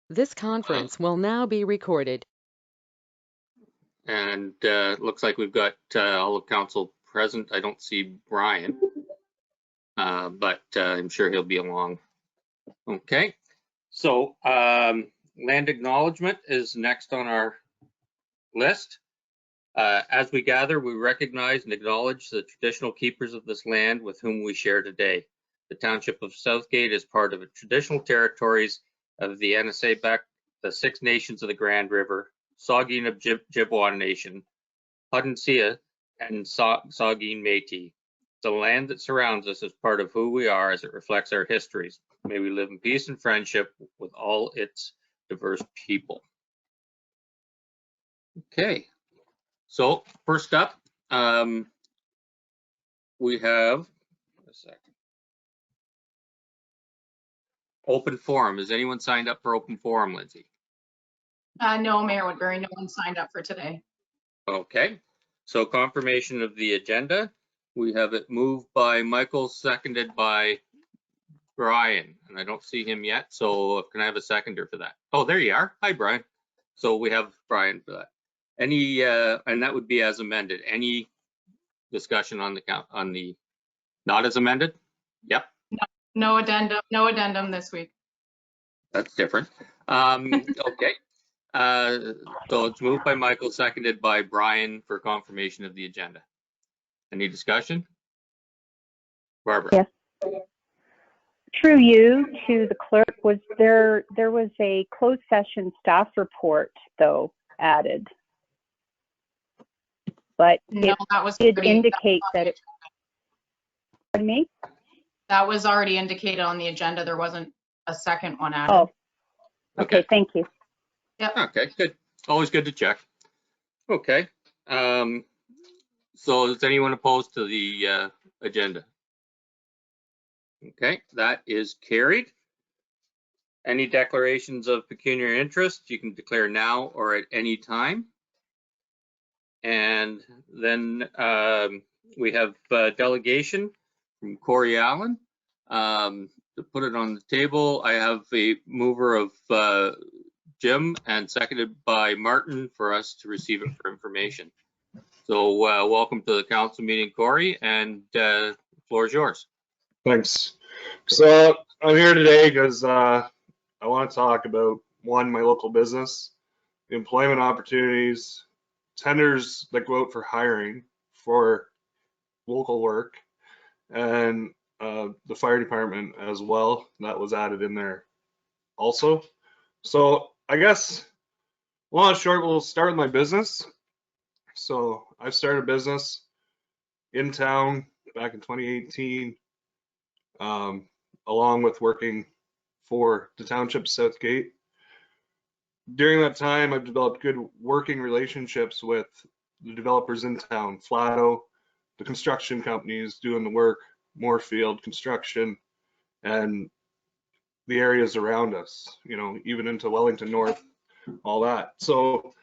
This conference will now be recorded. And looks like we've got all of council present. I don't see Brian, but I'm sure he'll be along. Okay, so land acknowledgement is next on our list. As we gather, we recognize and acknowledge the traditional keepers of this land with whom we share today. The Township of Southgate is part of the traditional territories of the Anasabec, the Six Nations of the Grand River, Saugeen Ojibwa Nation, Haudenosaunee, and Saugeen Métis. The land that surrounds us is part of who we are as it reflects our histories. May we live in peace and friendship with all its diverse people. Okay. So first up, we have a second. Open forum. Is anyone signed up for open forum, Lindsay? No, Mayor Woodbury, no one signed up for today. Okay. So confirmation of the agenda. We have it moved by Michael, seconded by Brian, and I don't see him yet. So can I have a seconder for that? Oh, there you are. Hi, Brian. So we have Brian for that. Any, and that would be as amended. Any discussion on the not as amended? Yep. No addendum this week. That's different. Okay. So it's moved by Michael, seconded by Brian for confirmation of the agenda. Any discussion? Barbara? Yes. Through you to the clerk, was there was a closed session staff report though added, but No, that was did already, indicate that it. Pardon me? That was already indicated on the agenda. There wasn't a second one added. Oh, okay. Thank you. Yep. Okay, good. Always good to check. Okay. So is anyone opposed to the agenda? Okay, that is carried. Any declarations of pecuniary interest, you can declare now or at any time. And then we have delegation from Corey Allen. To put it on the table, I have a mover of Jim and seconded by Martin for us to receive it for information. So welcome to the council meeting, Corey, and the floor is yours. Thanks. So I'm here today because I want to talk about, one, my local business, the employment opportunities, tenders that go out for hiring for local work, and the fire department as well. That was added in there also. So I guess long and short, we'll start with my business. So I started a business in town back in 2018. Along with working for the Township of Southgate. During that time, I've developed good working relationships with the developers in town, Flatto, the construction companies doing the work, Moorfield Construction, and the areas around us, you know, even into Wellington North, all that. So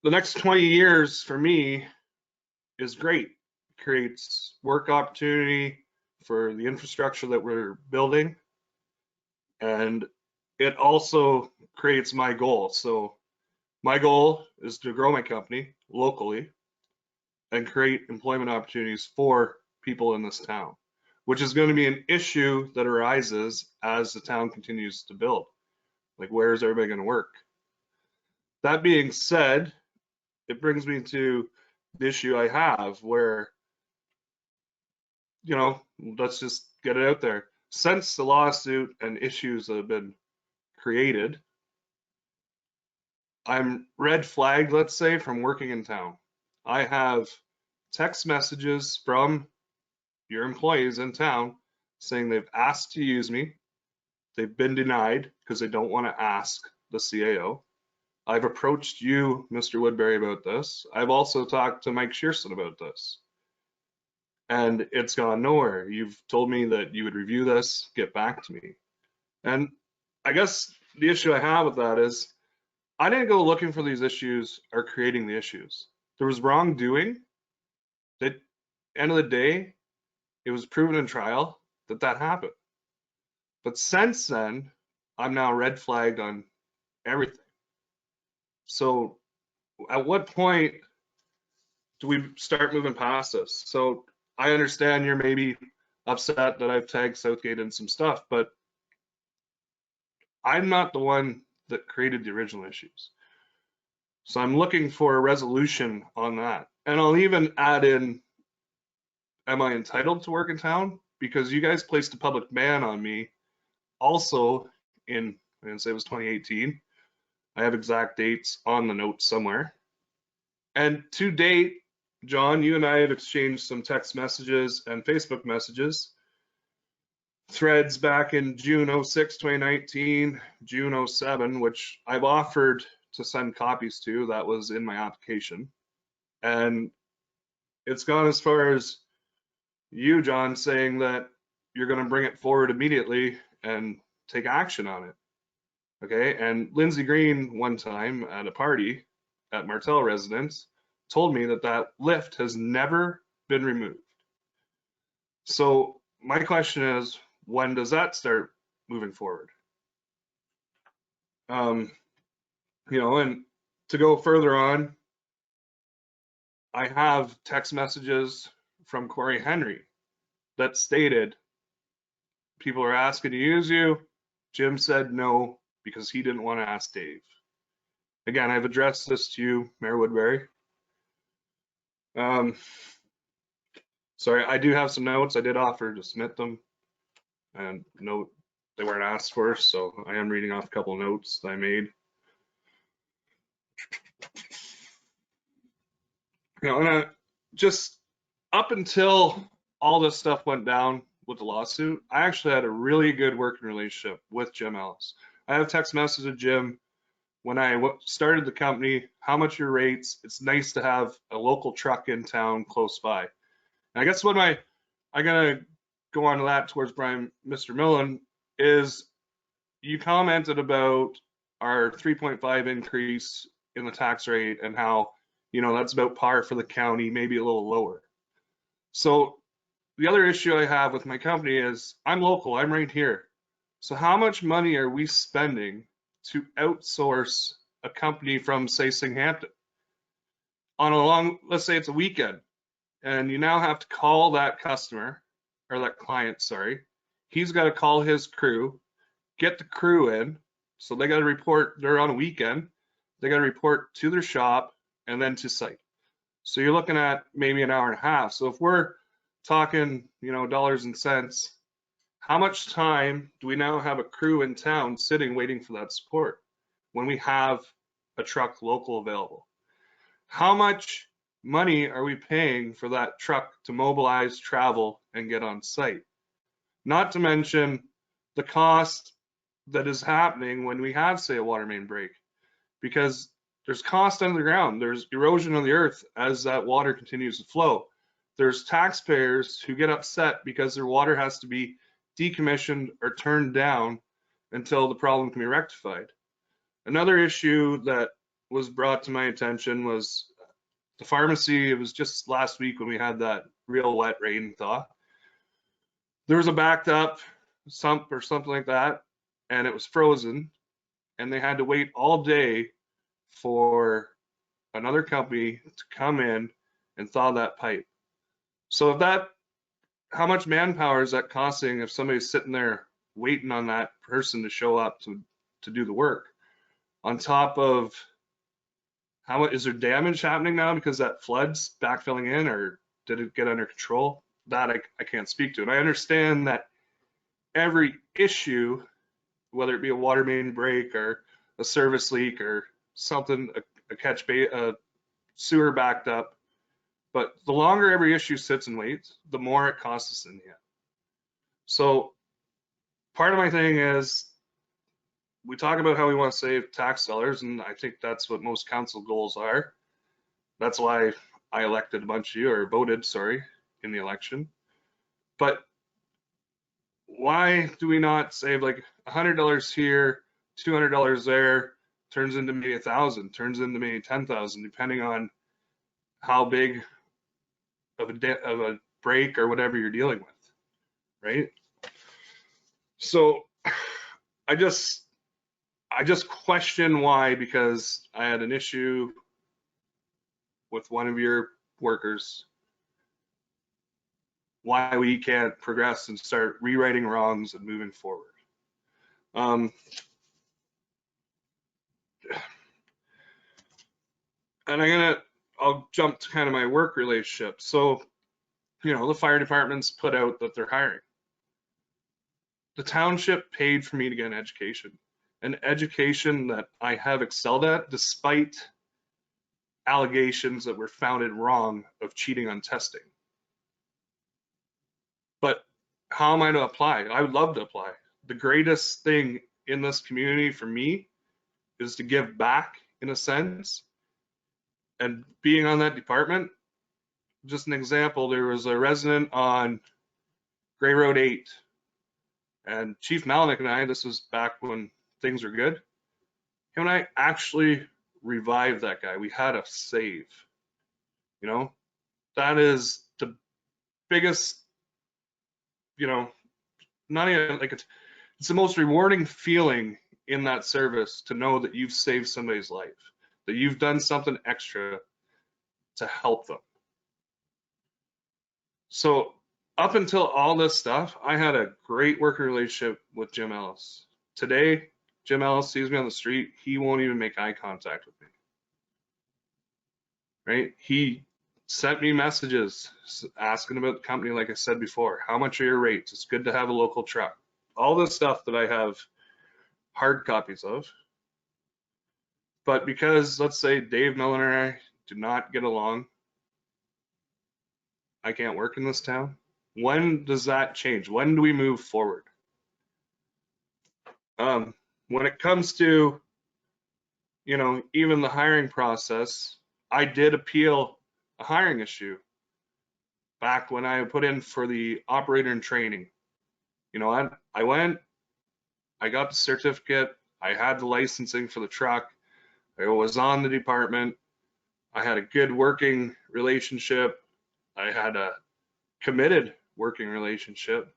the next 20 years for me is great. It creates work opportunity for the infrastructure that we're building, and it also creates my goal. So my goal is to grow my company locally and create employment opportunities for people in this town, which is going to be an issue that arises as the town continues to build. Like, where is everybody going to work? That being said, it brings me to the issue I have where, you know, let's just get it out there. Since the lawsuit and issues that have been created, I'm red flagged, let's say, from working in town. I have text messages from your employees in town saying they've asked to use me. They've been denied because they don't want to ask the CAO. I've approached you, Mr. Woodbury, about this. I've also talked to Mike Shearson about this. And it's gone nowhere. You've told me that you would review this, get back to me. And I guess the issue I have with that is I didn't go looking for these issues or creating the issues. There was wrongdoing. That end of the day, it was proven in trial that that happened. But since then, I'm now red flagged on everything. So at what point do we start moving past this? So I understand you're maybe upset that I've tagged Southgate in some stuff, but I'm not the one that created the original issues. So I'm looking for a resolution on that. And I'll even add in, am I entitled to work in town? Because you guys placed a public ban on me also in, I'm gonna say it was 2018. I have exact dates on the notes somewhere. And to date, John, you and I have exchanged some text messages and Facebook messages. Threads back in June 06, 2019, June 07, which I've offered to send copies to. That was in my application. And it's gone as far as you, John, saying that you're going to bring it forward immediately and take action on it. Okay. And Lindsey Green, one time at a party at Martell Residence, told me that that lift has never been removed. So my question is, when does that start moving forward? You know, and to go further on, I have text messages from Corey Henry that stated people are asking to use you. Jim said no because he didn't want to ask Dave. Again, I've addressed this to you, Mayor Woodbury. Sorry, I do have some notes. I did offer to submit them, and note they weren't asked for, so I am reading off a couple of notes that I made. You know, and just up until all this stuff went down with the lawsuit, I actually had a really good working relationship with Jim Ellis. I have text messages with Jim when I started the company, how much your rates, it's nice to have a local truck in town close by. And I guess what I'm gonna go on to that towards Brian, Mr. Millen, is you commented about our 3.5 increase in the tax rate and how, you know, that's about par for the county, maybe a little lower. So the other issue I have with my company is I'm local, I'm right here. So how much money are we spending to outsource a company from, say, Singhampton on a long, let's say it's a weekend, and you now have to call that customer or that client, sorry. He's got to call his crew, get the crew in. So they got to report, they're on a weekend, they got to report to their shop and then to site. So you're looking at maybe an hour and a half. So if we're talking, you know, dollars and cents, how much time do we now have a crew in town sitting waiting for that support when we have a truck local available? How much money are we paying for that truck to mobilize, travel, and get on site? Not to mention the cost that is happening when we have, say, a water main break, because there's cost underground, there's erosion of the earth as that water continues to flow. There's taxpayers who get upset because their water has to be decommissioned or turned down until the problem can be rectified. Another issue that was brought to my attention was the pharmacy. It was just last week when we had that real wet rain thaw. There was a backed up sump or something like that, and it was frozen, and they had to wait all day for another company to come in and thaw that pipe. So if that, how much manpower is that costing if somebody's sitting there waiting on that person to show up to do the work? On top of how much is there damage happening now because that flood's backfilling in, or did it get under control? That I can't speak to. And I understand that every issue, whether it be a water main break or a service leak or something, a sewer backed up, but the longer every issue sits and waits, the more it costs us in the end. So part of my thing is we talk about how we want to save tax dollars, and I think that's what most council goals are. That's why I elected a bunch of you, or voted, sorry, in the election. But why do we not save like $100 here, $200 there, turns into maybe 1,000, turns into maybe 10,000, depending on how big of a break or whatever you're dealing with, right? So I just, I just question why, because I had an issue with one of your workers, why we can't progress and start rewriting wrongs and moving forward. And I'll jump to kind of my work relationship. So, you know, the fire department's put out that they're hiring. The township paid for me to get an education that I have excelled at, despite allegations that were founded wrong of cheating on testing. But how am I to apply? I would love to apply. The greatest thing in this community for me is to give back, in a sense. And being on that department, just an example, there was a resident on Gray Road 8, and Chief Malnick and I, this was back when things were good, him and I actually revived that guy. We had a save. You know, that is the biggest, you know, not even like it's the most rewarding feeling in that service, to know that you've saved somebody's life, that you've done something extra to help them. So up until all this stuff, I had a great working relationship with Jim Ellis. Today, Jim Ellis sees me on the street, he won't even make eye contact with me. Right? He sent me messages asking about the company, like I said before. How much are your rates? It's good to have a local truck. All this stuff that I have hard copies of. But because, let's say, Dave Miller and I do not get along, I can't work in this town. When does that change? When do we move forward? When it comes to, you know, even the hiring process, I did appeal a hiring issue back when I put in for the operator in training. You know, I went, I got the certificate, I had the licensing for the truck, I was on the department, I had a good working relationship, I had a committed working relationship,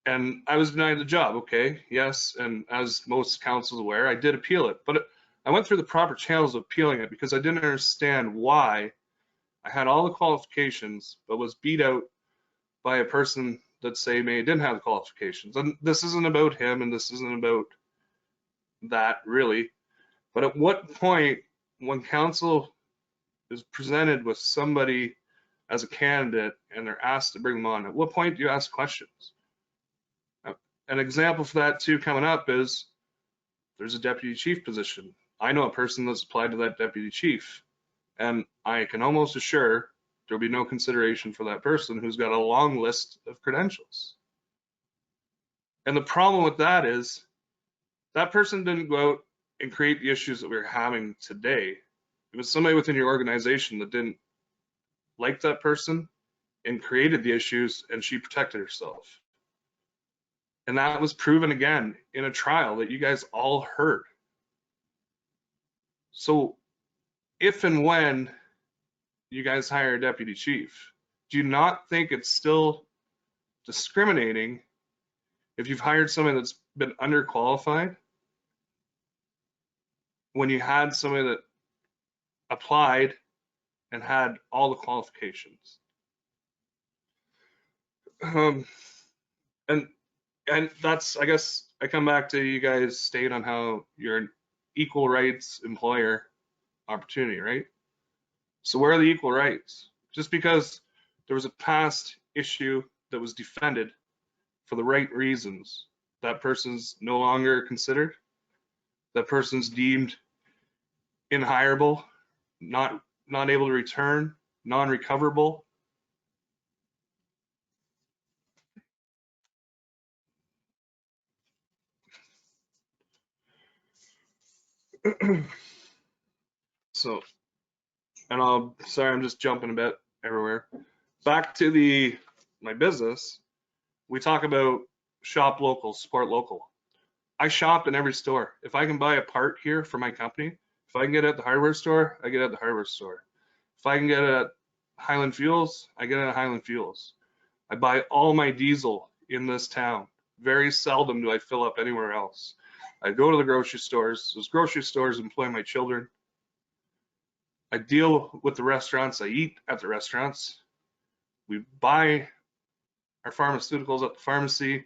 and I was denied the job. Okay, yes, and as most councils aware, I did appeal it, but I went through the proper channels of appealing it because I didn't understand why I had all the qualifications but was beat out by a person that say maybe didn't have the qualifications. And this isn't about him, and this isn't about that really, but at what point, when council is presented with somebody as a candidate and they're asked to bring them on, at what point do you ask questions? An example for that too coming up is there's a deputy chief position. I know a person that's applied to that deputy chief, and I can almost assure there'll be no consideration for that person who's got a long list of credentials. And the problem with that is that person didn't go out and create the issues that we're having today. It was somebody within your organization that didn't like that person and created the issues, and she protected herself. And that was proven again in a trial that you guys all heard. So if and when you guys hire a deputy chief, do you not think it's still discriminating if you've hired somebody that's been underqualified when you had somebody that applied and had all the qualifications? And that's, I guess, I come back to you guys state on how you're an equal rights employer opportunity, right? So where are the equal rights? Just because there was a past issue that was defended for the right reasons, that person's no longer considered, that person's deemed inhirable, not able to return, non-recoverable. So, and sorry, I'm just jumping a bit everywhere. Back to my business, we talk about shop local, support local. I shop in every store. If I can buy a part here for my company, if I can get it at the hardware store, I get it at the hardware store. If I can get it at Highland Fuels, I get it at Highland Fuels. I buy all my diesel in this town. Very seldom do I fill up anywhere else. I go to the grocery stores. Those grocery stores employ my children. I deal with the restaurants. I eat at the restaurants. We buy our pharmaceuticals at the pharmacy.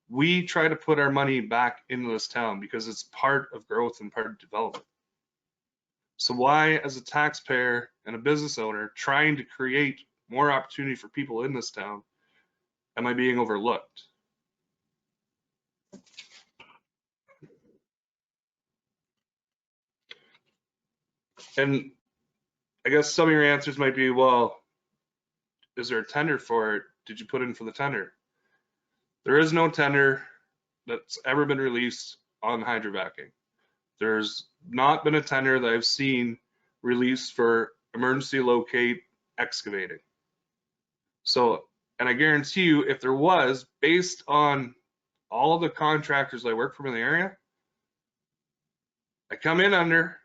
We try to put our money back into this town because it's part of growth and part of development. So why, as a taxpayer and a business owner trying to create more opportunity for people in this town, am I being overlooked? And I guess some of your answers might be, well, is there a tender for it? Did you put in for the tender? There is no tender that's ever been released on hydrovacing. There's not been a tender that I've seen released for emergency locate excavating. So, and I guarantee you, if there was, based on all of the contractors I work from in the area, I come in under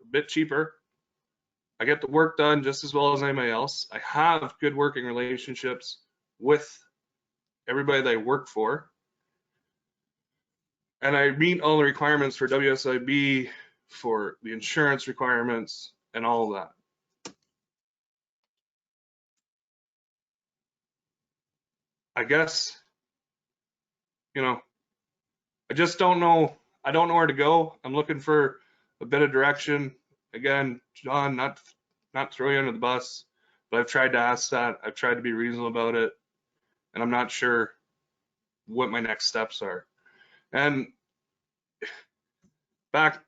a bit cheaper. I get the work done just as well as anybody else. I have good working relationships with everybody that I work for. And I meet all the requirements for WSIB, for the insurance requirements, and all of that. I guess, you know, I just don't know. I don't know where to go. I'm looking for a bit of direction. Again, John, not throw you under the bus, but I've tried to ask that. I've tried to be reasonable about it, and I'm not sure what my next steps are. And back,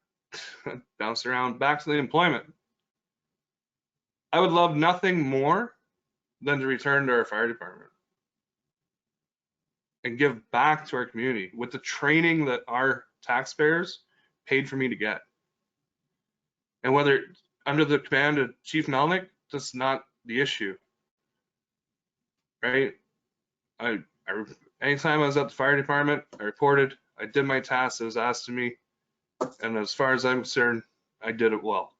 bounce around, back to the employment. I would love nothing more than to return to our fire department and give back to our community with the training that our taxpayers paid for me to get. And whether under the command of Chief Melnick, that's not the issue, right? Anytime I was at the fire department, I reported, I did my tasks that was asked of me, and as far as I'm concerned, I did it well.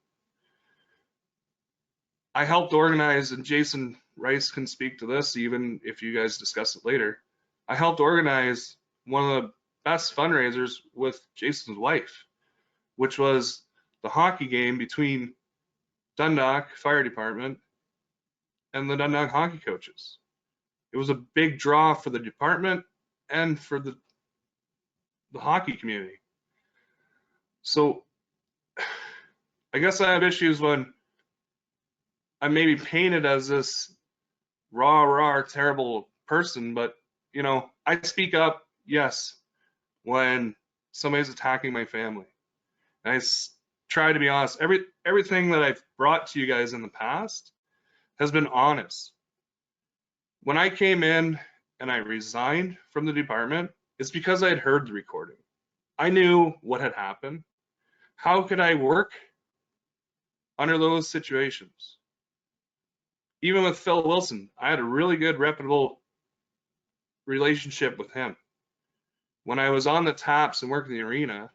I helped organize, and Jason Rice can speak to this even if you guys discuss it later. I helped organize one of the best fundraisers with Jason's wife, which was the hockey game between Dundalk Fire Department and the Dundalk hockey coaches. It was a big draw for the department and for the hockey community. So I guess I have issues when I'm maybe painted as this raw, terrible person, but you know, I speak up, yes, when somebody's attacking my family. And I try to be honest. Everything that I've brought to you guys in the past has been honest. When I came in and I resigned from the department, it's because I had heard the recording. I knew what had happened. How could I work under those situations? Even with Phil Wilson, I had a really good, reputable relationship with him. When I was on the taps and working the arena,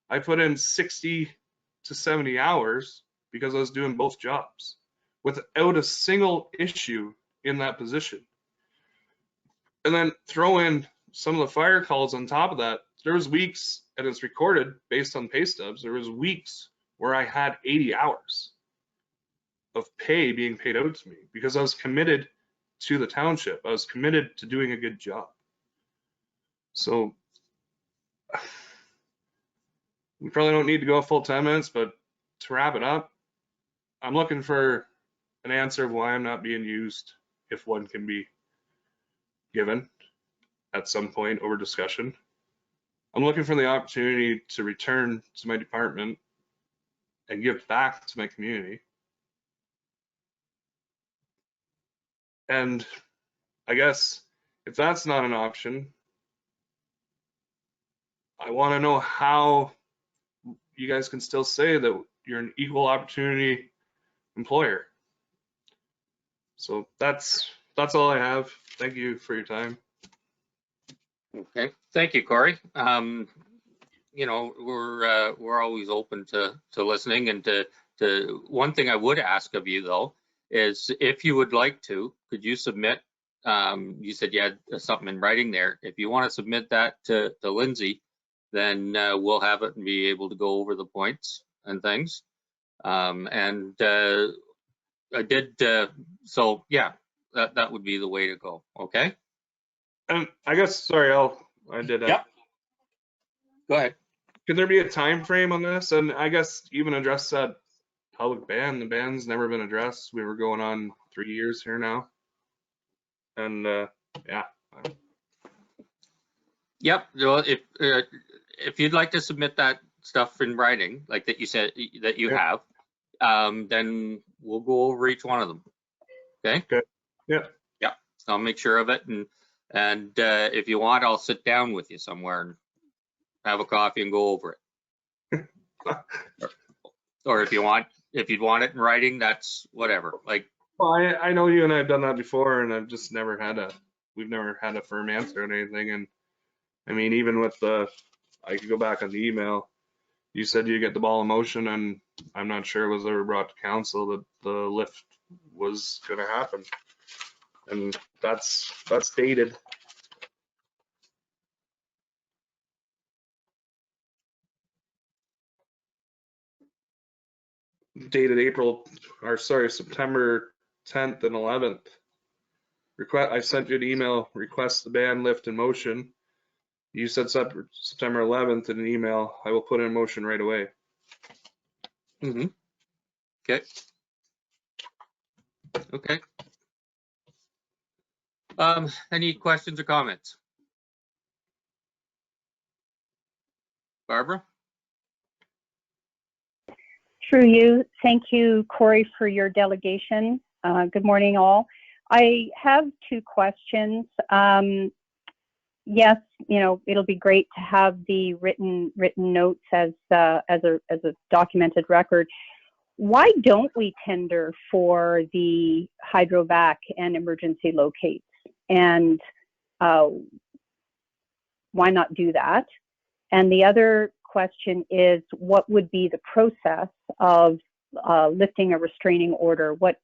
I put in 60 to 70 hours because I was doing both jobs without a single issue in that position. And then throw in some of the fire calls on top of that. There was weeks, and it's recorded based on pay stubs, there was weeks where I had 80 hours of pay being paid out to me because I was committed to the township. I was committed to doing a good job. So we probably don't need to go full 10 minutes, but to wrap it up, I'm looking for an answer of why I'm not being used, if one can be given at some point over discussion. I'm looking for the opportunity to return to my department and give back to my community. And I guess if that's not an option, I want to know how you guys can still say that you're an equal opportunity employer. So that's all I have. Thank you for your time. Okay, thank you, Corey. You know, we're always open to listening, and to one thing I would ask of you though is if you would like to, could you submit you said you had something in writing there. If you want to submit that to Lindsay, then we'll have it and be able to go over the points and things. I did, so yeah, that would be the way to go. Okay. And I guess, sorry, I did. Yep. Go ahead. Can there be a time frame on this? And I guess even address that public ban. The ban's never been addressed. We were going on 3 years here now. And yeah. Yep. Well, if you'd like to submit that stuff in writing, like that you said that you have, then we'll go over each one of them. Okay. Okay. Yeah. Yeah. I'll make sure of it, and if you want, I'll sit down with you somewhere and have a coffee and go over it. Or if you'd want it in writing, that's whatever. Like, Well, I know you and I have done that before, and I've just never had we've never had a firm answer on anything. And I mean, even with I could go back on the email. You said you get the ball in motion, and I'm not sure it was ever brought to council that the lift was going to happen. And that's dated. Dated September 10th and 11th. I sent you an email, request the ban lift in motion. You said September 11th in an email, I will put it in motion right away. mm-hmm. Okay. Okay. Any questions or comments? Barbara? Through you, thank you, Corey, for your delegation. Good morning, all. I have 2 questions. Yes, it'll be great to have the written notes as a documented record. Why don't we tender for the hydrovac and emergency locates? And why not do that? And the other question is, what would be the process of lifting a restraining order? What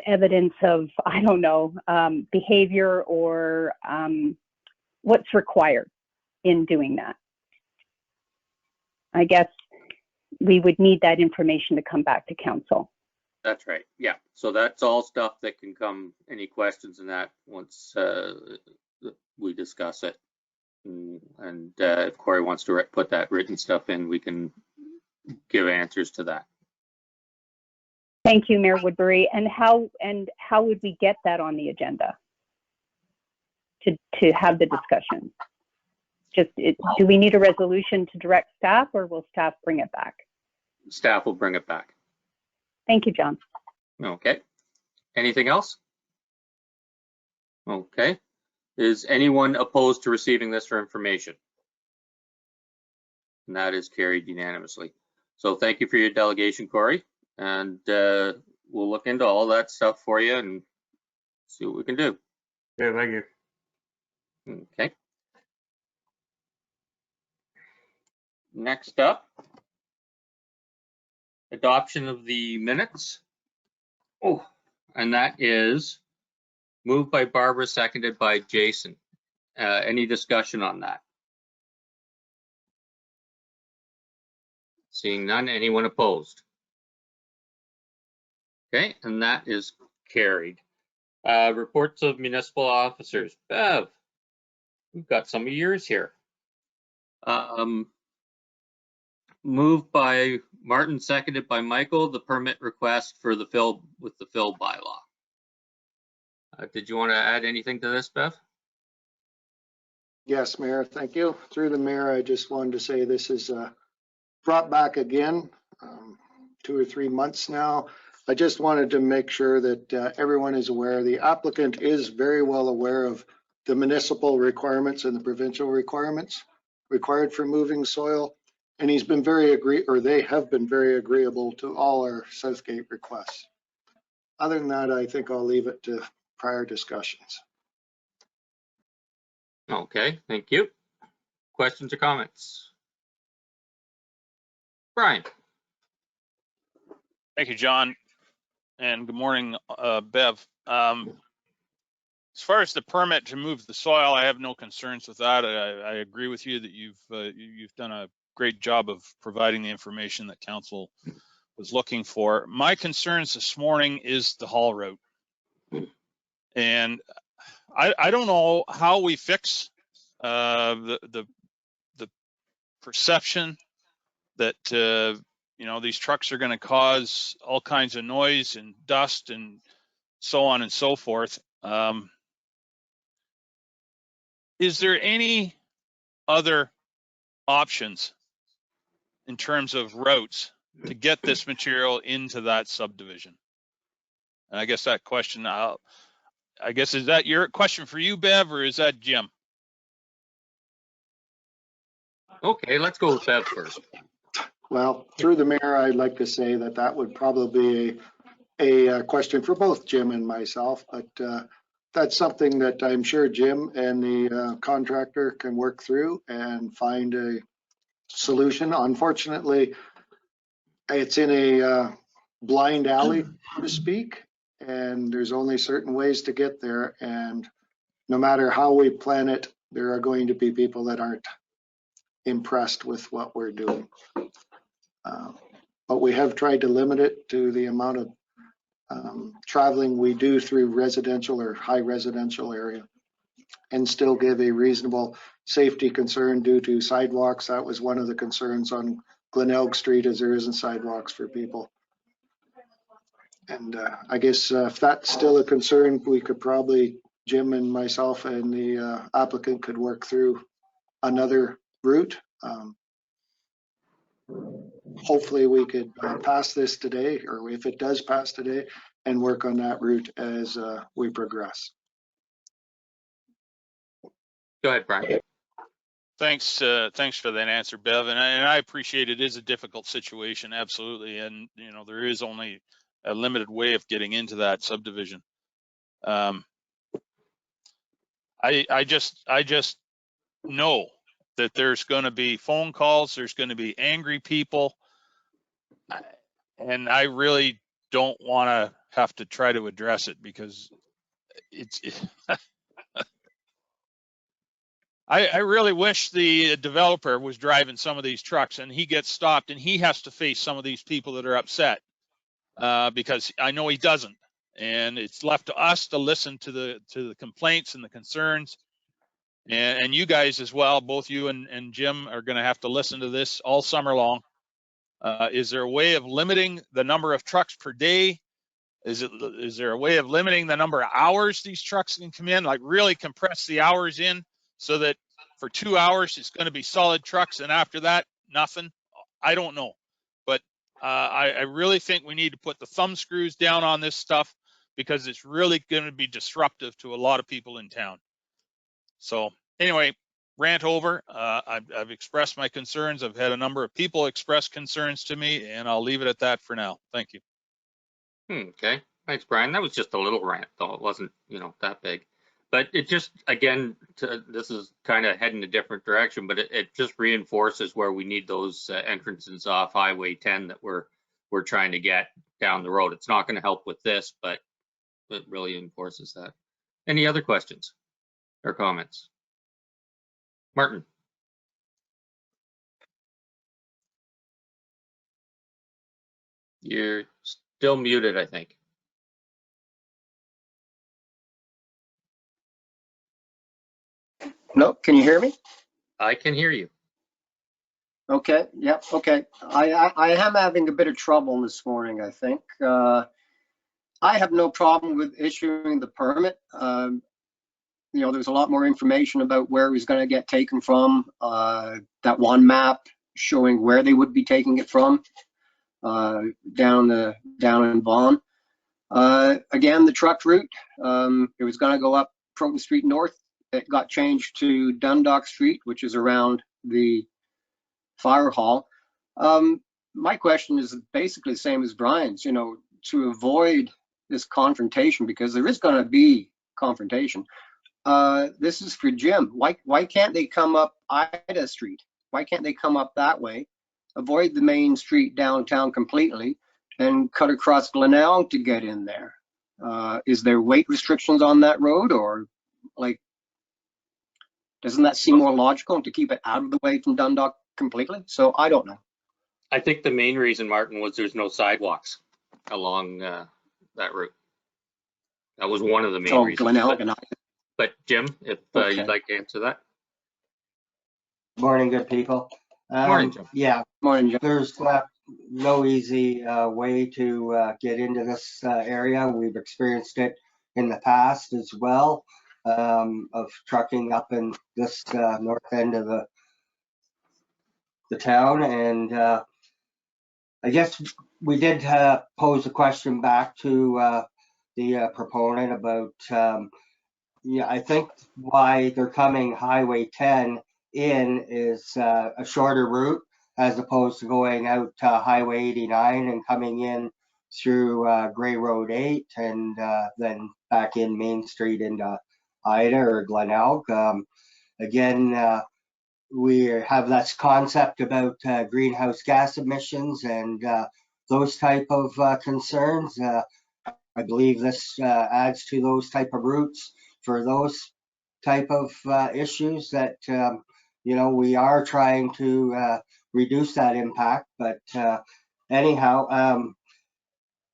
evidence of, I don't know, behavior or what's required in doing that? I guess we would need that information to come back to council. That's right. Yeah. So that's all stuff that can come, any questions in that once we discuss it. And if Corey wants to put that written stuff in, we can give answers to that. Thank you, Mayor Woodbury. And how would we get that on the agenda to have the discussion? Do we need a resolution to direct staff, or will staff bring it back? Staff will bring it back. Thank you, John. Okay. Anything else? Okay. Is anyone opposed to receiving this for information? And that is carried unanimously. So thank you for your delegation, Corey. And we'll look into all that stuff for you and see what we can do. Yeah, thank you. Okay. Next up, adoption of the minutes. Oh, and that is moved by Barbara, seconded by Jason. Any discussion on that? Seeing none, anyone opposed? Okay, and that is carried. Reports of municipal officers. Bev, we've got some of yours here. Moved by Martin, seconded by Michael, the permit request for the fill bylaw. Did you want to add anything to this, Bev? Yes, Mayor, thank you. Through the mayor, I just wanted to say this is brought back again, 2 or 3 months now. I just wanted to make sure that everyone is aware. The applicant is very well aware of the municipal requirements and the provincial requirements required for moving soil. And he's been they have been very agreeable to all our Southgate requests. Other than that, I think I'll leave it to prior discussions. Okay, thank you. Questions or comments? Brian. Thank you, John. and good morning, Bev. As far as the permit to move the soil, I have no concerns with that. I agree with you that you've done a great job of providing the information that council was looking for. My concerns this morning is the haul route. And I don't know how we fix the perception that you know, these trucks are going to cause all kinds of noise and dust and so on and so forth. Is there any other options in terms of routes to get this material into that subdivision? And I guess that question, I guess, is that your question for you, Bev, or is that Jim? Okay, let's go with Bev first. Well, through the mayor, I'd like to say that that would probably be a question for both Jim and myself, but that's something that I'm sure Jim and the contractor can work through and find a solution. Unfortunately, it's in a blind alley, so to speak, and there's only certain ways to get there. And no matter how we plan it, there are going to be people that aren't impressed with what we're doing. But we have tried to limit it to the amount of traveling we do through residential or high residential area, and still give a reasonable safety concern due to sidewalks. That was one of the concerns on Glenelg Street, as there isn't sidewalks for people. And I guess if that's still a concern, we could probably, Jim and myself and the applicant could work through another route. Hopefully we could pass this today, or if it does pass today, and work on that route as we progress. Go ahead, Brian. Thanks for that answer, Bev. And I appreciate it is a difficult situation, absolutely. And you know, there is only a limited way of getting into that subdivision. I just know that there's going to be phone calls, there's going to be angry people, and I really don't want to have to try to address it, because I really wish the developer was driving some of these trucks and he gets stopped and he has to face some of these people that are upset, because I know he doesn't. And it's left to us to listen to the complaints and the concerns. And you guys as well, both you and Jim, are going to have to listen to this all summer long. Is there a way of limiting the number of trucks per day? Is there a way of limiting the number of hours these trucks can come in? Like really compress the hours in so that for 2 hours it's going to be solid trucks, and after that, nothing? I don't know. But I really think we need to put the thumb screws down on this stuff, because it's really going to be disruptive to a lot of people in town. So anyway, rant over. I've expressed my concerns. I've had a number of people express concerns to me, and I'll leave it at that for now. Thank you. Okay, thanks, Brian. That was just a little rant, though. It wasn't, you know, that big. But it just, again, this is kind of heading a different direction, but it just reinforces where we need those entrances off Highway 10 that we're trying to get down the road. It's not going to help with this, but it really enforces that. Any other questions or comments? Martin. You're still muted, I think. No, can you hear me? I can hear you. Okay, yeah, okay. I am having a bit of trouble this morning, I think. I have no problem with issuing the permit. You know, there's a lot more information about where he's going to get taken from. That one map showing where they would be taking it from, down in Vaughan. Again, the truck route, it was going to go up Proton Street North. It got changed to Dundalk Street, which is around the fire hall. My question is basically the same as Brian's, you know, to avoid this confrontation, because there is going to be confrontation. This is for Jim. Why can't they come up Ida Street? Why can't they come up that way, avoid the main street downtown completely, and cut across Glenelg to get in there. Is there weight restrictions on that road, or like, doesn't that seem more logical to keep it out of the way from Dundalk completely? So I don't know. I think the main reason, Martin, was there's no sidewalks along that route. That was one of the main So reasons. Glenelg and But Jim, if Okay. you'd like to answer that. Morning, good people. Morning, Jim. Yeah, morning, Jim. there's no easy way to get into this area. We've experienced it in the past as well, of trucking up in this north end of the town. And I guess we did pose a question back to the proponent about, yeah, I think why they're coming Highway 10 in is a shorter route as opposed to going out Highway 89 and coming in through Gray Road 8 and then back in Main Street into Ida or Glenelg. Again, we have this concept about greenhouse gas emissions and those type of concerns. I believe this adds to those type of routes for those type of issues that, you know, we are trying to reduce that impact. But anyhow,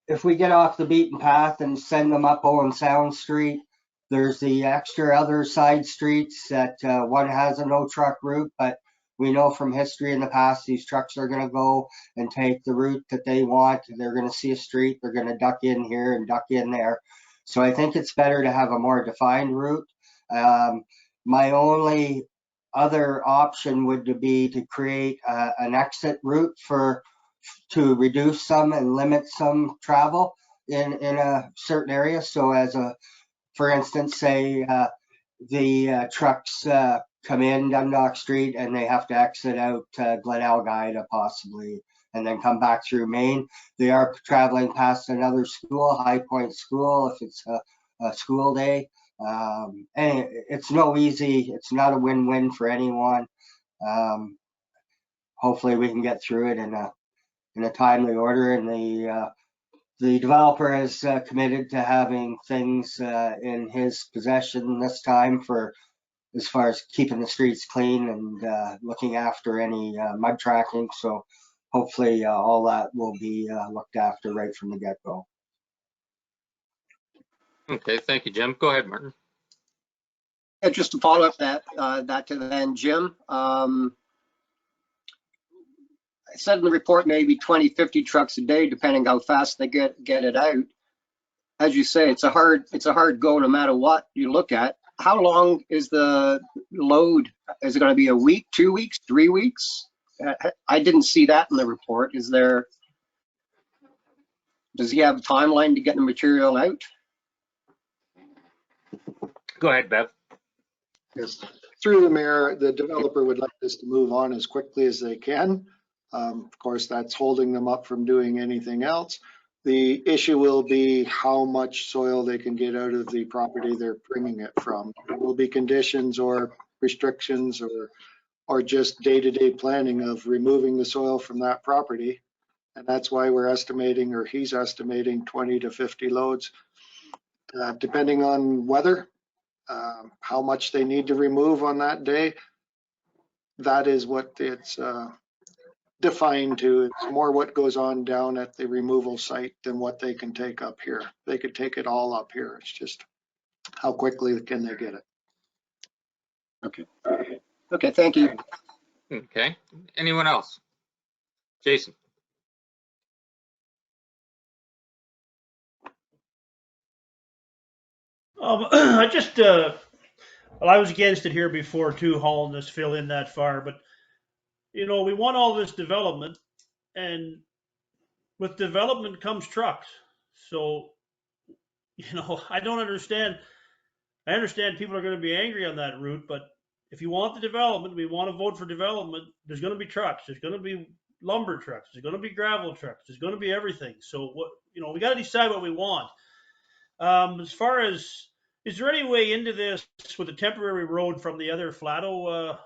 if we get off the beaten path and send them up Owen Sound Street, there's the extra other side streets that one has a no truck route, but we know from history in the past, these trucks are going to go and take the route that they want. They're going to see a street, they're going to duck in here and duck in there. So I think it's better to have a more defined route. My only other option would be to create an exit route to reduce some and limit some travel in a certain area. So as for instance, say the trucks come in Dundalk Street and they have to exit out Glenelg Ida possibly, and then come back through Main. They are traveling past another school, High Point School, if it's a school day. And it's it's not a win-win for anyone. Hopefully we can get through it in a timely order, and the developer is committed to having things in his possession this time for as far as keeping the streets clean and looking after any mud tracking. So hopefully all that will be looked after right from the get-go. Okay, thank you, Jim. Go ahead, Martin. Yeah, just to follow up that to then, Jim. I said in the report maybe 20, 50 trucks a day, depending how fast they get it out. As you say, it's a hard go no matter what you look at. How long is the load? Is it going to be a week, 2 weeks, 3 weeks? I didn't see that in the report. Does he have a timeline to get the material out? Go ahead, Bev. Yes, through the mayor, the developer would like this to move on as quickly as they can. Of course, that's holding them up from doing anything else. The issue will be how much soil they can get out of the property they're bringing it from. There will be conditions or restrictions or just day-to-day planning of removing the soil from that property. And that's why we're estimating, or he's estimating 20 to 50 loads, depending on weather, how much they need to remove on that day. That is what it's defined to. It's more what goes on down at the removal site than what they can take up here. They could take it all up here. It's just how quickly can they get it. Okay, thank you. Okay, anyone else? Jason. I just, well, I was against it here before too, hauling this fill in that far, but you know, we want all this development, and with development comes trucks. So, you know, I don't understand. I understand people are going to be angry on that route, but if you want the development, we want to vote for development. There's going to be trucks. There's going to be lumber trucks. There's going to be gravel trucks. There's going to be everything. So what, you know, we got to decide what we want. As far as, is there any way into this with a temporary road from the other Flato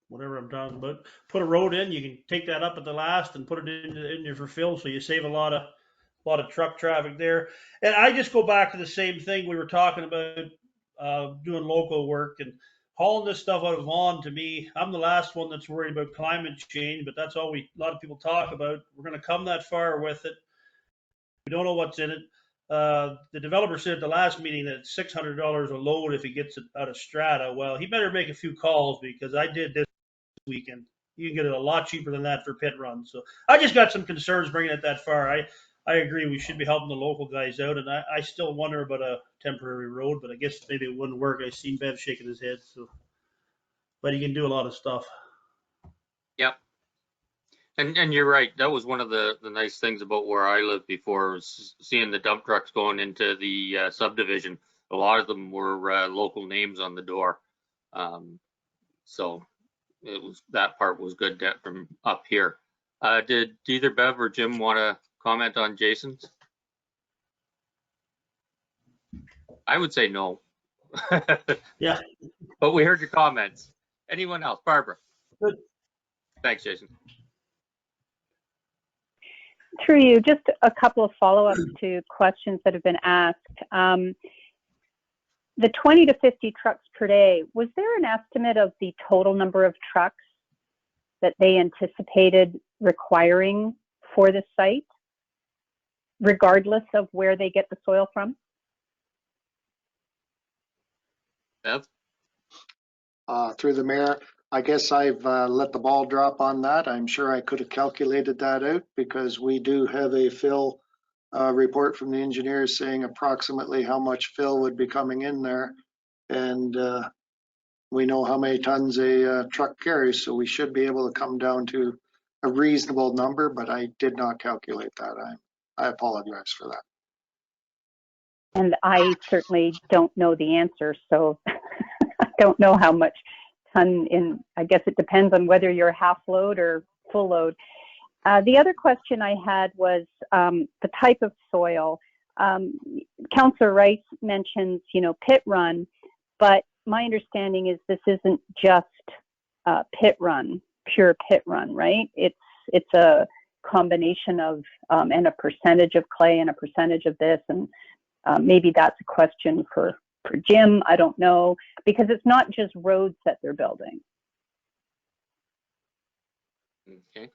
whatever I'm talking about. Put a road in, you can take that up at the last and put it in there for fill, so you save a lot of truck traffic there. And I just go back to the same thing we were talking about, doing local work and hauling this stuff out of Vaughan. To me, I'm the last one that's worried about climate change, but that's all a lot of people talk about. We're going to come that far with it. We don't know what's in it. The developer said at the last meeting that it's $600 a load if he gets it out of Strata. Well, he better make a few calls, because I did this weekend. You can get it a lot cheaper than that for pit runs. So I just got some concerns bringing it that far. I agree we should be helping the local guys out, and I still wonder about a temporary road, but I guess maybe it wouldn't work. I seen Bev shaking his head. So, but he can do a lot of stuff. Yep. And you're right. That was one of the nice things about where I lived before, was seeing the dump trucks going into the subdivision. A lot of them were local names on the door. So it was, that part was good from up here. Did either Bev or Jim want to comment on Jason's? I would say no. Yeah. But we heard your comments. Anyone else? Barbara? Good. Thanks, Jason. Through you, just a couple of follow-ups to questions that have been asked. The 20 to 50 trucks per day, was there an estimate of the total number of trucks that they anticipated requiring for this site, regardless of where they get the soil from? Bev? Through the mayor, I guess I've let the ball drop on that. I'm sure I could have calculated that out, because we do have a fill report from the engineers saying approximately how much fill would be coming in there. And we know how many tons a truck carries, so we should be able to come down to a reasonable number, but I did not calculate that. I apologize for that. And I certainly don't know the answer, so I don't know how much ton in. I guess it depends on whether you're half load or full load. The other question I had was the type of soil. Councillor Rice mentions, pit run, but my understanding is this isn't just pit run, pure pit run, right? It's a combination of and a percentage of clay and a percentage of this, and maybe that's a question for Jim. I don't know, because it's not just roads that they're building. Okay.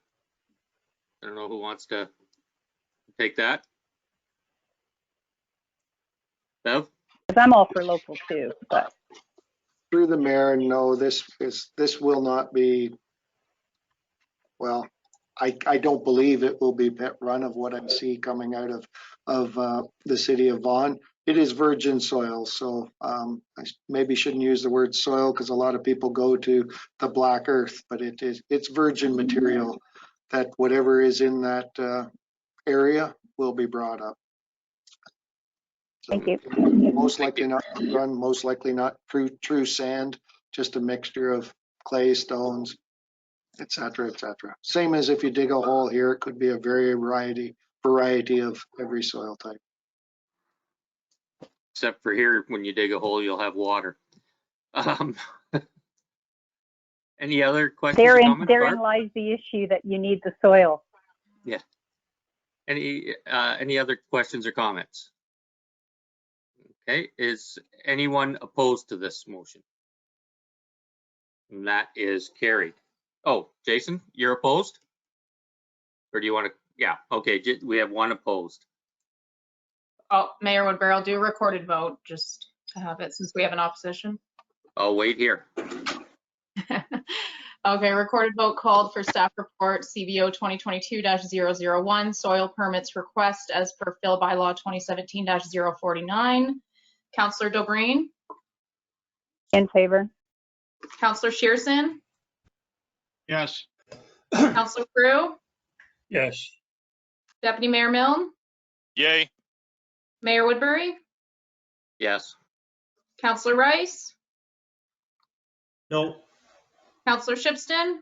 I don't know who wants to take that. Bev? Because I'm all for local too, but. Through the mayor, no, this will not be, well, I don't believe it will be pit run of what I see coming out of the city of Vaughan. It is virgin soil, so I maybe shouldn't use the word soil, because a lot of people go to the black earth, but it's virgin material that whatever is in that area will be brought up. So thank you. Most likely not run, most likely not true sand, just a mixture of clay, stones, et cetera, et cetera. Same as if you dig a hole here, it could be a variety of every soil type. Except for here, when you dig a hole, you'll have water. Any other questions or comments? Therein lies the issue, that you need the soil. Yeah. Any other questions or comments? Okay, is anyone opposed to this motion? And that is carried. Oh, Jason, you're opposed? Or do you want to? Yeah, okay, we have one opposed. Oh, Mayor Woodbury, I'll do a recorded vote just to have it, since we have an opposition. I'll wait here. Okay, recorded vote called for staff report CBO 2022-001, soil permits request as per fill bylaw 2017-049. Councillor Dobreen? In favor? Councillor Shearson? Yes. Councillor Crew? Yes. Deputy Mayor Milne? Yay. Mayor Woodbury? Yes. Councillor Rice? No. Councillor Shipston?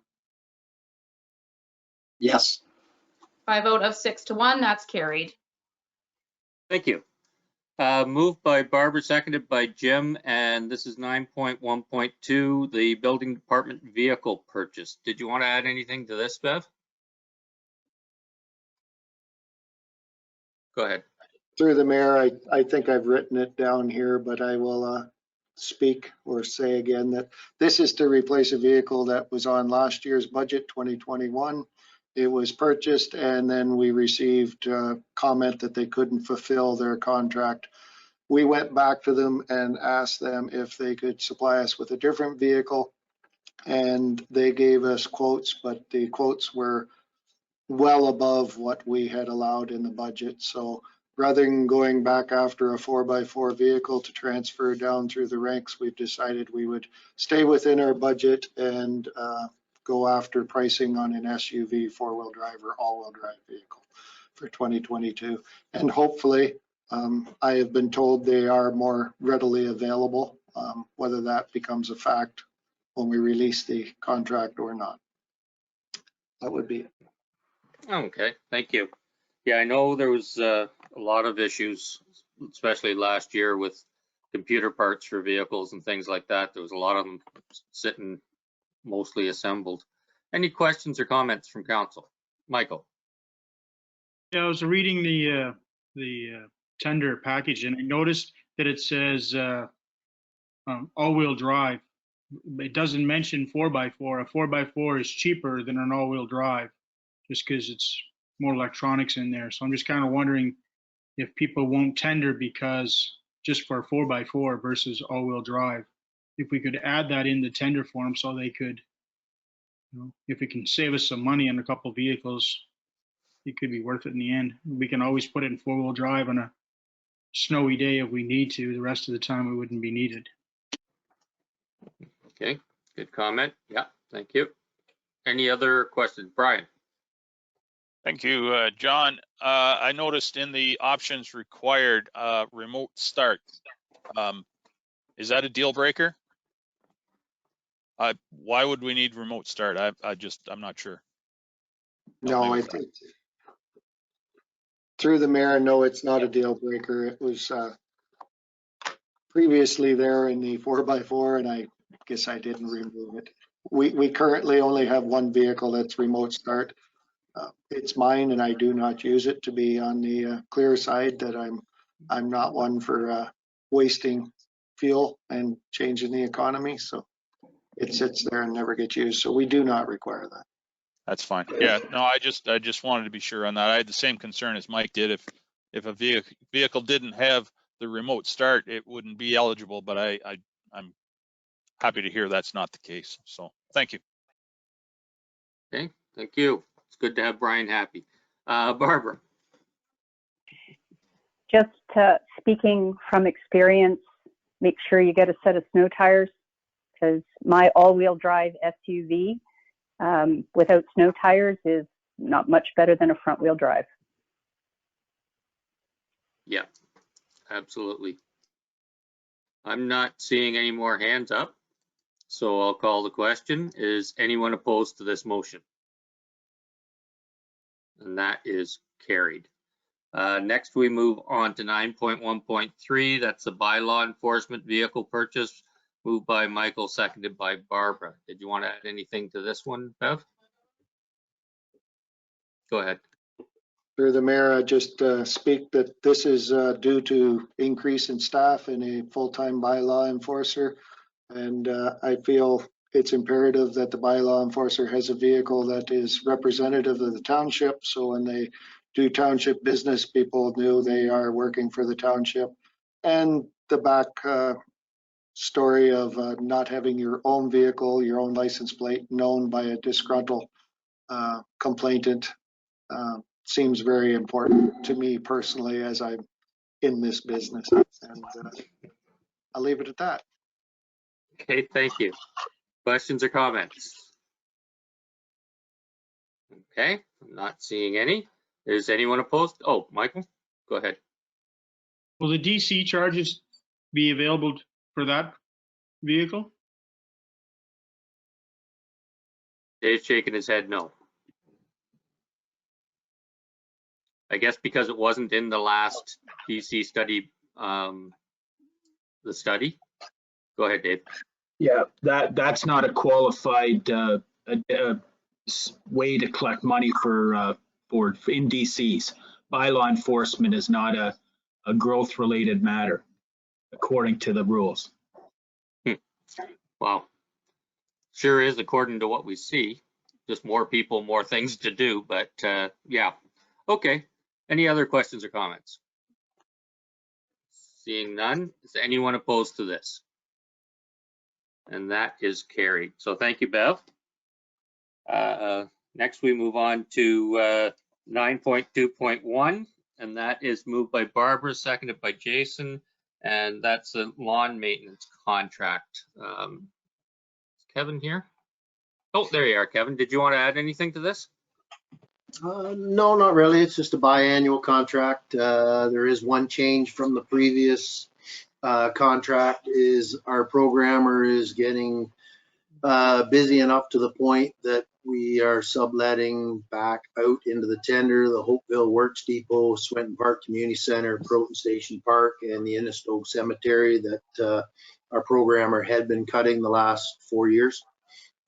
Yes. By a vote of 6 to 1, that's carried. Thank you. Moved by Barbara, seconded by Jim, and this is 9.1.2, the building department vehicle purchase. Did you want to add anything to this, Bev? Go ahead. Through the mayor, I think I've written it down here, but I will speak or say again that this is to replace a vehicle that was on last year's budget, 2021. It was purchased, and then we received comment that they couldn't fulfill their contract. We went back to them and asked them if they could supply us with a different vehicle, and they gave us quotes, but the quotes were well above what we had allowed in the budget. So rather than going back after a 4x4 vehicle to transfer down through the ranks, we've decided we would stay within our budget and go after pricing on an SUV, four-wheel drive or all-wheel drive vehicle for 2022. And hopefully, I have been told they are more readily available, whether that becomes a fact when we release the contract or not. That would be it. Okay, thank you. Yeah, I know there was a lot of issues, especially last year with computer parts for vehicles and things like that. There was a lot of them sitting mostly assembled. Any questions or comments from council? Michael? Yeah, I was reading the tender package and I noticed that it says all-wheel drive. It doesn't mention 4x4. A 4x4 is cheaper than an all-wheel drive just because it's more electronics in there. So I'm just kind of wondering if people won't tender because just for a 4x4 versus all-wheel drive. If we could add that in the tender form so they could, you know, if it can save us some money on a couple vehicles, it could be worth it in the end. We can always put it in four-wheel drive on a snowy day if we need to. The rest of the time, it wouldn't be needed. Okay, good comment. Yeah, thank you. Any other questions? Brian? Thank you, John. I noticed in the options required, remote start. Is that a deal breaker? Why would we need remote start? I'm not sure. No, I think through the mayor, no, it's not a deal breaker. It was previously there in the 4x4, and I guess I didn't remove it. We currently only have one vehicle that's remote start. It's mine, and I do not use it, to be on the clear side that I'm not one for wasting fuel and changing the economy. So it sits there and never gets used. So we do not require that. That's fine. Yeah, no, I just wanted to be sure on that. I had the same concern as Mike did. If a vehicle didn't have the remote start, it wouldn't be eligible, but I'm happy to hear that's not the case. So thank you. Okay, thank you. It's good to have Brian happy. Barbara? Just speaking from experience, make sure you get a set of snow tires, because my all-wheel drive SUV without snow tires is not much better than a front-wheel drive. Yeah, absolutely. I'm not seeing any more hands up, so I'll call the question. Is anyone opposed to this motion? And that is carried. Next, we move on to 9.1.3. That's the bylaw enforcement vehicle purchase, moved by Michael, seconded by Barbara. Did you want to add anything to this one, Bev? Go ahead. Through the mayor, I just speak that this is due to increase in staff and a full-time bylaw enforcer. And I feel it's imperative that the bylaw enforcer has a vehicle that is representative of the township. So when they do township business, people know they are working for the township. And the back story of not having your own vehicle, your own license plate known by a disgruntled complainant seems very important to me personally as I'm in this business. And I'll leave it at that. Okay, thank you. Questions or comments? Okay, I'm not seeing any. Is anyone opposed? Oh, Michael, go ahead. Will the DC charges be available for that vehicle? Dave's shaking his head no. I guess because it wasn't in the last DC study the study? Go ahead, Dave. Yeah, that's not a qualified way to collect money for in DCs. Bylaw enforcement is not a growth related matter, according to the rules. Well, sure is according to what we see. Just more people, more things to do, but yeah. Okay. Any other questions or comments? Seeing none, is anyone opposed to this? And that is carried. So thank you, Bev. Next, we move on to 9.2.1, and that is moved by Barbara, seconded by Jason, and that's a lawn maintenance contract. Is Kevin here? Oh, there you are, Kevin. Did you want to add anything to this? No, not really. It's just a biannual contract. There is one change from the previous contract is our programmer is getting busy enough to the point that we are subletting back out into the tender, the Hopeville Works Depot, Swinton Park Community Center, Croton Station Park, and the Innistogue Cemetery that our programmer had been cutting the last 4 years.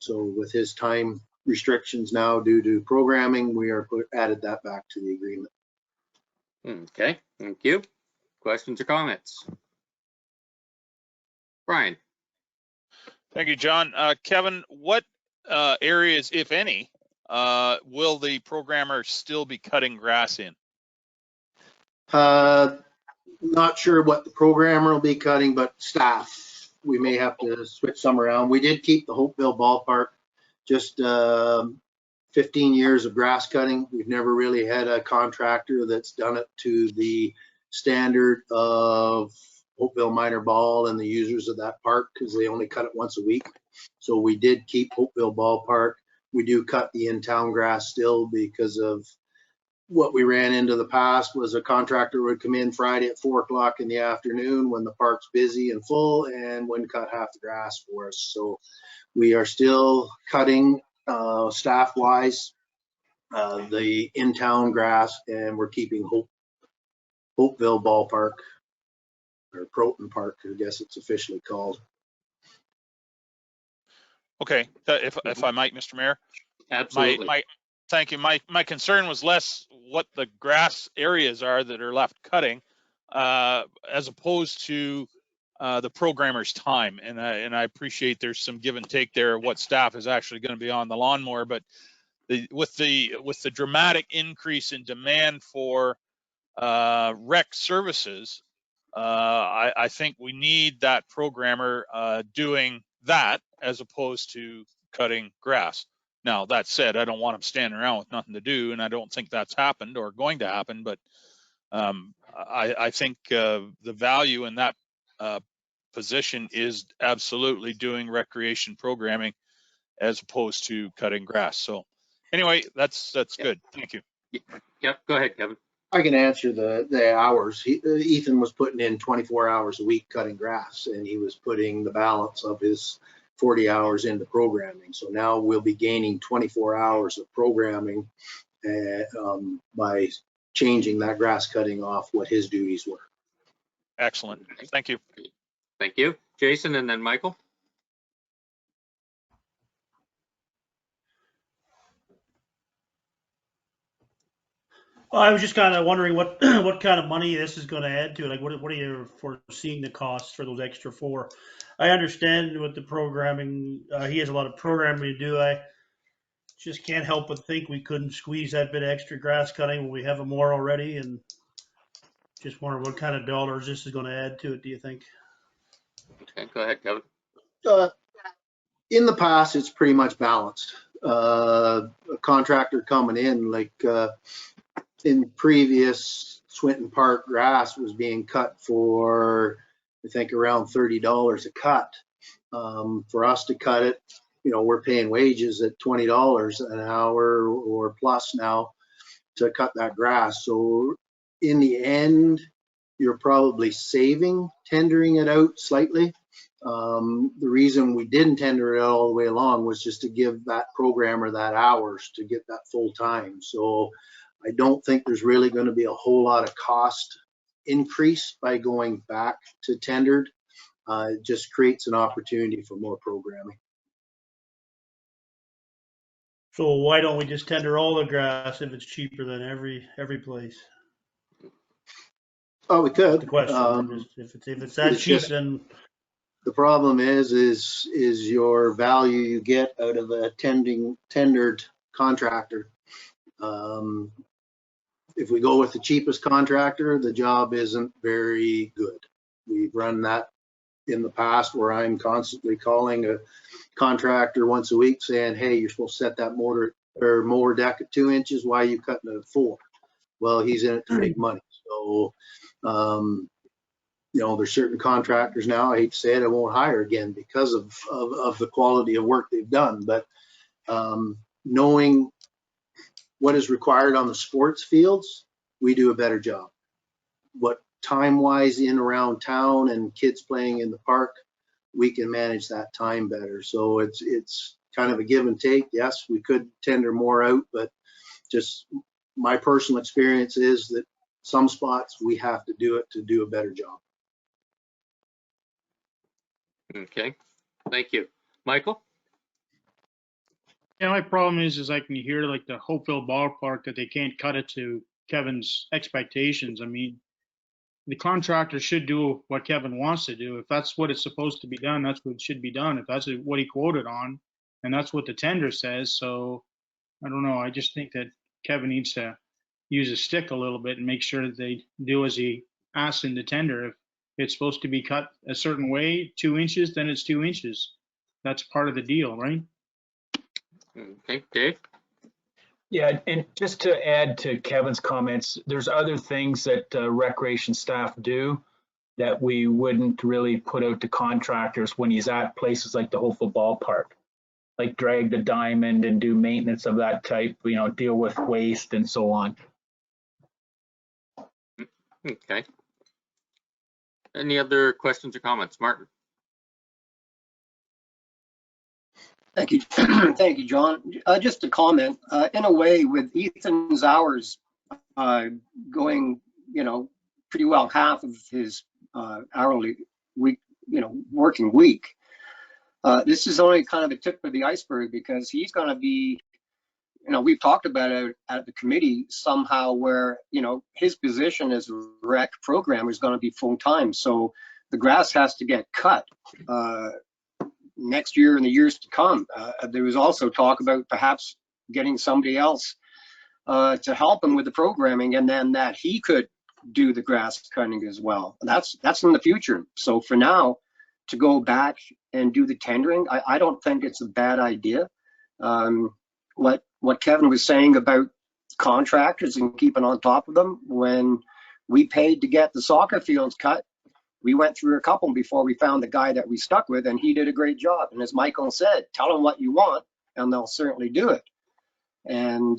So with his time restrictions now due to programming, we are added that back to the agreement. Okay, thank you. Questions or comments? Brian. Thank you, John. Kevin, what areas, if any, will the programmer still be cutting grass in? Not sure what the programmer will be cutting, but staff, we may have to switch some around. We did keep the Hopeville Ballpark, just 15 years of grass cutting. We've never really had a contractor that's done it to the standard of Hopeville Minor Ball and the users of that park, because they only cut it once a week. So we did keep Hopeville Ballpark. We do cut the in-town grass still, because of what we ran into the past was a contractor would come in Friday at 4 o'clock in the afternoon when the park's busy and full and wouldn't cut half the grass for us. So we are still cutting staff-wise the in-town grass, and we're keeping Hopeville Ballpark, or Croton Park, I guess it's officially called. Okay, if I might, Mr. Mayor. Absolutely. Thank you. My concern was less what the grass areas are that are left cutting, as opposed to the programmer's time. And I appreciate there's some give and take there of what staff is actually going to be on the lawnmower, but with the dramatic increase in demand for rec services, I think we need that programmer doing that as opposed to cutting grass. Now, that said, I don't want him standing around with nothing to do, and I don't think that's happened or going to happen, but I think the value in that position is absolutely doing recreation programming as opposed to cutting grass. So anyway, that's good. Thank you. Yep, go ahead, Kevin. I can answer the hours. Ethan was putting in 24 hours a week cutting grass, and he was putting the balance of his 40 hours into programming. So now we'll be gaining 24 hours of programming by changing that grass cutting off what his duties were. Excellent. Thank you. Thank you. Jason, and then Michael. Well, I was just kind of wondering what kind of money this is going to add to it. Like, what are you foreseeing the costs for those extra 4? I understand with the programming, he has a lot of programming to do. I just can't help but think we couldn't squeeze that bit of extra grass cutting when we have more already, and just wonder what kind of dollars this is going to add to it, do you think? Okay, go ahead, Kevin. In the past, it's pretty much balanced. A contractor coming in, like in previous Swinton Park, grass was being cut for, I think, around $30 a cut. For us to cut it, we're paying wages at $20 an hour or plus now to cut that grass. So in the end, you're probably saving tendering it out slightly. The reason we didn't tender it all the way along was just to give that programmer that hours to get that full time. So I don't think there's really going to be a whole lot of cost increase by going back to tendered. It just creates an opportunity for more programming. So why don't we just tender all the grass if it's cheaper than every place? Oh, we That's could. the question. If it's that It's cheap, just, then the problem is your value you get out of a tendered contractor. If we go with the cheapest contractor, the job isn't very good. We've run that in the past where I'm constantly calling a contractor once a week saying, hey, you're supposed to set that mower deck at 2 inches. Why are you cutting it at 4? Well, he's in it to make money. So, you know, there's certain contractors now, I hate to say it, I won't hire again because of the quality of work they've done. But knowing what is required on the sports fields, we do a better job. What time-wise in around town and kids playing in the park, we can manage that time better. So it's kind of a give and take. Yes, we could tender more out, but just my personal experience is that some spots we have to do it to do a better job. Okay, thank you. Michael? Yeah, my problem is I can hear like the Hopeville ballpark that they can't cut it to Kevin's expectations. I mean, the contractor should do what Kevin wants to do. If that's what it's supposed to be done, that's what should be done. If that's what he quoted on, and that's what the tender says. So I don't know. I just think that Kevin needs to use a stick a little bit and make sure that they do as he asks in the tender. If it's supposed to be cut a certain way, 2 inches, then it's 2 inches. That's part of the deal, right? Okay, Dave? Yeah, and just to add to Kevin's comments, there's other things that recreation staff do that we wouldn't really put out to contractors when he's at places like the Hopeville ballpark, like drag the diamond and do maintenance of that type, you know, deal with waste and so on. Okay. Any other questions or comments? Martin? Thank you. Thank you, John. Just a comment, in a way with Ethan's hours going, you know, pretty well half of his hourly week, you know, working week. This is only kind of a tip of the iceberg because he's going to be, you know, we've talked about it at the committee somehow where, you know, his position as rec programmer is going to be full time. So the grass has to get cut next year and the years to come. There was also talk about perhaps getting somebody else to help him with the programming, and then that he could do the grass cutting as well. That's in the future. So for now, to go back and do the tendering, I don't think it's a bad idea. What Kevin was saying about contractors and keeping on top of them, when we paid to get the soccer fields cut, we went through a couple before we found the guy that we stuck with, and he did a great job. And as Michael said, tell them what you want, and they'll certainly do it. And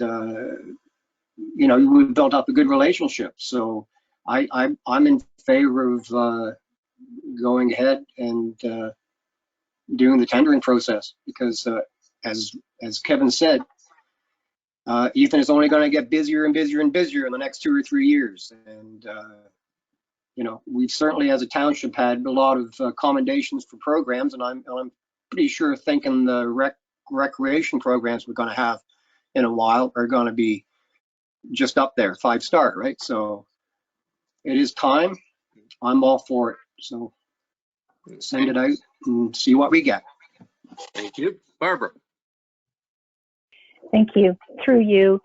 you know, we built up a good relationship. So I'm in favor of going ahead and doing the tendering process because, as Kevin said, Ethan is only going to get busier and busier and busier in the next 2 or 3 years, and you know, we've certainly as a township had a lot of commendations for programs, and I'm pretty sure thinking the recreation programs we're going to have in a while are going to be just up there, 5-star, right? So it is time. I'm all for it. So send it out and see what we get. Thank you. Barbara? Thank you. Through you.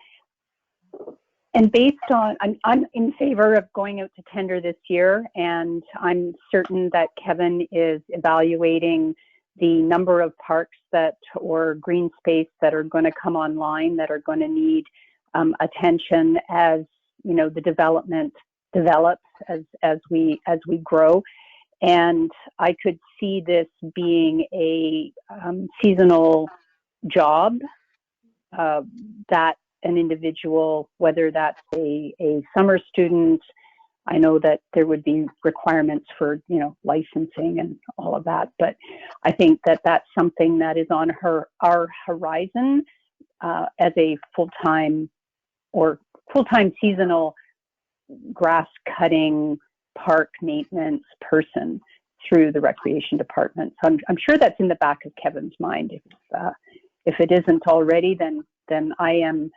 And based on, I'm in favor of going out to tender this year, and I'm certain that Kevin is evaluating the number of parks that or green space that are going to come online that are going to need attention as, you know, the development develops as we grow. And I could see this being a seasonal job that an individual, whether that's a summer student, I know that there would be requirements for, you know, licensing and all of that, but I think that that's something that is on our horizon as a full-time seasonal grass cutting park maintenance person through the recreation department. So I'm sure that's in the back of Kevin's mind. If it isn't already, then I'm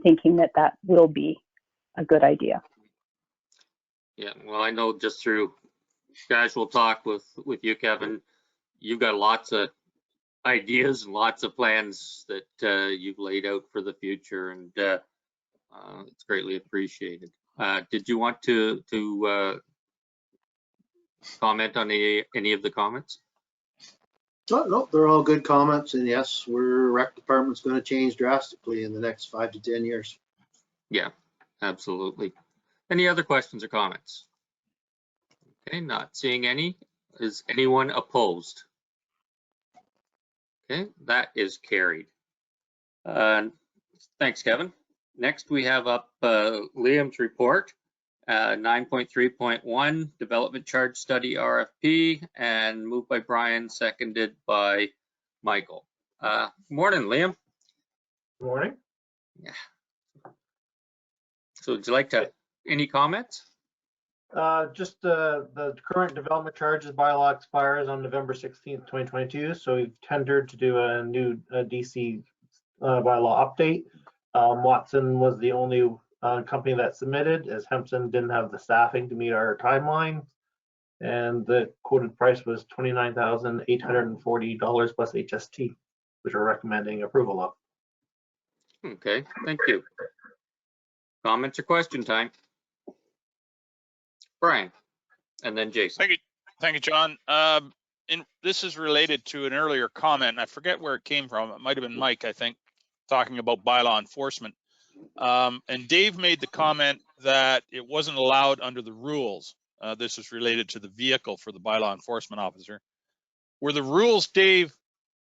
thinking that will be a good idea. Yeah, well, I know just through casual talk with you, Kevin, you've got lots of ideas and lots of plans that you've laid out for the future, and it's greatly appreciated. Did you want to comment on any of the comments? No, they're all good comments, and yes, rec department's going to change drastically in the next 5 to 10 years. Yeah, absolutely. Any other questions or comments? Okay, not seeing any. Is anyone opposed? Okay, that is carried. Thanks, Kevin. Next, we have up Liam's report, 9.3.1 Development Charge Study RFP, and moved by Brian, seconded by Michael. Morning, Liam. Morning. Yeah. So would you like to, any comments? Just the current development charges bylaw expires on November 16th, 2022. So we've tendered to do a new DC bylaw update. Watson was the only company that submitted, as Hempson didn't have the staffing to meet our timeline. And the quoted price was $29,840 plus HST, which we're recommending approval of. Okay, thank you. Comments or question time? Brian, and then Jason. Thank you, John. And this is related to an earlier comment, and I forget where it came from. It might have been Mike, I think, talking about bylaw enforcement. And Dave made the comment that it wasn't allowed under the rules. This is related to the vehicle for the bylaw enforcement officer. Were the rules, Dave,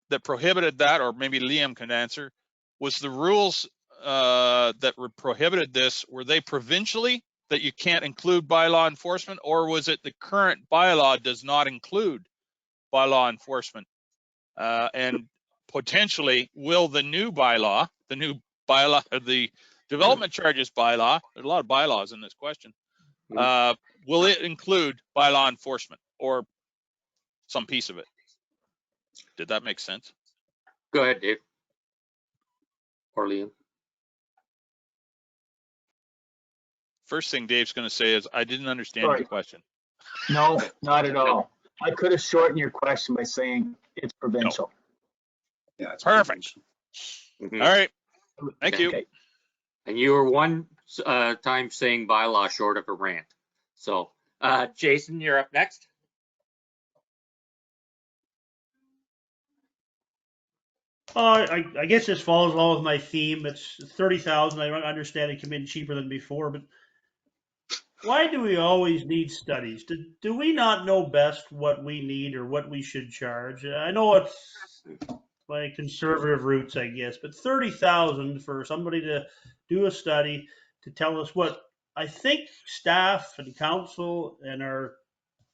that prohibited that, or maybe Liam can answer, was the rules that prohibited this, were they provincially that you can't include bylaw enforcement, or was it the current bylaw does not include bylaw enforcement? And potentially, will the new bylaw, the development charges bylaw, there's a lot of bylaws in this question, will it include bylaw enforcement or some piece of it? Did that make sense? Go ahead, Dave. Or Liam. First thing Dave's going to say is, I didn't understand your question. No, not at all. I could have shortened your question by saying it's provincial. Yeah, it's perfect. Mhm. All right. Thank you. Okay. And you were one time saying bylaw short of a rant. So, Jason, you're up next. I guess this follows along with my theme. It's 30,000. I understand it came in cheaper than before, but why do we always need studies? Do we not know best what we need or what we should charge? I know it's my conservative roots, I guess, but 30,000 for somebody to do a study to tell us what I think staff and council and our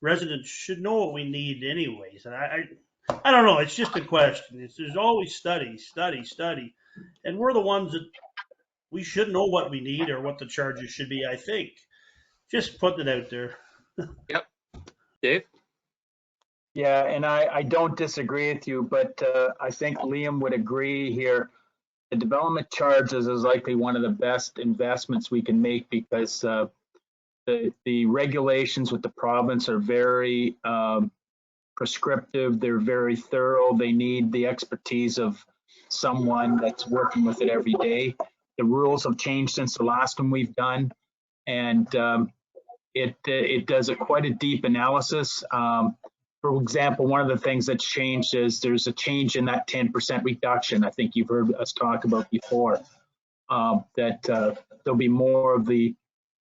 residents should know what we need anyways. And I don't know. It's just a question. There's always study. And we're the ones that we should know what we need or what the charges should be, I think. Just putting it out there. Yep. Dave? Yeah, and I don't disagree with you, but I think Liam would agree here. The development charges is likely one of the best investments we can make because the regulations with the province are very prescriptive. They're very thorough. They need the expertise of someone that's working with it every day. The rules have changed since the last one we've done, and it does quite a deep analysis. For example, one of the things that's changed is there's a change in that 10% reduction. I think you've heard us talk about before, that there'll be more of the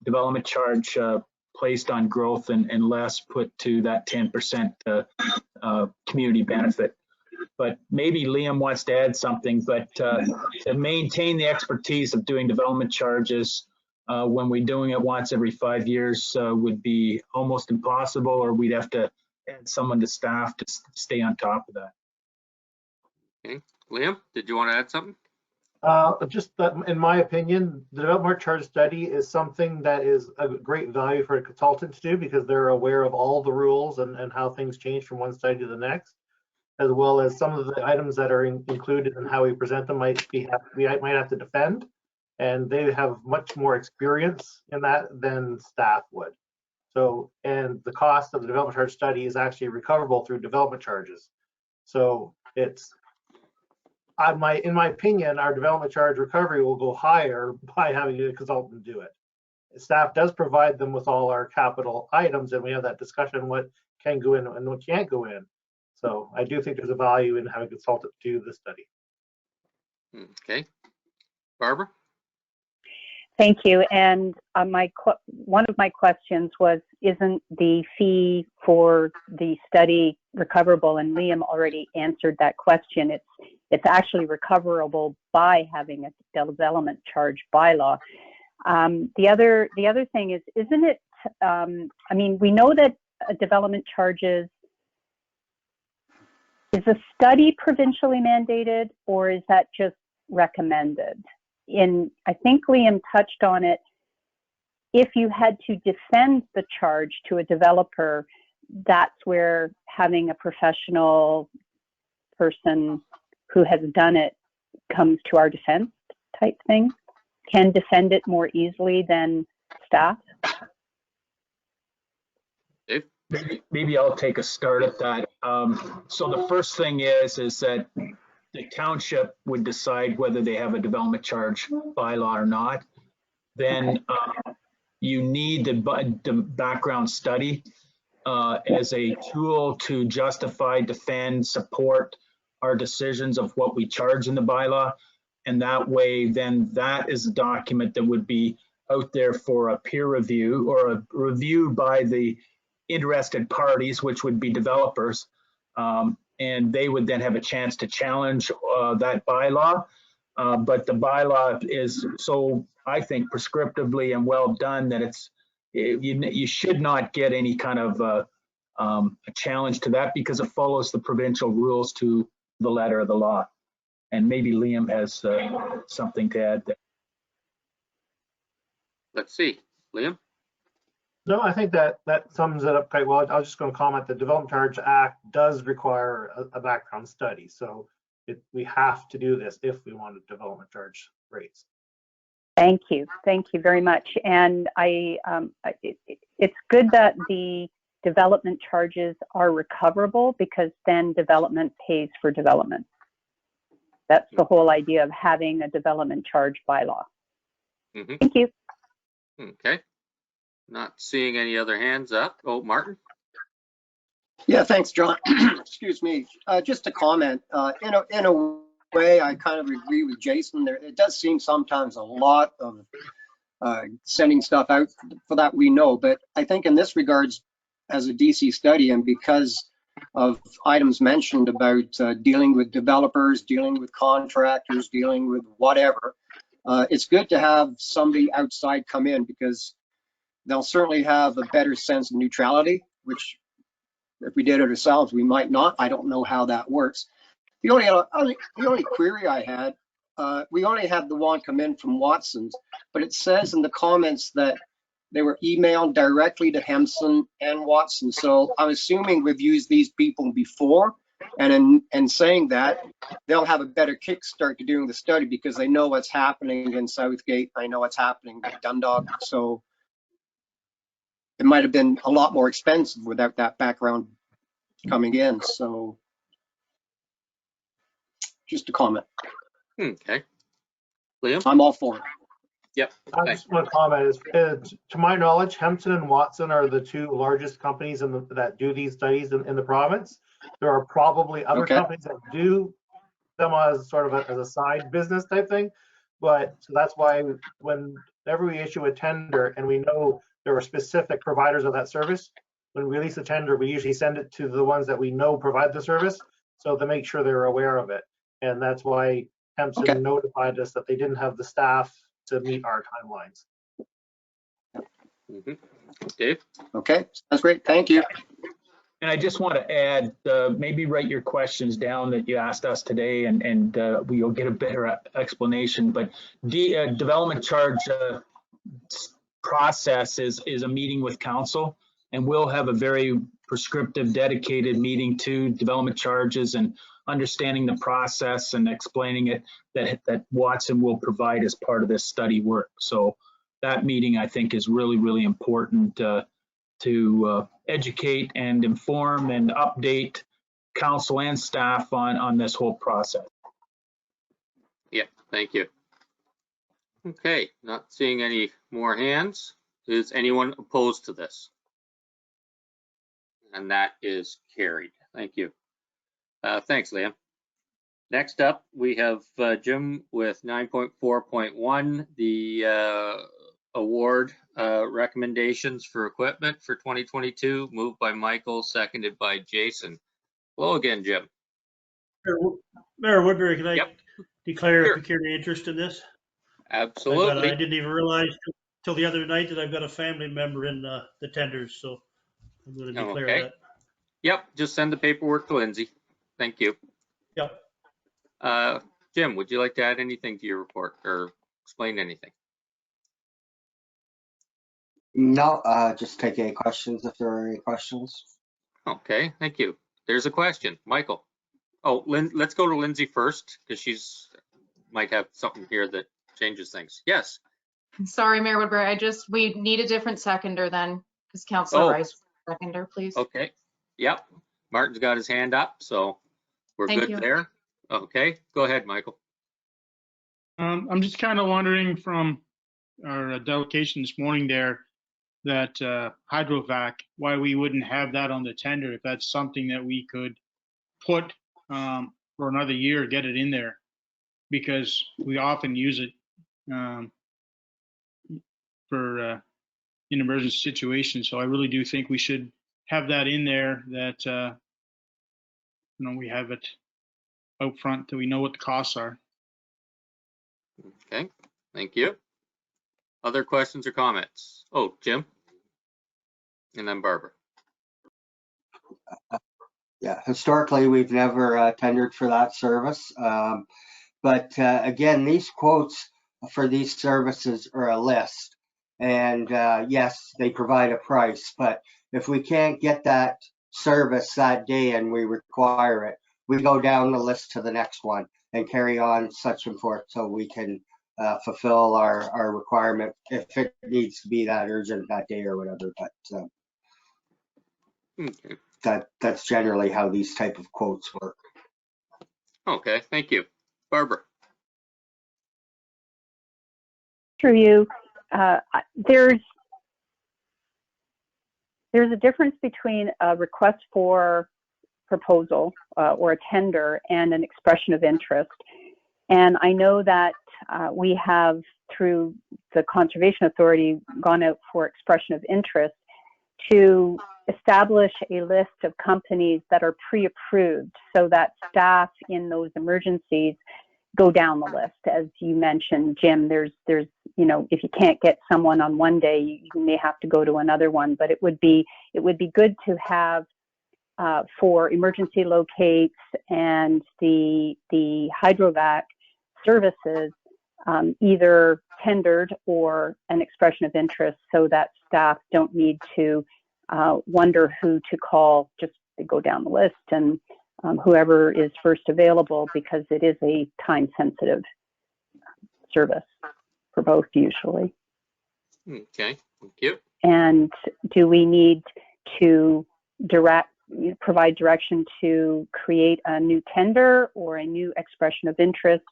development charge placed on growth and less put to that 10% community benefit. But maybe Liam wants to add something, but to maintain the expertise of doing development charges when we're doing it once every 5 years would be almost impossible, or we'd have to add someone to staff to stay on top of that. Okay. Liam, did you want to add something? Just that, in my opinion, the development charge study is something that is a great value for a consultant to do because they're aware of all the rules and how things change from one study to the next, as well as some of the items that are included and how we present them might have to defend, and they have much more experience in that than staff would. So, and the cost of the development charge study is actually recoverable through development charges. So it's, in my opinion, our development charge recovery will go higher by having a consultant do it. Staff does provide them with all our capital items, and we have that discussion what can go in and what can't go in. So I do think there's a value in having a consultant do the study. Okay. Barbara? Thank you. And one of my questions was, isn't the fee for the study recoverable? And Liam already answered that question. It's actually recoverable by having a development charge bylaw. The other thing is, isn't it? I mean, we know that development charges. Is a study provincially mandated, or is that just recommended? I think Liam touched on it. If you had to defend the charge to a developer, that's where having a professional person who has done it comes to our defense type thing, can defend it more easily than staff. Dave? Maybe I'll take a start at that. So the first thing is that the township would decide whether they have a development charge bylaw or not. Then you need the background study as a tool to justify, defend, support our decisions of what we charge in the bylaw. And that way, then that is a document that would be out there for a peer review or a review by the interested parties, which would be developers. And they would then have a chance to challenge that bylaw. But the bylaw is so, I think, prescriptively and well done that you should not get any kind of a challenge to that because it follows the provincial rules to the letter of the law. And maybe Liam has something to add there. Let's see. Liam? No, I think that sums it up quite well. I was just going to comment the Development Charge Act does require a background study. So we have to do this if we want a development charge rates. Thank you very much. And it's good that the development charges are recoverable because then development pays for development. That's the whole idea of having a development charge bylaw. Mm-hmm. Thank you. Okay. Not seeing any other hands up. Oh, Martin? Yeah, thanks, John. Excuse me. Just a comment. In a way, I kind of agree with Jason. It does seem sometimes a lot of sending stuff out for that we know, but I think in this regards, as a DC study, and because of items mentioned about dealing with developers, dealing with contractors, dealing with whatever, it's good to have somebody outside come in because they'll certainly have a better sense of neutrality, which if we did it ourselves, we might not. I don't know how that works. The only query I had, we only had the one come in from Watson's, but it says in the comments that they were emailed directly to Hempson and Watson. So I'm assuming we've used these people before, and in saying that, they'll have a better kickstart to doing the study because they know what's happening in Southgate. I know what's happening with Dundalk. So it might have been a lot more expensive without that background coming in. So just a comment. Okay. Liam? I'm all for it. Yep. I just want to comment is, to my knowledge, Hempson and Watson are the two largest companies that do these studies in the province. There are probably other companies that do them as sort of as a side business type thing. But so that's why whenever we issue a tender and we know there are specific providers of that service, when we release a tender, we usually send it to the ones that we know provide the service, so to make sure they're aware of it. And that's why Hempson notified us that they didn't have the staff to meet our timelines. Mm-hmm. Dave? Okay, that's great. Thank you. And I just want to add, maybe write your questions down that you asked us today, and we'll get a better explanation. But development charge process is a meeting with council, and we'll have a very prescriptive, dedicated meeting to development charges and understanding the process and explaining it that Watson will provide as part of this study work. So that meeting, I think, is really, really important to educate and inform and update council and staff on this whole process. Yeah, thank you. Okay, not seeing any more hands. Is anyone opposed to this? And that is carried. Thank you. Thanks, Liam. Next up, we have Jim with 9.4.1, the award recommendations for equipment for 2022, moved by Michael, seconded by Jason. Hello again, Jim. Mayor Woodbury, can I declare Sure. a pecuniary interest in this? Absolutely. I didn't even realize till the other night that I've got a family member in the tenders, so I'm going to declare that. Yep, just send the paperwork to Lindsay. Thank you. Yep. Jim, would you like to add anything to your report or explain anything? No, just take any questions if there are any questions. Okay, thank you. There's a question, Michael. Oh, let's go to Lindsay first because she's might have something here that changes things. Yes. Sorry, Mayor Woodbury, we need a different seconder then, because Councilor Rice seconder, please. Okay. Yep. Martin's got his hand up, so we're Thank good you. there. Okay, go ahead, Michael. I'm just kind of wondering from our delegation this morning there that hydrovac, why we wouldn't have that on the tender if that's something that we could put for another year, get it in there, because we often use it for in emergency situations. So I really do think we should have that in there, that we have it out front, that we know what the costs are. Okay, thank you. Other questions or comments? Oh, Jim? And then Barbara. Yeah, historically, we've never tendered for that service. But again, these quotes for these services are a list. And yes, they provide a price, but if we can't get that service that day and we require it, we go down the list to the next one and carry on such and forth so we can fulfill our requirement if it needs to be that urgent that day or whatever. But okay. That's generally how these type of quotes work. Okay, thank you. Barbara. Through you, there's a difference between a request for proposal or a tender and an expression of interest. And I know that we have, through the Conservation Authority, gone out for expression of interest to establish a list of companies that are pre-approved so that staff in those emergencies go down the list. As you mentioned, Jim, there's if you can't get someone on one day, you may have to go to another one, but it would be good to have for emergency locates and the hydrovac services either tendered or an expression of interest so that staff don't need to wonder who to call. Just to go down the list and whoever is first available, because it is a time-sensitive service for both usually. Okay, thank you. And do we need to provide direction to create a new tender or a new expression of interest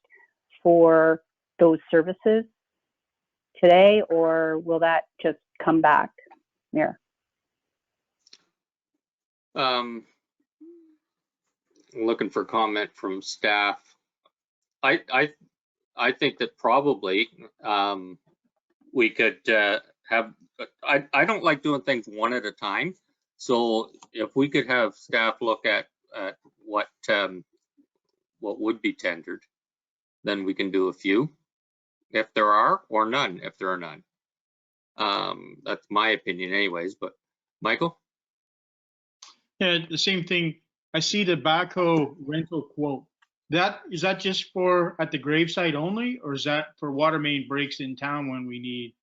for those services today, or will that just come back? Mayor. Looking for comment from staff. I think that probably we could have. I don't like doing things one at a time. So if we could have staff look at what would be tendered, then we can do a few, if there are, or none, if there are none. That's my opinion, anyways. But Michael. Yeah, the same thing. I see the backhoe rental quote. Is that just for at the gravesite only, or is that for water main breaks in town when we need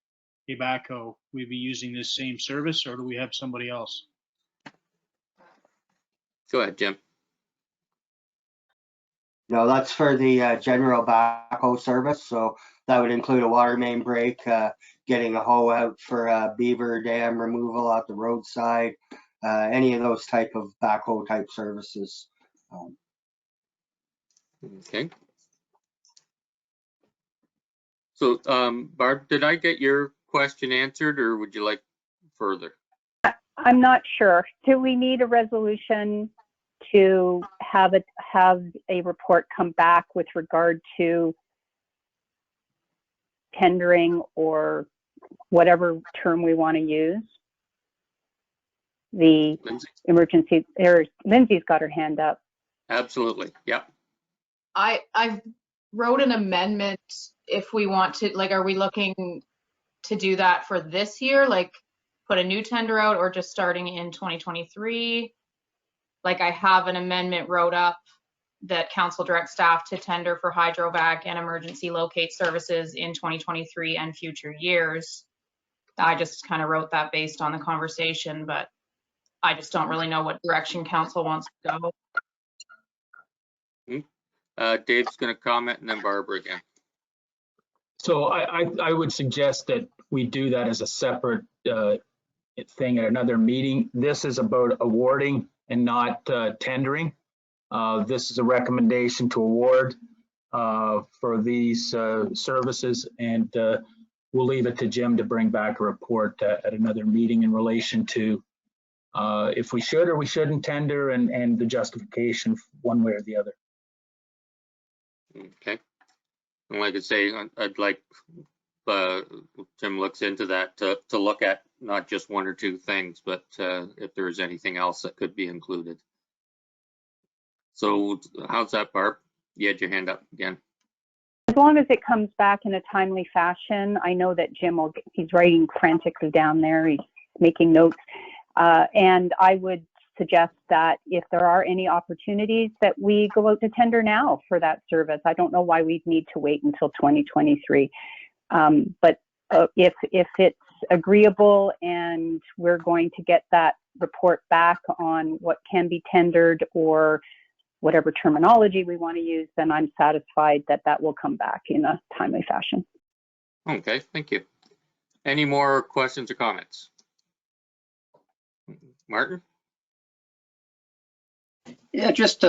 a backhoe? We be using this same service, or do we have somebody else? Go ahead, Jim. No, that's for the general backhoe service. So that would include a water main break, getting a hoe out for beaver dam removal at the roadside, any of those type of backhoe type services. Okay. So, Barb, did I get your question answered, or would you like further? I'm not sure. Do we need a resolution to have a report come back with regard to tendering, or whatever term we want to use? The Lindsay? emergency, Lindsay's got her hand up. Absolutely. Yep. I wrote an amendment if we want to, like, are we looking to do that for this year? Like put a new tender out, or just starting in 2023? Like I have an amendment wrote up that council directs staff to tender for hydrovac and emergency locate services in 2023 and future years. I just kind of wrote that based on the conversation, but I just don't really know what direction council wants to go. Dave's going to comment, and then Barbara again. So I would suggest that we do that as a separate thing at another meeting. This is about awarding and not tendering. This is a recommendation to award for these services, and we'll leave it to Jim to bring back a report at another meeting in relation to if we should or we shouldn't tender, and the justification one way or the other. Okay. And like I say, I'd like Jim looks into that to look at not just one or two things, but if there's anything else that could be included. So how's that, Barb? You had your hand up again. As long as it comes back in a timely fashion. I know that Jim he's writing frantically down there. He's making notes. And I would suggest that if there are any opportunities, that we go out to tender now for that service. I don't know why we'd need to wait until 2023. But if it's agreeable and we're going to get that report back on what can be tendered, or whatever terminology we want to use, then I'm satisfied that that will come back in a timely fashion. Okay, thank you. Any more questions or comments? Martin? Yeah, just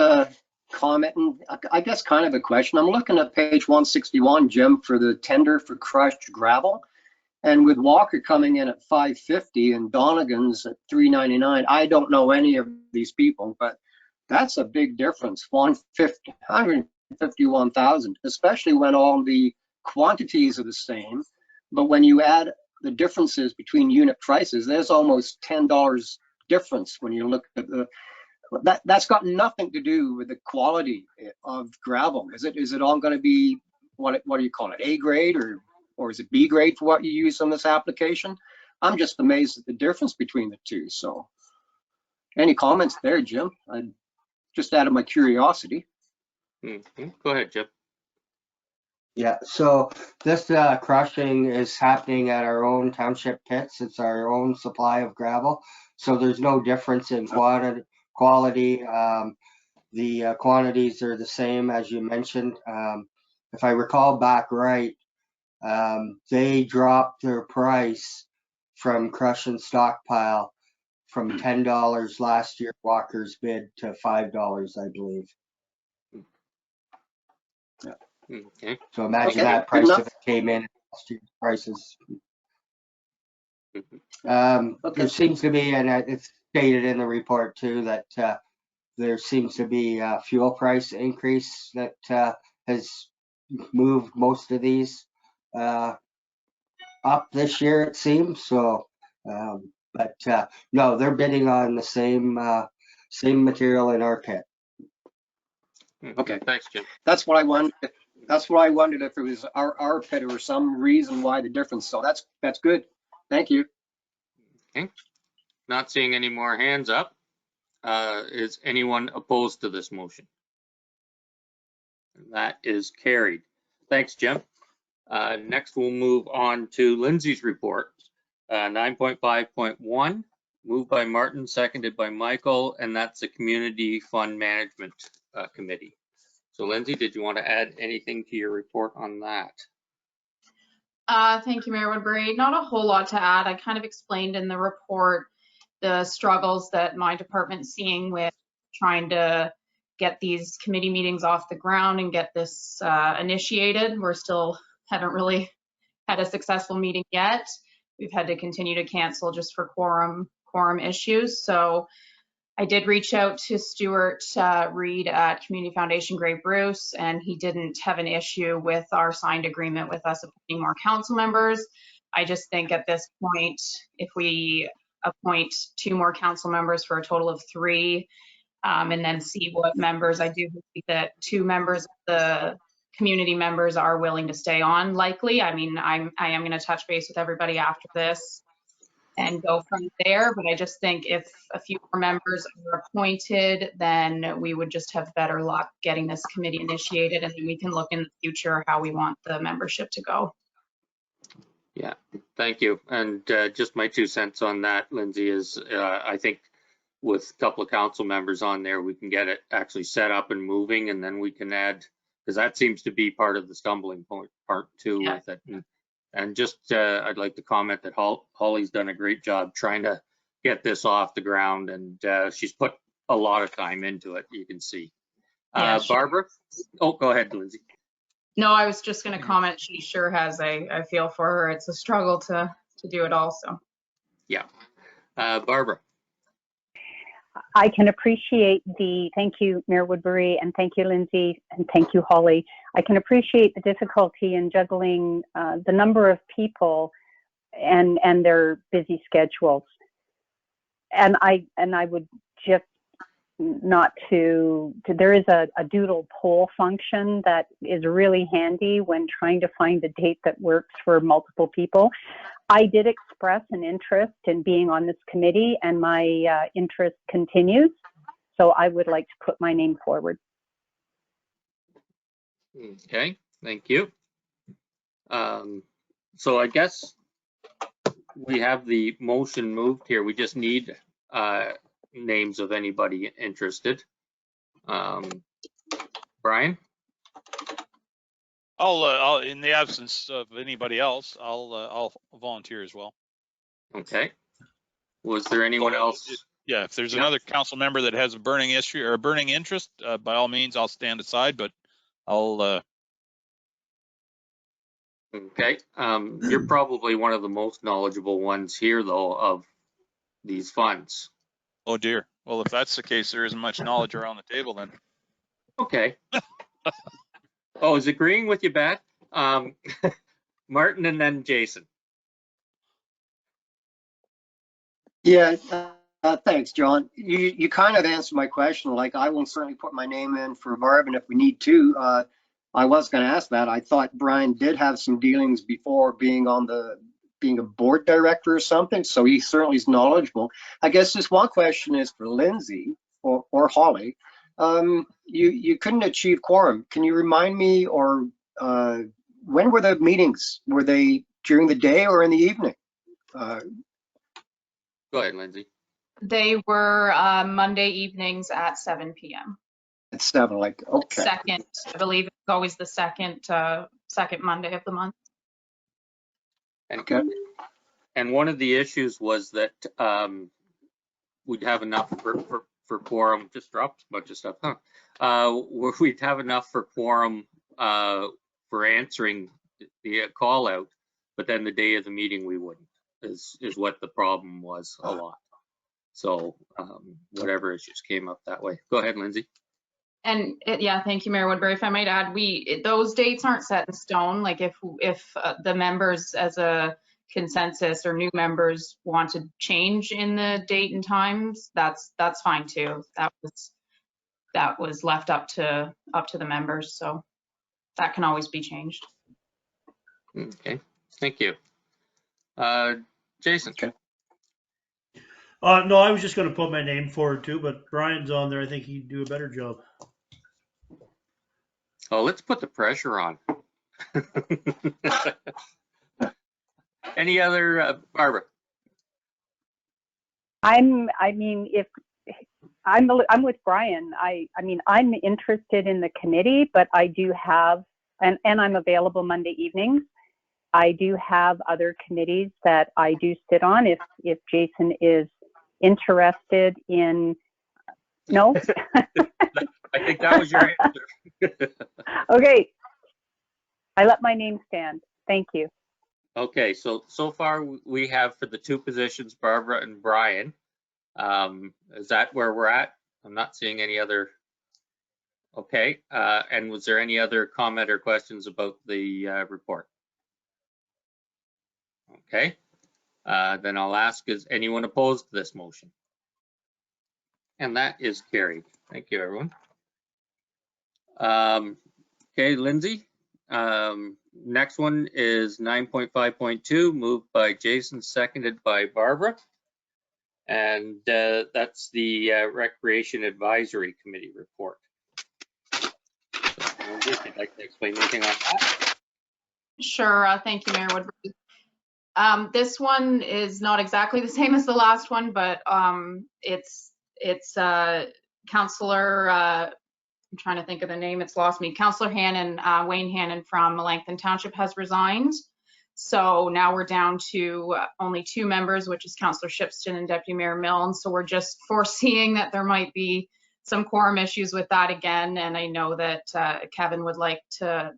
commenting, I guess kind of a question. I'm looking at page 161, Jim, for the tender for crushed gravel. And with Walker coming in at $550 and Donegan's at $399, I don't know any of these people, but that's a big difference, 151,000, especially when all the quantities are the same. But when you add the differences between unit prices, there's almost $10 difference when you look at the, that's got nothing to do with the quality of gravel. Is it all going to be, what do you call it, A grade, or is it B grade for what you use on this application? I'm just amazed at the difference between the two. So any comments there, Jim? Just out of my curiosity. Mm-hmm. Go ahead, Jim. Yeah, so this crushing is happening at our own township pits. It's our own supply of gravel. So there's no difference in quality. The quantities are the same, as you mentioned. If I recall back right, they dropped their price from crush and stockpile from $10 last year, Walker's bid, to $5, I believe. Yeah. Okay. So imagine that price if it came in at last year's prices. There seems to be, and it's stated in the report too, that there seems to be a fuel price increase that has moved most of these up this year, it seems. So, but no, they're bidding on the same material in our pit. Okay, thanks, Jim. That's what I wondered. That's what I wondered, if it was our pit or some reason why the difference. So that's good. Thank you. Okay. Not seeing any more hands up. Is anyone opposed to this motion? That is carried. Thanks, Jim. Next, we'll move on to Lindsay's report. 9.5.1, moved by Martin, seconded by Michael, and that's the Community Fund Management Committee. So Lindsay, did you want to add anything to your report on that? Thank you, Mayor Woodbury. Not a whole lot to add. I kind of explained in the report the struggles that my department's seeing with trying to get these committee meetings off the ground and get this initiated. We're still haven't really had a successful meeting yet. We've had to continue to cancel just for quorum issues. So I did reach out to Stuart Reed at Community Foundation Grey Bruce, and he didn't have an issue with our signed agreement with us appointing more council members. I just think at this point, if we appoint 2 more council members for a total of 3, and then see what members, I do believe that 2 members of the community members are willing to stay on likely. I mean, I am going to touch base with everybody after this and go from there. But I just think if a few more members are appointed, then we would just have better luck getting this committee initiated, and then we can look in the future how we want the membership to go. Yeah, thank you. And just my 2 cents on that, Lindsay, is I think with a couple of council members on there, we can get it actually set up and moving, and then we can add, because that seems to be part of the stumbling point part too with it. And just I'd like to comment that Holly's done a great job trying to get this off the ground, and she's put a lot of time into it, you can see. Barbara? Oh, go ahead, Lindsay. No, I was just going to comment. She sure has. I feel for her. It's a struggle to do it also. Yeah. Barbara? I can appreciate thank you, Mayor Woodbury, and thank you, Lindsay, and thank you, Holly. I can appreciate the difficulty in juggling the number of people and their busy schedules. And I would just there is a doodle poll function that is really handy when trying to find a date that works for multiple people. I did express an interest in being on this committee, and my interest continues. So I would like to put my name forward. Okay, thank you. So I guess we have the motion moved here. We just need names of anybody interested. Brian? I'll in the absence of anybody else, I'll volunteer as well. Okay. Was there anyone else? Yeah, if there's another council member that has a burning issue or a burning interest, by all means, I'll stand aside, but I'll. Okay. You're probably one of the most knowledgeable ones here, though, of these funds. Oh dear. Well, if that's the case, there isn't much knowledge around the table then. Okay. Oh, is agreeing with you bad? Martin and then Jason. Yeah, thanks, John. You kind of answered my question. Like, I will certainly put my name in for Marvin if we need to. I was going to ask that. I thought Brian did have some dealings before being a board director or something, so he certainly is knowledgeable. I guess this one question is for Lindsay or Holly. You couldn't achieve quorum. Can you remind me, or when were the meetings? Were they during the day or in the evening? Go ahead, Lindsay. They were Monday evenings at 7 p.m. At 7, like, okay. Second, I believe it's always the second Monday of the month. Okay. And one of the issues was that we'd have enough for quorum. Just dropped a bunch of stuff, huh? We'd have enough for quorum for answering the call out, but then the day of the meeting we wouldn't. Is what the problem was a lot. So whatever issues came up that way. Go ahead, Lindsay. And yeah, thank you, Mayor Woodbury. If I might add, those dates aren't set in stone. Like if the members as a consensus or new members want to change in the date and times, that's fine too. That was left up to the members, so that can always be changed. Okay, thank you. Jason. Okay. No, I was just going to put my name forward too, but Brian's on there. I think he'd do a better job. Oh, let's put the pressure on. Any other, Barbara? I mean, if I'm with Brian, I mean, I'm interested in the committee, but I do have, and I'm available Monday evenings. I do have other committees that I do sit on. If Jason is interested in, no? I think that was your answer. Okay, I let my name stand. Thank you. Okay, so far we have for the two positions, Barbara and Brian. Is that where we're at? I'm not seeing any other. Okay, and was there any other comment or questions about the report? Okay, then I'll ask, is anyone opposed to this motion? And that is carried. Thank you, everyone. Okay, Lindsay. Next one is 9.5.2, moved by Jason, seconded by Barbara. And that's the Recreation Advisory Committee report. So, Lindsay, if you'd like to explain anything on that. Sure. Thank you, Mayor Woodbury. This one is not exactly the same as the last one, but it's Councillor, I'm trying to think of the name, it's lost me. Councillor Hannon, Wayne Hannon from Melanchthon Township has resigned. So now we're down to only two members, which is Councillor Shipston and Deputy Mayor Milne. So we're just foreseeing that there might be some quorum issues with that again. And I know that Kevin would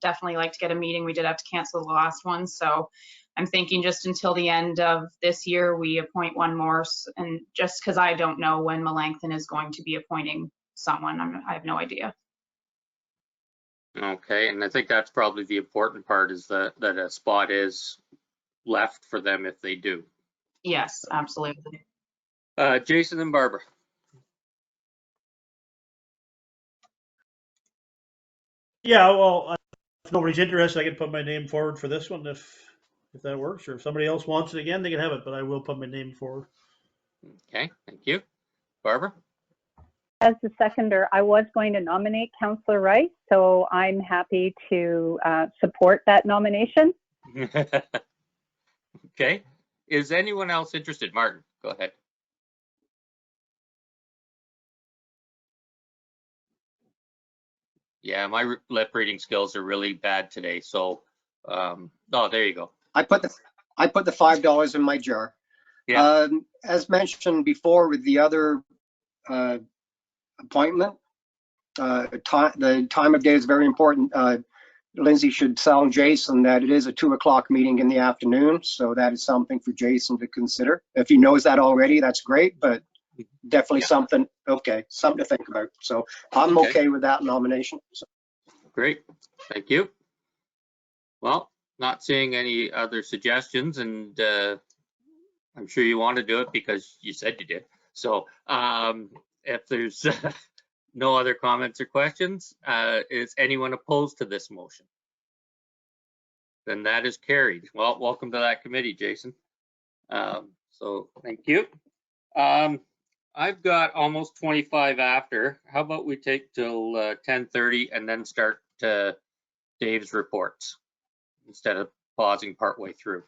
definitely like to get a meeting. We did have to cancel the last one. So I'm thinking just until the end of this year, we appoint one more. And just because I don't know when Melanchthon is going to be appointing someone, I have no idea. Okay, and I think that's probably the important part, is that a spot is left for them if they do. Yes, absolutely. Jason and Barbara. Yeah, well, if nobody's interested, I can put my name forward for this one if that works, or if somebody else wants it again, they can have it, but I will put my name forward. Okay, thank you. Barbara? As the seconder, I was going to nominate Councillor Rice, so I'm happy to support that nomination. Okay, is anyone else interested? Martin, go ahead. Yeah, my lip reading skills are really bad today, so oh, there you go. I put the $5 in my jar. Yeah. As mentioned before with the other appointment, the time of day is very important. Lindsay should tell Jason that it is a 2 o'clock meeting in the afternoon, so that is something for Jason to consider. If he knows that already, that's great, but definitely something to think about. So I'm okay with that nomination. So. Great, thank you. Well, not seeing any other suggestions, and I'm sure you want to do it because you said you did. So if there's no other comments or questions, is anyone opposed to this motion? Then that is carried. Well, welcome to that committee, Jason. So thank you. I've got almost 25 after. How about we take till 10:30 and then start Dave's reports instead of pausing partway through.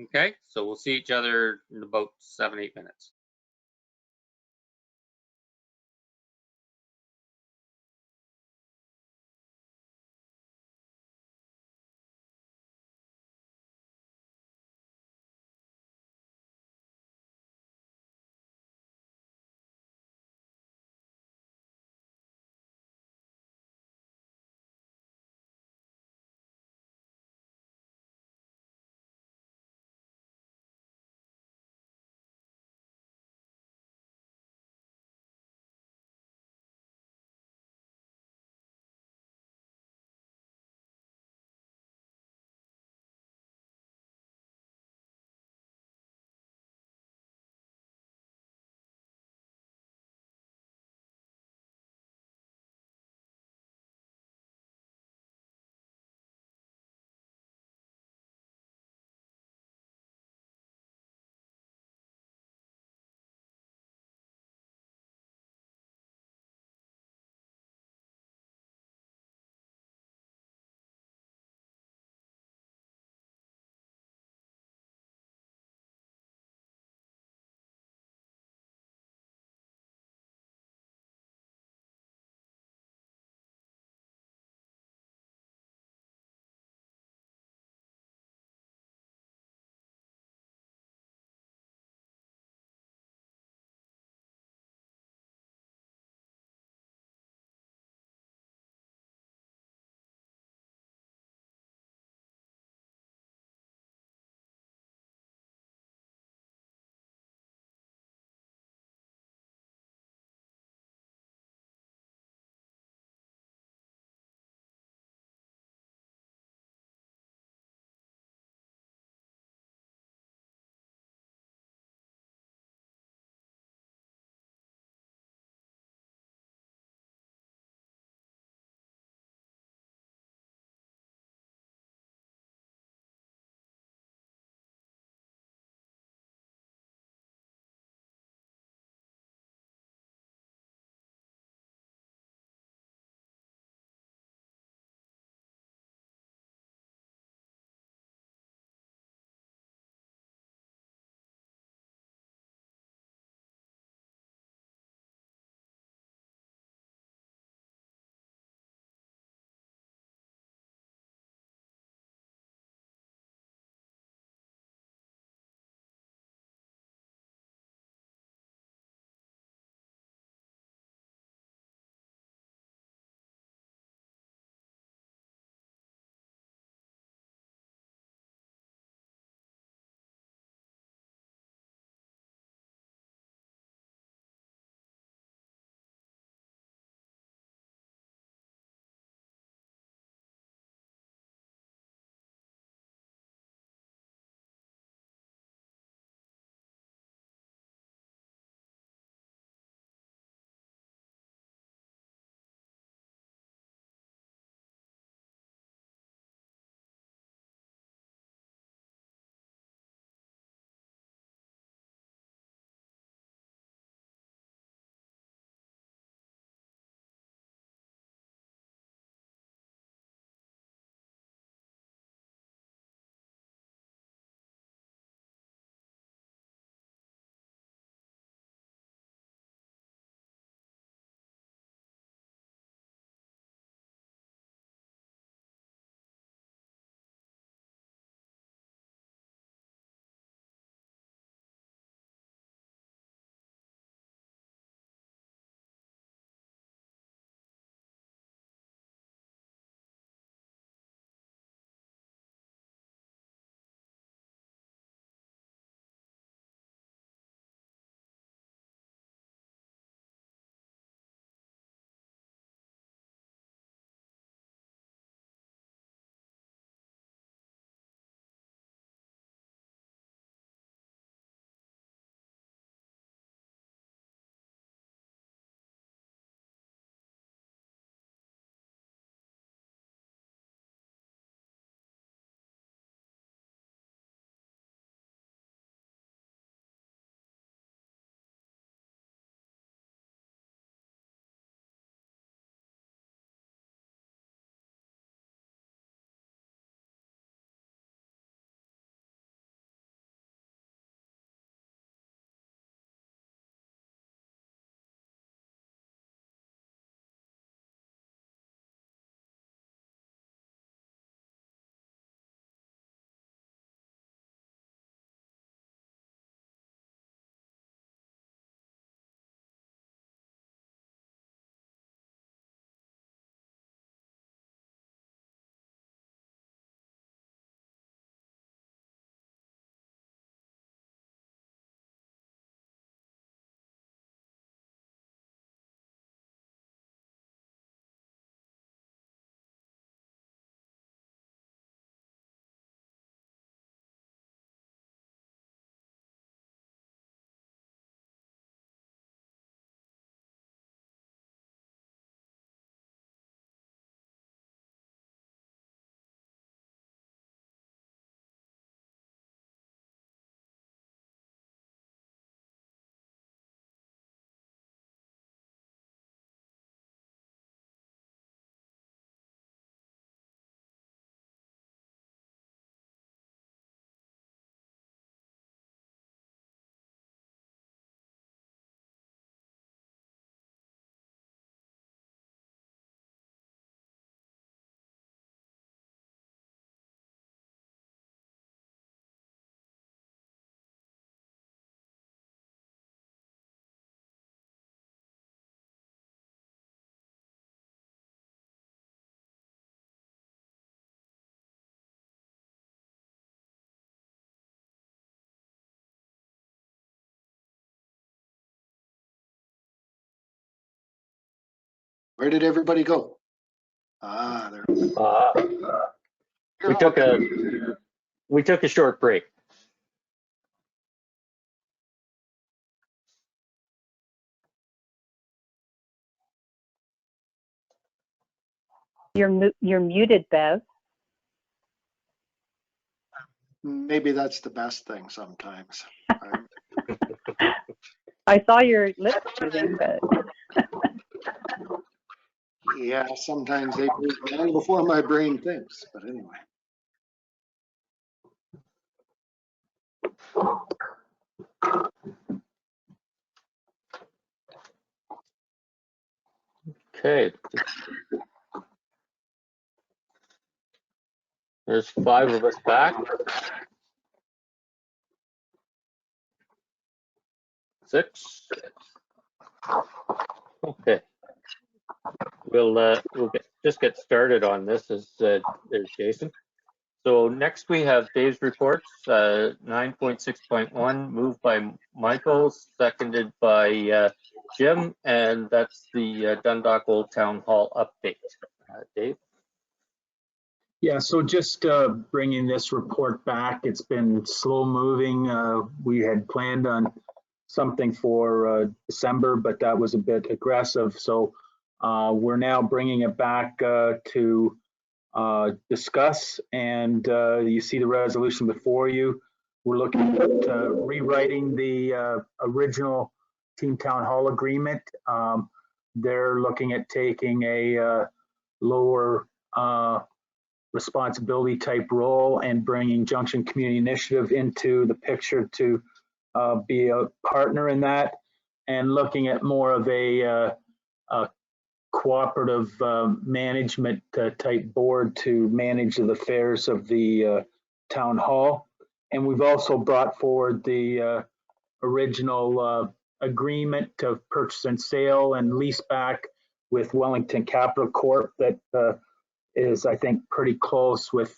Okay, so we'll see each other in about 7-8 minutes. Where did everybody go? Ah, there. We took a short break. You're muted, Bev. Maybe that's the best thing sometimes. I saw your lips moving, but Yeah, sometimes they move long before my brain thinks, but anyway. Okay. There's 5 of us back. 6. Okay. We'll just get started on this as Jason. So next we have Dave's reports, 9.6.1, moved by Michael, seconded by Jim, and that's the Dundalk Old Town Hall update. Dave? Yeah, so just bringing this report back, it's been slow moving. We had planned on something for December, but that was a bit aggressive. So we're now bringing it back to discuss, and you see the resolution before you. We're looking at rewriting the original Team Town Hall agreement. They're looking at taking a lower responsibility type role and bringing Junction Community Initiative into the picture to be a partner in that, and looking at more of a cooperative management type board to manage the affairs of the town hall. And we've also brought forward the original agreement of purchase and sale and lease back with Wellington Capital Corp that is, I think, pretty close with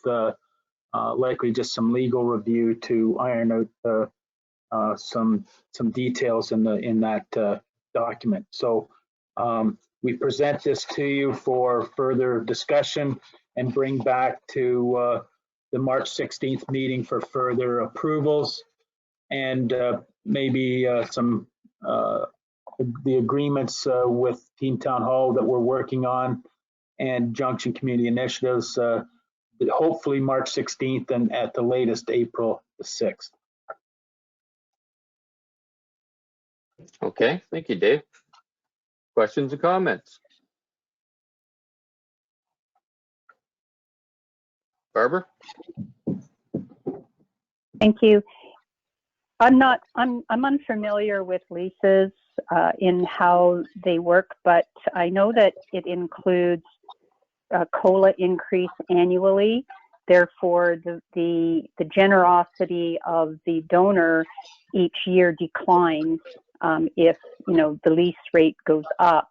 likely just some legal review to iron out some details in that document. So we present this to you for further discussion and bring back to the March 16th meeting for further approvals, and maybe some the agreements with Team Town Hall that we're working on and Junction Community Initiatives, hopefully March 16th and at the latest April the 6th. Okay, thank you, Dave. Questions or comments? Barbara? thank you. I'm unfamiliar with leases in how they work, but I know that it includes a COLA increase annually. Therefore, the generosity of the donor each year declines if the lease rate goes up.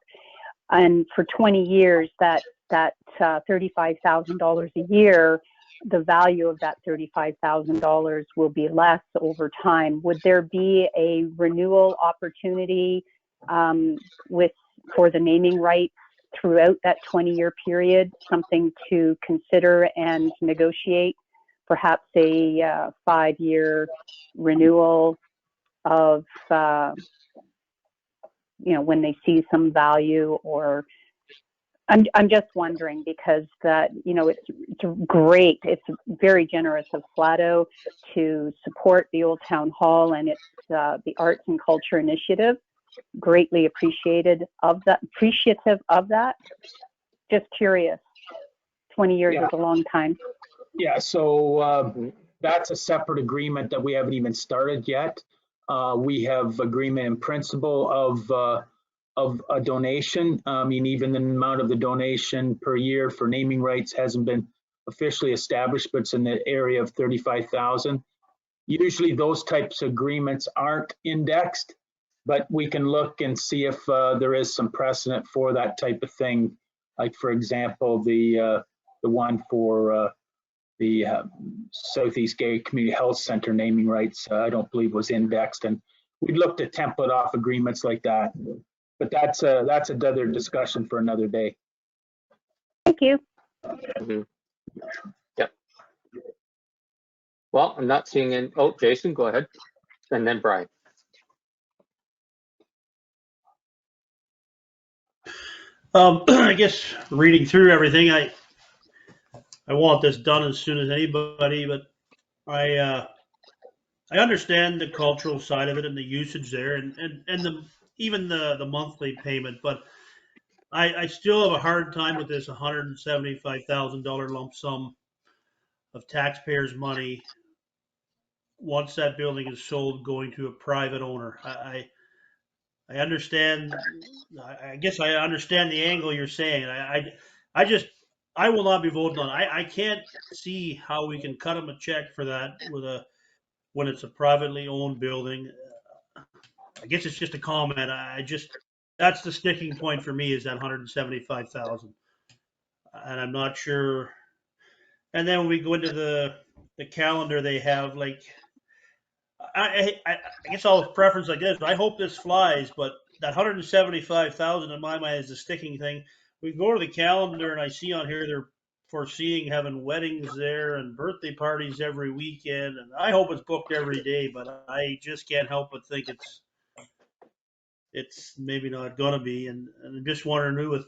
And for 20 years, that $35,000 a year, the value of that $35,000 will be less over time. Would there be a renewal opportunity for the naming rights throughout that 20-year period, something to consider and negotiate, perhaps a 5-year renewal of, when they see some value? Or I'm just wondering, because that, it's great. It's very generous of Flato to support the Old Town Hall and it's the Arts and Culture Initiative. Greatly appreciative of that. Just curious. 20 years is a long time. Yeah, so that's a separate agreement that we haven't even started yet. We have agreement in principle of a donation. I mean, even the amount of the donation per year for naming rights hasn't been officially established, but it's in the area of 35,000. Usually those types of agreements aren't indexed, but we can look and see if there is some precedent for that type of thing. Like, for example, the one for the Southeast Gay Community Health Center naming rights, I don't believe was indexed, and we'd look to template off agreements like that. But that's another discussion for another day. Thank you. Mhm. Yep. Well, I'm not seeing any. Oh, Jason, go ahead. And then Brian. I guess reading through everything, I want this done as soon as anybody, but I understand the cultural side of it and the usage there, and the even the monthly payment, but I still have a hard time with this $175,000 lump sum of taxpayers' money once that building is sold going to a private owner. I understand. I guess I understand the angle you're saying. I just I will not be voting on. I can't see how we can cut them a check for that when it's a privately owned building. I guess it's just a comment. I just that's the sticking point for me is that 175,000, and I'm not sure. And then when we go into the calendar they have, like I guess I'll preference like this. I hope this flies, but that 175,000 in my mind is the sticking thing. We go to the calendar and I see on here they're foreseeing having weddings there and birthday parties every weekend, and I hope it's booked every day, but I just can't help but think it's maybe not gonna be. And I'm just wondering who with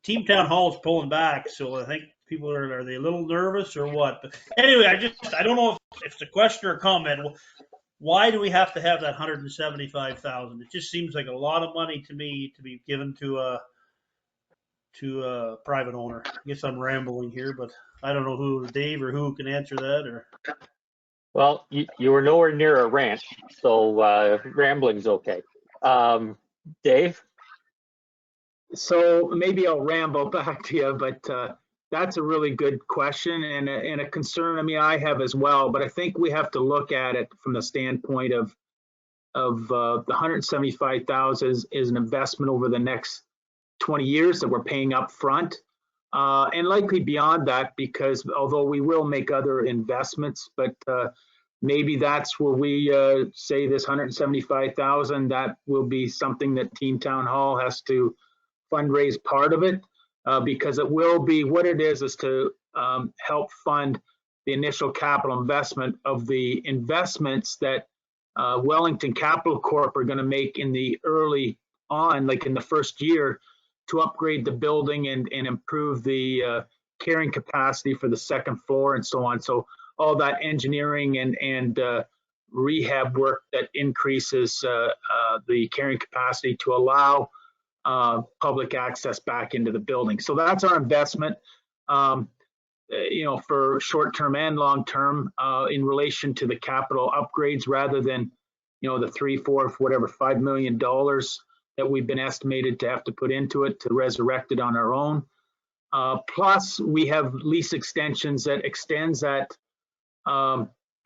Team Town Hall is pulling back, so I think people are they a little nervous or what? But anyway, I don't know if it's a question or a comment. Why do we have to have that 175,000? It just seems like a lot of money to me to be given to a private owner. I guess I'm rambling here, but I don't know who Dave or who can answer that. Or Well, you were nowhere near a ranch, so rambling's okay. Dave? So maybe I'll ramble back to you, but that's a really good question and a concern. I mean, I have as well, but I think we have to look at it from the standpoint of the 175,000 is an investment over the next 20 years that we're paying up front, and likely beyond that, because although we will make other investments, but maybe that's where we say this 175,000 that will be something that Team Town Hall has to fundraise part of it, because it will be what it is to help fund the initial capital investment of the investments that Wellington Capital Corp are going to make in the early on, like in the first year, to upgrade the building and improve the carrying capacity for the second floor and so on. So all that engineering and rehab work that increases the carrying capacity to allow public access back into the building. So that's our investment, for short-term and long-term in relation to the capital upgrades, rather than, the $3, $4, whatever, $5 million that we've been estimated to have to put into it to resurrect it on our own. Plus, we have lease extensions that extends that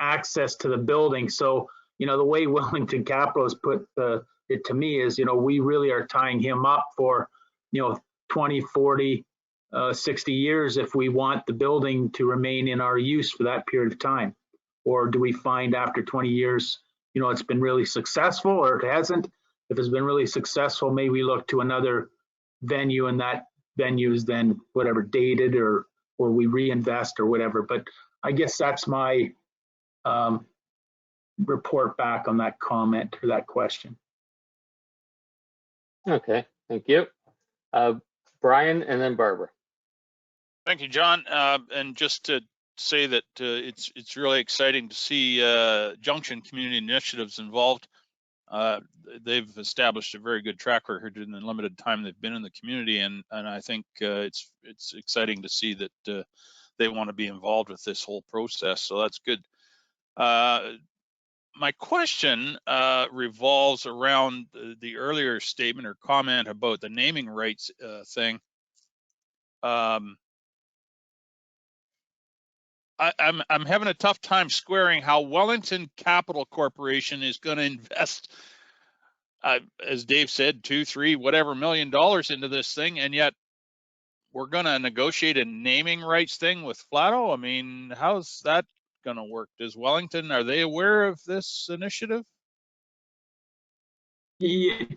access to the building. So, the way Wellington Capital has put it to me is, we really are tying him up for, 20, 40, 60 years if we want the building to remain in our use for that period of time. Or do we find after 20 years, it's been really successful, or it hasn't? If it's been really successful, maybe we look to another venue, and that venue is then whatever dated, or we reinvest or whatever. But I guess that's my report back on that comment or that question. Okay, thank you. Brian and then Barbara. Thank you, John. And just to say that it's really exciting to see Junction Community Initiatives involved. They've established a very good track record in the limited time they've been in the community, and I think it's exciting to see that they want to be involved with this whole process. So that's good. My question revolves around the earlier statement or comment about the naming rights thing. I'm having a tough time squaring how Wellington Capital Corporation is going to invest, as Dave said, $2, $3, whatever $million into this thing, and yet we're going to negotiate a naming rights thing with Flato. I mean, how's that going to work? Does Wellington, are they aware of this initiative?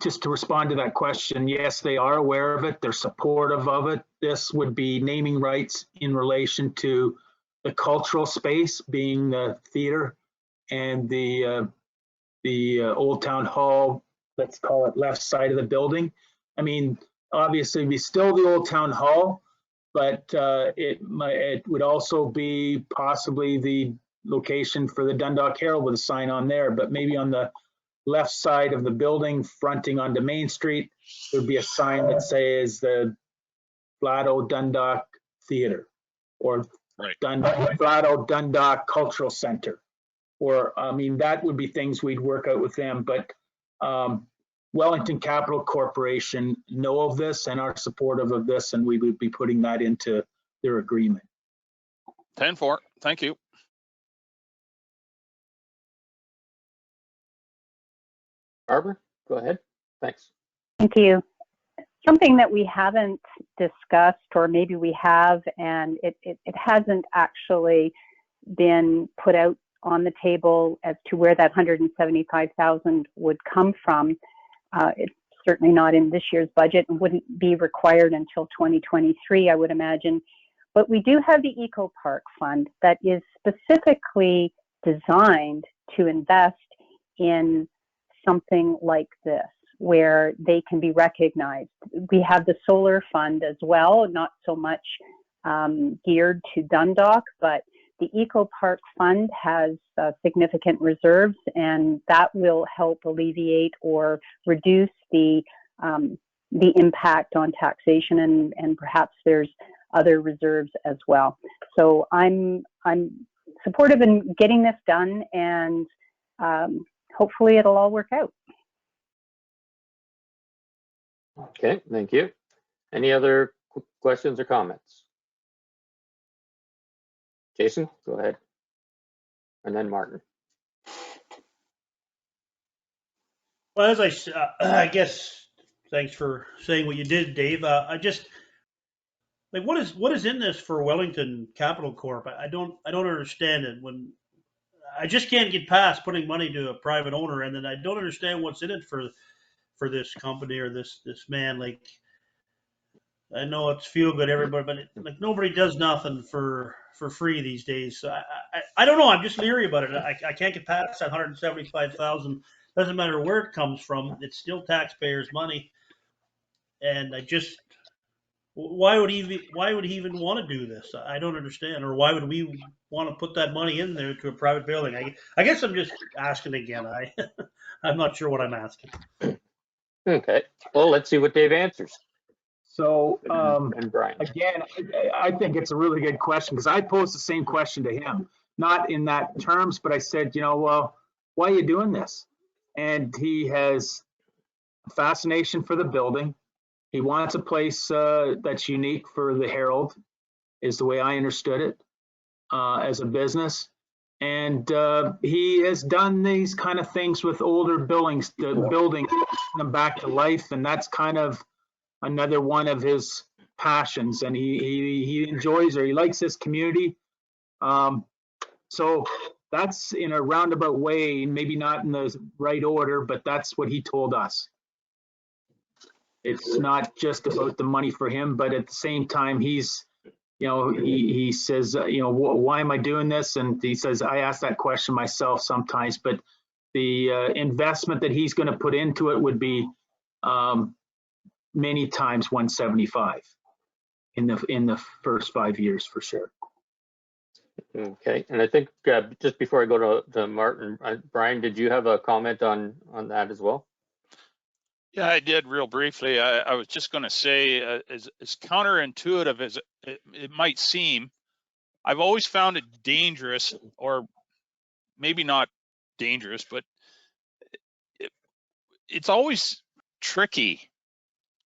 Just to respond to that question, yes, they are aware of it. They're supportive of it. This would be naming rights in relation to the cultural space, being the theater and the Old Town Hall, let's call it left side of the building. I mean, obviously, it'd be still the Old Town Hall, but it would also be possibly the location for the Dundalk Herald with a sign on there, but maybe on the left side of the building fronting onto Main Street, there'd be a sign that says the Flato Dundalk Theater or Flato Dundalk Cultural Center. Or, I mean, that would be things we'd work out with them. But Wellington Capital Corporation know of this and are supportive of this, and we would be putting that into their agreement. 10-4. Thank you. Barbara, go ahead. Thanks. Thank you. Something that we haven't discussed, or maybe we have, and it hasn't actually been put out on the table as to where that $175,000 would come from. It's certainly not in this year's budget and wouldn't be required until 2023, I would imagine. But we do have the Eco Park Fund that is specifically designed to invest in something like this, where they can be recognized. We have the Solar Fund as well, not so much geared to Dundalk, but the Eco Park Fund has significant reserves, and that will help alleviate or reduce the impact on taxation, and perhaps there's other reserves as well. So I'm supportive in getting this done, and hopefully it'll all work out. Okay, thank you. Any other questions or comments? Jason, go ahead. And then Martin. Well, as I guess, thanks for saying what you did, Dave. I just, like, what is in this for Wellington Capital Corp? I don't understand it. When I just can't get past putting money to a private owner, and then I don't understand what's in it for this company or this man. Like, I know it's feel good, everybody, but like nobody does nothing for free these days. So I don't know. I'm just leery about it. I can't get past that $175,000. Doesn't matter where it comes from. It's still taxpayers' money, and why would he even want to do this? I don't understand. Or why would we want to put that money in there to a private building? I guess I'm just asking again. I'm not sure what I'm asking. Okay. Well, let's see what Dave answers. So and Brian. Again, I think it's a really good question, because I posed the same question to him, not in that terms, but I said, well, why are you doing this? And he has a fascination for the building. He wants a place that's unique for the Herald, is the way I understood it, as a business. And he has done these kind of things with older buildings, bringing them back to life, and that's kind of another one of his passions, and he enjoys, or he likes this community. So that's, in a roundabout way, maybe not in the right order, but that's what he told us. It's not just about the money for him, but at the same time, he's, he says, why am I doing this? And he says, I ask that question myself sometimes, but the investment that he's going to put into it would be many times 175 in the first 5 years, for sure. Okay, and I think just before I go to Martin, Brian, did you have a comment on that as well? Yeah, I did, real briefly. I was just going to say, as counterintuitive as it might seem, I've always found it dangerous, or maybe not dangerous, but it's always tricky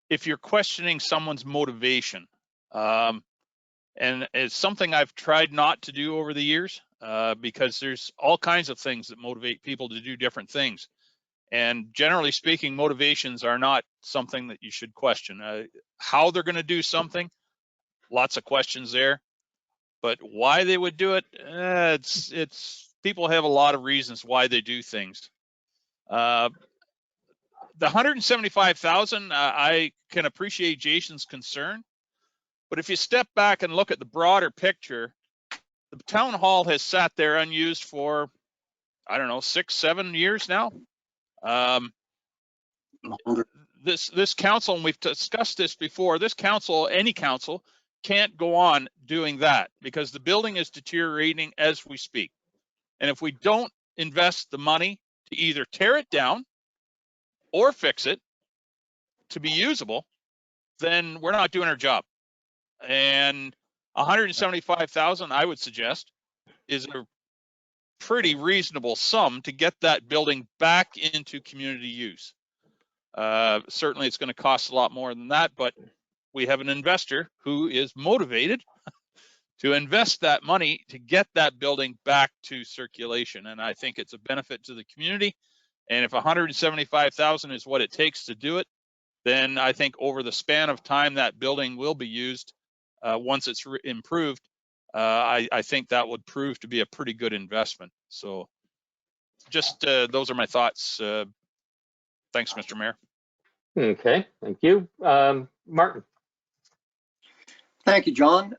if you're questioning someone's motivation. And it's something I've tried not to do over the years, because there's all kinds of things that motivate people to do different things. And generally speaking, motivations are not something that you should question. How they're going to do something, lots of questions there. But why they would do it, it's people have a lot of reasons why they do things. the 175,000, I can appreciate Jason's concern, but if you step back and look at the broader picture, the town hall has sat there unused for, I don't know, 6-7 years now. This council, and we've discussed this before, this council, any council, can't go on doing that because the building is deteriorating as we speak. And if we don't invest the money to either tear it down or fix it to be usable, then we're not doing our job. And 175,000, I would suggest, is a pretty reasonable sum to get that building back into community use. Certainly it's going to cost a lot more than that, but we have an investor who is motivated to invest that money to get that building back to circulation. And I think it's a benefit to the community. And if 175,000 is what it takes to do it, then I think over the span of time that building will be used once it's improved. I think that would prove to be a pretty good investment. So just those are my thoughts. Thanks, Mr. Mayor. Okay, thank you. Martin. Thank you, John.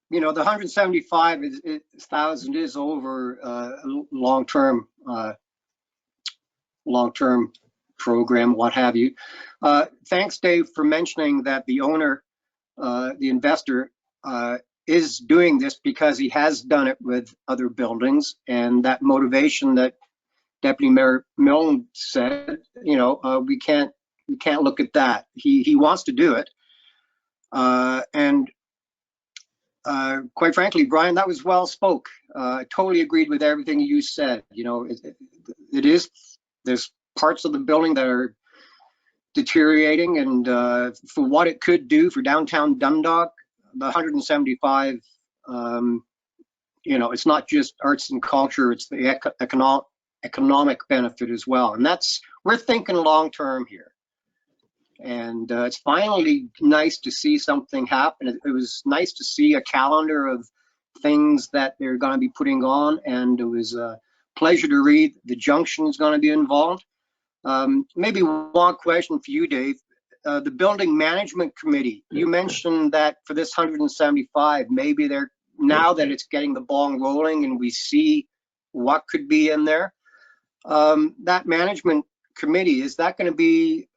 You know, the 175,000 is over a long-term program, what have you. Thanks, Dave, for mentioning that the owner, the investor, is doing this because he has done it with other buildings, and that motivation that Deputy Mayor Milne said, you know, we can't look at that. He wants to do it, and quite frankly, Brian, that was well spoke. I totally agreed with everything you said. You know, there's parts of the building that are deteriorating, and for what it could do for downtown Dundalk, the 175, you know, it's not just arts and culture, it's the economic benefit as well. And we're thinking long term here. And it's finally nice to see something happen. It was nice to see a calendar of things that they're going to be putting on, and it was a pleasure to read the junction is going to be involved. Maybe one question for you, Dave. The building management committee, you mentioned that for this 175, maybe now that it's getting the ball rolling and we see what could be in there, that management committee, is that going to be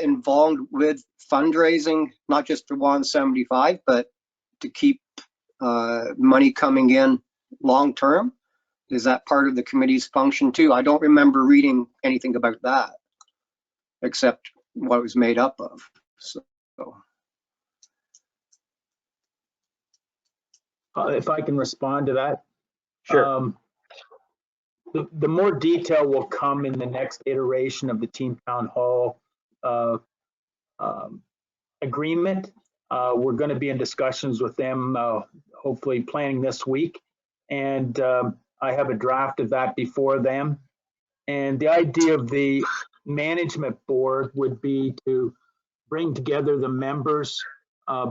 involved with fundraising, not just for 175, but to keep money coming in long term? Is that part of the committee's function too? I don't remember reading anything about that, except what it was made up of. So. If I can respond to that. Sure. The more detail will come in the next iteration of the Team Town Hall agreement. We're going to be in discussions with them, hopefully planning this week. And I have a draft of that before them. And the idea of the management board would be to bring together the members,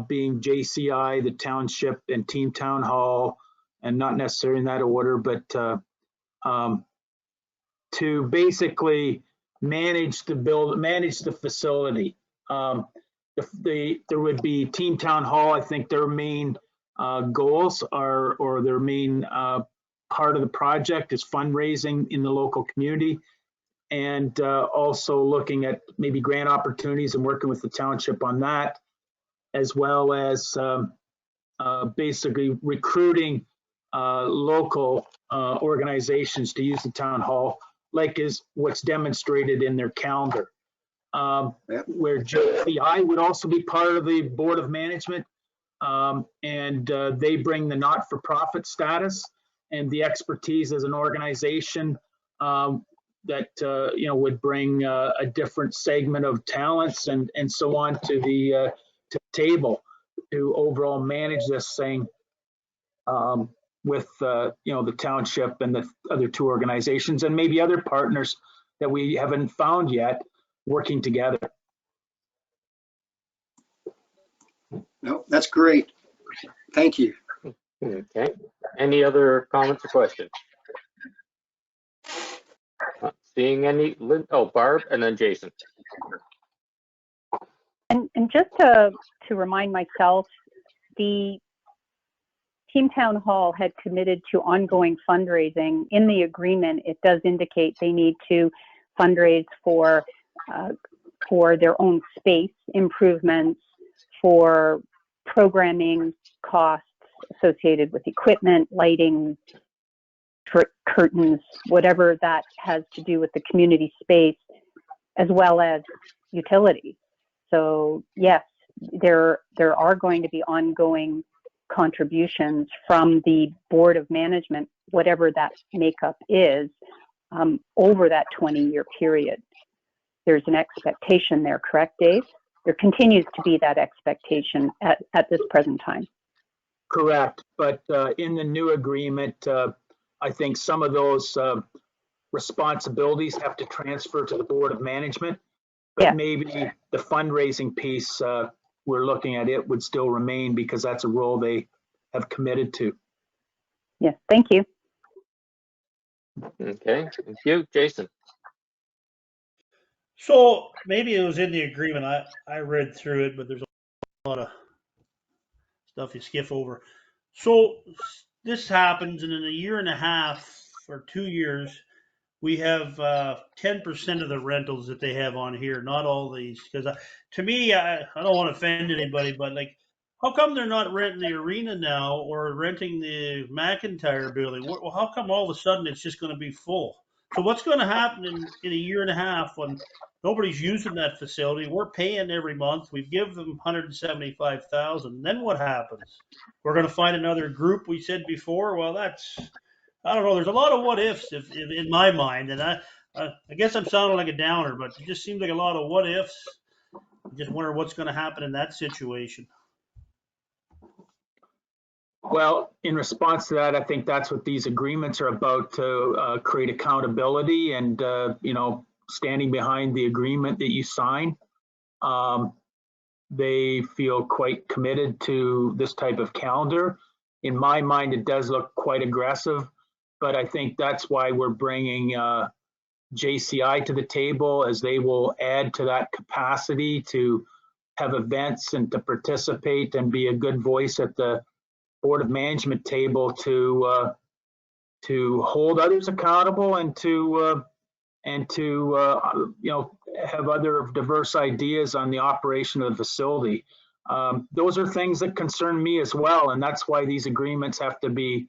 being JCI, the township, and Team Town Hall, and not necessarily in that order, but to basically manage the facility. There would be Team Town Hall. I think their main goals are, or their main part of the project is fundraising in the local community, and also looking at maybe grant opportunities and working with the township on that, as well as basically recruiting local organizations to use the town hall, like is what's demonstrated in their calendar. Where JCI would also be part of the board of management, and they bring the not-for-profit status and the expertise as an organization that would bring a different segment of talents and so on to the table to overall manage this thing with the township and the other two organizations and maybe other partners that we haven't found yet working together. No, that's great. Thank you. Okay. Any other comments or questions? Seeing any, Barb and then Jason. And just to remind myself, the Team Town Hall had committed to ongoing fundraising. In the agreement, it does indicate they need to fundraise for their own space improvements, for programming costs associated with equipment, lighting, curtains, whatever that has to do with the community space, as well as utilities. So yes, there are going to be ongoing contributions from the Board of Management, whatever that makeup is, over that 20-year period. There's an expectation there, correct, Dave? There continues to be that expectation at this present time. Correct, but in the new agreement, I think some of those responsibilities have to transfer to the Board of Management, but Yeah. maybe the fundraising piece, we're looking at it would still remain because that's a role they have committed to. Yes, thank you. Okay, thank you. Jason. So maybe it was in the agreement. I read through it, but there's a lot of stuff you skip over. So this happens, and in a year and a half or 2 years, we have 10% of the rentals that they have on here, not all these. Because to me, I don't want to offend anybody, but like, how come they're not renting the arena now or renting the McIntyre building? Well, how come all of a sudden it's just going to be full? So what's going to happen in a year and a half when nobody's using that facility? We're paying every month. We give them $175,000. Then what happens? We're going to find another group. We said before. Well, I don't know. There's a lot of what ifs if in my mind, and I guess I'm sounding like a downer, but it just seems like a lot of what ifs. I just wonder what's going to happen in that situation. Well, in response to that, I think that's what these agreements are about, to create accountability and, standing behind the agreement that you sign. They feel quite committed to this type of calendar. In my mind, it does look quite aggressive, but I think that's why we're bringing JCI to the table, as they will add to that capacity to have events and to participate and be a good voice at the Board of Management table to hold others accountable and to have other diverse ideas on the operation of the facility. Those are things that concern me as well, and that's why these agreements have to be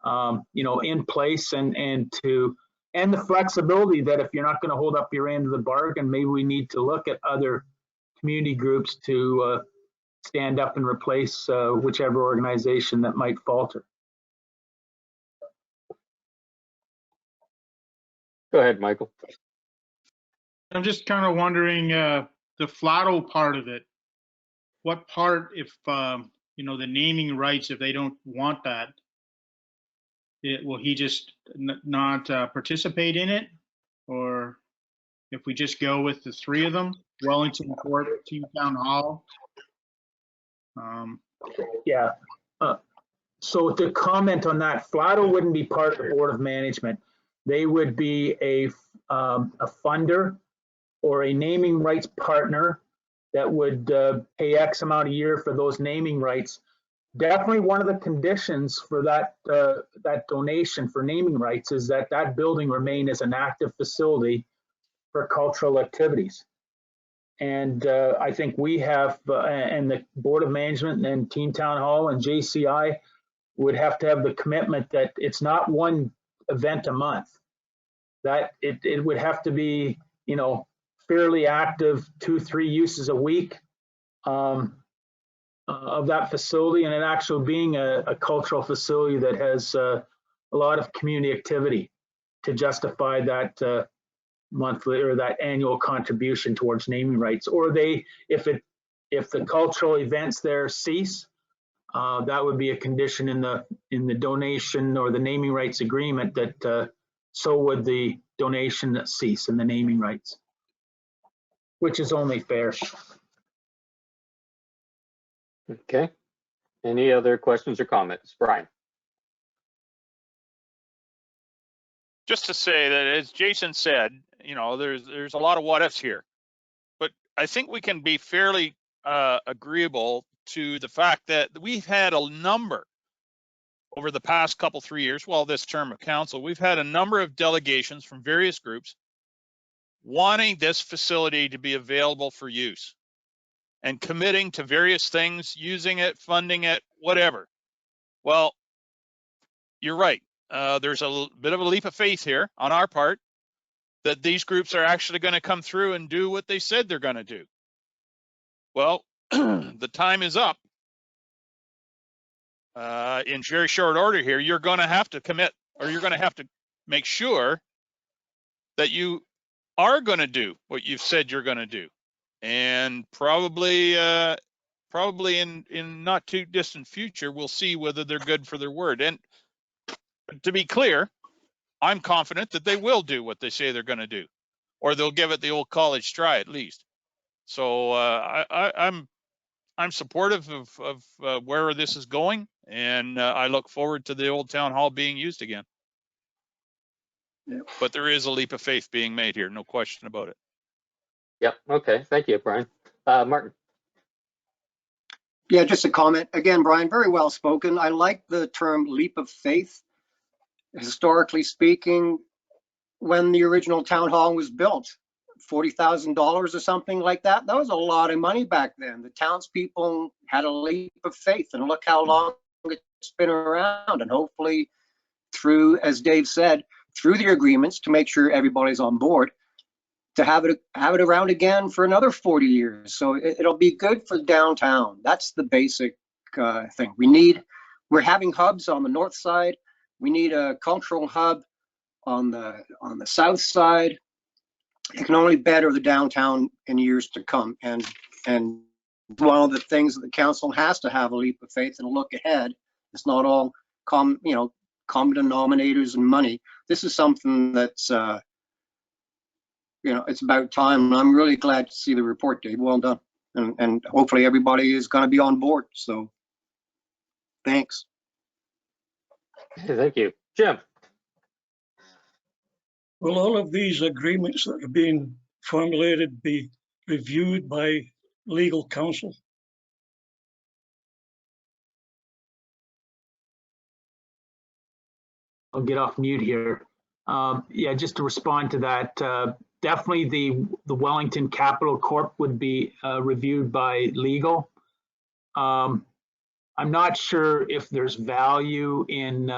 in place, and the flexibility that if you're not going to hold up your end of the bargain, maybe we need to look at other community groups to stand up and replace whichever organization that might falter. Go ahead, Michael. I'm just kind of wondering, the Flato part of it, what part, if, the naming rights, if they don't want that, will he just not participate in it? Or if we just go with the three of them, Wellington Court, Team Town Hall? Yeah. So to comment on that, Flato wouldn't be part of the Board of Management. They would be a funder or a naming rights partner that would pay X amount a year for those naming rights. Definitely one of the conditions for that donation for naming rights is that building remain as an active facility for cultural activities. And I think we have, and the Board of Management and Team Town Hall and JCI would have to have the commitment that it's not one event a month, that it would have to be, fairly active 2-3 uses a week of that facility, and it actually being a cultural facility that has a lot of community activity to justify that monthly or that annual contribution towards naming rights. Or if the cultural events there cease, that would be a condition in the donation or the naming rights agreement that so would the donation cease in the naming rights, which is only fair. Okay. Any other questions or comments? Brian. just to say that, as Jason said, you know, there's a lot of what ifs here, but I think we can be fairly agreeable to the fact that we've had a number over the past 3 years, well, this term of council, we've had a number of delegations from various groups wanting this facility to be available for use and committing to various things, using it, funding it, whatever. Well, you're right. There's a bit of a leap of faith here on our part that these groups are actually going to come through and do what they said they're going to do. Well, the time is up. In very short order here, you're going to have to commit, or you're going to have to make sure that you are going to do what you've said you're going to do, and probably in not too distant future, we'll see whether they're good for their word. And to be clear, I'm confident that they will do what they say they're going to do, or they'll give it the old college try at least. So I'm supportive of where this is going, and I look forward to the old town hall being used again. Yeah. But there is a leap of faith being made here, no question about it. Yep. Okay. Thank you, Brian. Martin. Yeah, just a comment. Again, Brian, very well spoken. I like the term leap of faith. Historically speaking, when the original town hall was built, $40,000 or something like that, that was a lot of money back then. The townspeople had a leap of faith, and look how long it's been around. And hopefully through, as Dave said, through the agreements to make sure everybody's on board, to have it around again for another 40 years. So it'll be good for downtown. That's the basic thing. We're having hubs on the north side. We need a cultural hub on the south side. It can only better the downtown in years to come. And one of the things that the council has to have a leap of faith and look ahead. It's not all common denominators and money. This is something that's it's about time, and I'm really glad to see the report, Dave. Well done. And hopefully everybody is going to be on board. So thanks. Thank you. Jim. Will all of these agreements that are being formulated be reviewed by legal counsel? I'll get off mute here. Yeah, just to respond to that, definitely the Wellington Capital Corp would be reviewed by legal. I'm not sure if there's value in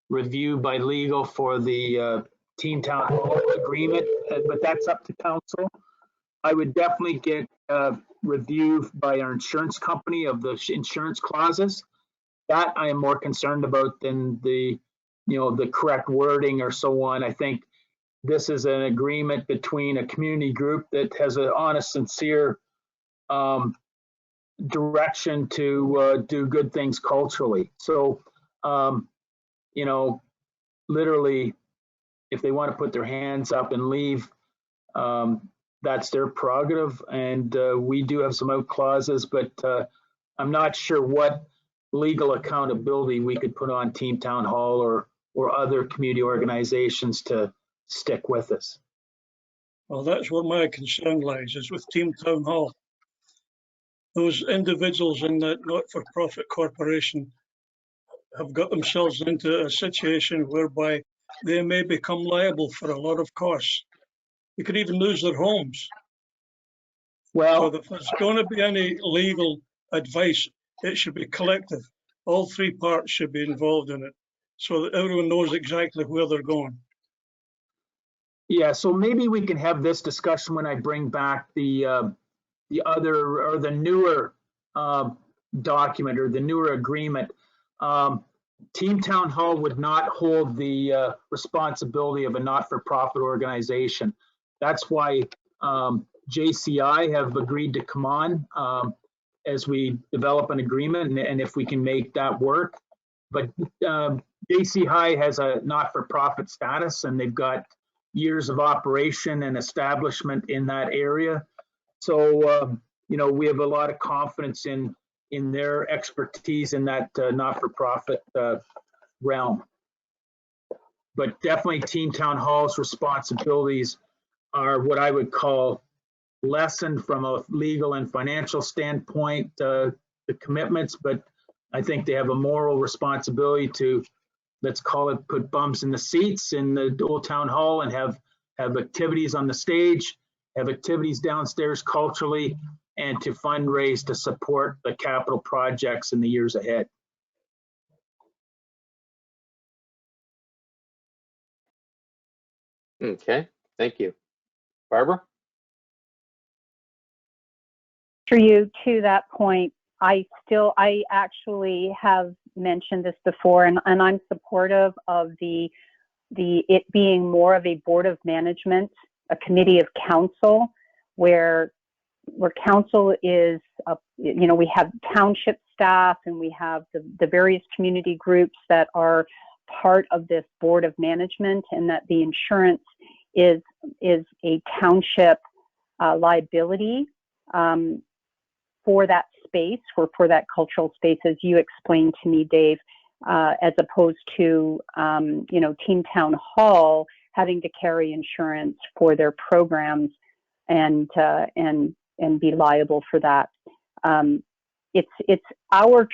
review by legal for the Team Town Hall agreement, but that's up to council. I would definitely get review by our insurance company of the insurance clauses. That I am more concerned about than the correct wording or so on. I think this is an agreement between a community group that has an honest, sincere direction to do good things culturally. So, literally, if they want to put their hands up and leave, that's their prerogative. And we do have some out clauses, but I'm not sure what legal accountability we could put on Team Town Hall or other community organizations to stick with us. Well, that's where my concern lies, is with Team Town Hall. Those individuals in that not-for-profit corporation have got themselves into a situation whereby they may become liable for a lot of costs. They could even lose their homes. Well, so if there's going to be any legal advice, it should be collective. All three parts should be involved in it, so that everyone knows exactly where they're going. Yeah, so maybe we can have this discussion when I bring back the other or the newer document or the newer agreement. Team Town Hall would not hold the responsibility of a not-for-profit organization. That's why JCI have agreed to come on as we develop an agreement, and if we can make that work. But JCI has a not-for-profit status, and they've got years of operation and establishment in that area. So, we have a lot of confidence in their expertise in that not-for-profit realm. but definitely Team Town Hall's responsibilities are what I would call lessened from a legal and financial standpoint, the commitments, but I think they have a moral responsibility to, let's call it, put bums in the seats in the old town hall and have activities on the stage, have activities downstairs culturally, and to fundraise to support the capital projects in the years ahead. Okay, thank you. Barbara? For you, to that point, I actually have mentioned this before, and I'm supportive of it being more of a board of management, a committee of council, where council is, we have township staff and we have the various community groups that are part of this board of management, and that the insurance is a township liability for that space, for that cultural space, as you explained to me, Dave, as opposed to, Team Town Hall having to carry insurance for their programs and be liable for that. It's our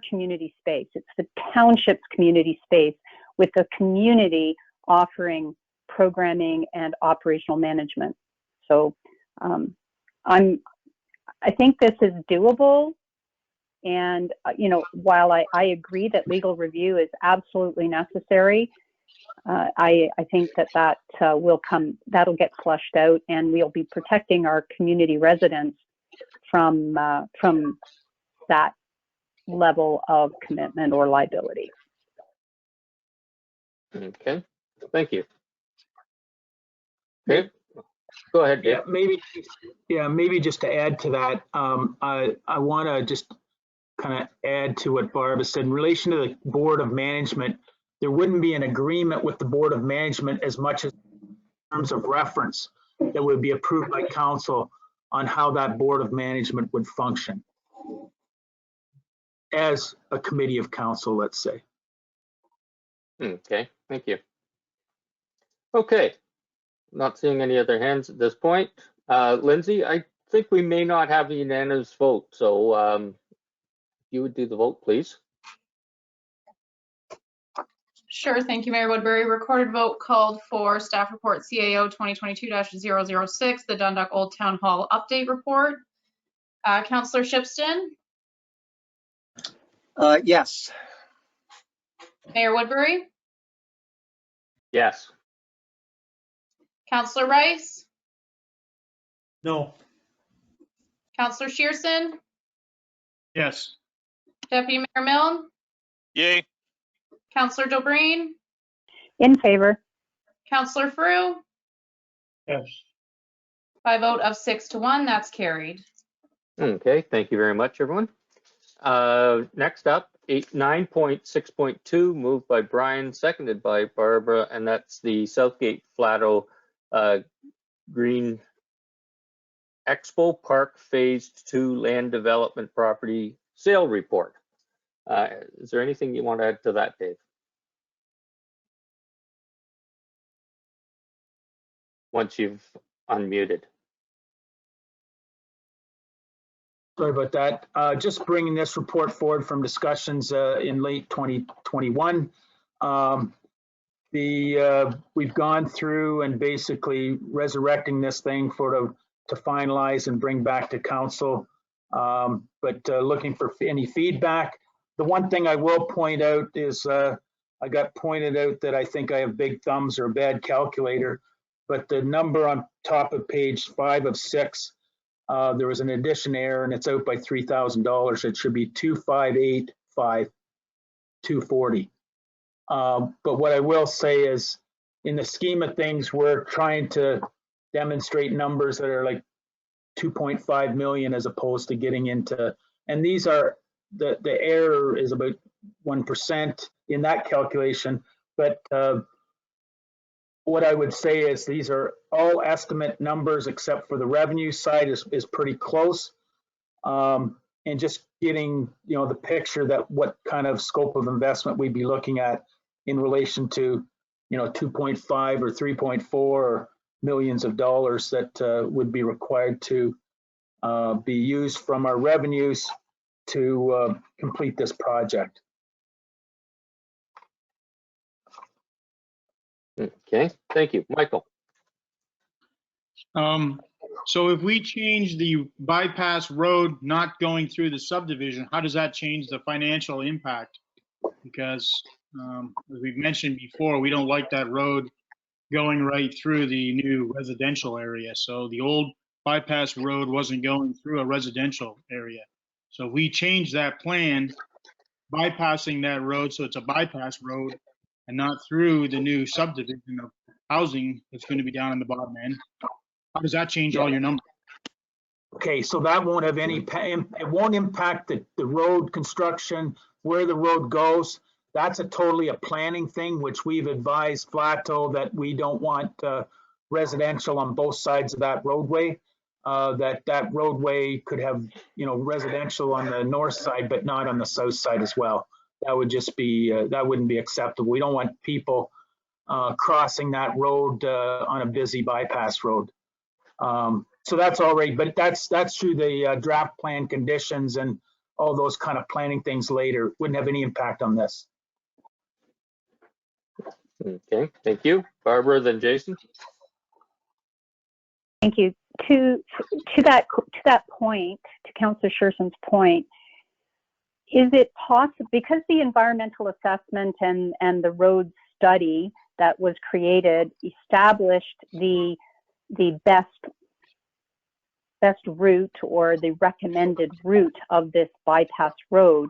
community space. It's the township's community space, with the community offering programming and operational management. So I think this is doable. And, while I agree that legal review is absolutely necessary, I think that'll get flushed out, and we'll be protecting our community residents from that level of commitment or liability. Okay, thank you. Okay, go ahead, Dave. Maybe just to add to that, I want to just kind of add to what Barbara said in relation to the Board of Management. There wouldn't be an agreement with the Board of Management as much as in terms of reference that would be approved by council on how that Board of Management would function as a committee of council, let's say. Okay, thank you. Okay, not seeing any other hands at this point. Lindsay, I think we may not have a unanimous vote, so you would do the vote, please. Sure, thank you, Mayor Woodbury. Recorded vote called for staff report CAO 2022-006, the Dundalk Old Town Hall update report. Councillor Shipston? Yes. Mayor Woodbury? Yes. Councillor Rice? No. Councillor Shearson? Yes. Deputy Mayor Milne? Yay. Councillor Dobreen? In favor. Councillor Frew? Yes. By a vote of 6-1, that's carried. Okay, thank you very much, everyone. Next up, 9.6.2, moved by Brian, seconded by Barbara, and that's the Southgate Flato Green Expo Park Phase 2 Land Development Property Sale Report. Is there anything you want to add to that, Dave? Once you've unmuted. Sorry about that. Just bringing this report forward from discussions in late 2021. We've gone through and basically resurrecting this thing to finalize and bring back to council, but looking for any feedback. The one thing I will point out is I got pointed out that I think I have big thumbs or a bad calculator, but the number on top of page 5 of 6, there was an addition error and it's out by $3,000. It should be 258,240. But what I will say is, in the scheme of things, we're trying to demonstrate numbers that are like 2.5 million as opposed to getting into, and these are, the error is about 1% in that calculation. But what I would say is these are all estimate numbers except for the revenue side is pretty close. And just getting, the picture that what kind of scope of investment we'd be looking at in relation to, 2.5 or 3.4 millions of dollars that would be required to be used from our revenues to complete this project. Okay, thank you. Michael? So if we change the bypass road not going through the subdivision, how does that change the financial impact? Because as we've mentioned before, we don't like that road going right through the new residential area. So the old bypass road wasn't going through a residential area. So if we change that plan, bypassing that road so it's a bypass road and not through the new subdivision of housing that's going to be down in the bottom end, how does that change all your numbers? Okay, so that won't have any, it won't impact the road construction, where the road goes. That's totally a planning thing, which we've advised Flato that we don't want residential on both sides of that roadway. That roadway could have, residential on the north side, but not on the south side as well. That would just be, that wouldn't be acceptable. We don't want people crossing that road on a busy bypass road. So that's all right, but that's through the draft plan conditions and all those kind of planning things later. Wouldn't have any impact on this. Okay, thank you. Barbara, then Jason. Thank you. To that point, to Councillor Sherson's point, is it possible, because the environmental assessment and the road study that was created established the best route or the recommended route of this bypass road,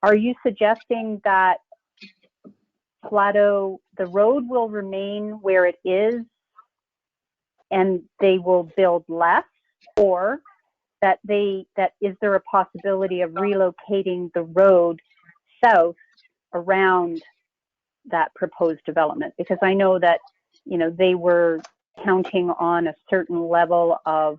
are you suggesting that Flato, the road will remain where it is and they will build less, or that is there a possibility of relocating the road south around that proposed development? Because I know that, they were counting on a certain level of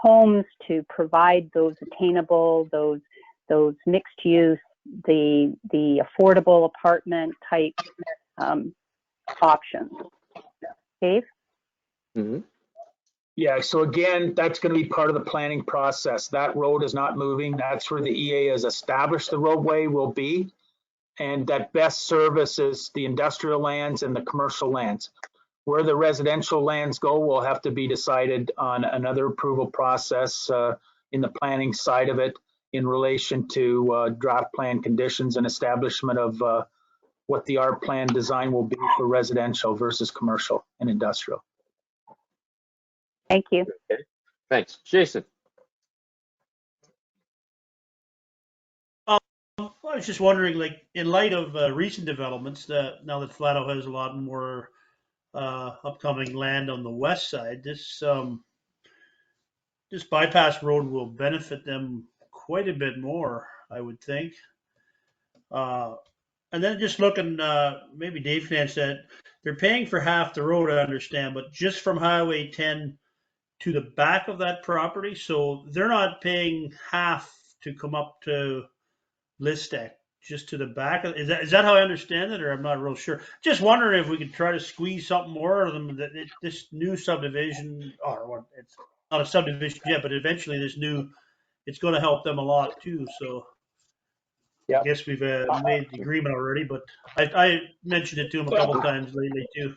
homes to provide those attainable, those mixed use, the affordable apartment type options. Dave? Mm-hmm. Yeah, so again, that's going to be part of the planning process. That road is not moving. That's where the EA has established the roadway will be. And that best services the industrial lands and the commercial lands. Where the residential lands go will have to be decided on another approval process in the planning side of it in relation to draft plan conditions and establishment of what the art plan design will be for residential versus commercial and industrial. Thank you. Okay. Thanks. Jason. I was just wondering, like, in light of recent developments, that now that Flato has a lot more upcoming land on the west side, this bypass road will benefit them quite a bit more, I would think. And then just looking, maybe Dave can answer that. They're paying for half the road, I understand, but just from Highway 10 to the back of that property, so they're not paying half to come up to Listec, just to the back of, is that how I understand it, or I'm not real sure? Just wondering if we could try to squeeze something more of them, that this new subdivision, or it's not a subdivision yet, but eventually it's going to help them a lot too. So yeah, I guess we've made the agreement already, but I mentioned it to him a couple times lately too.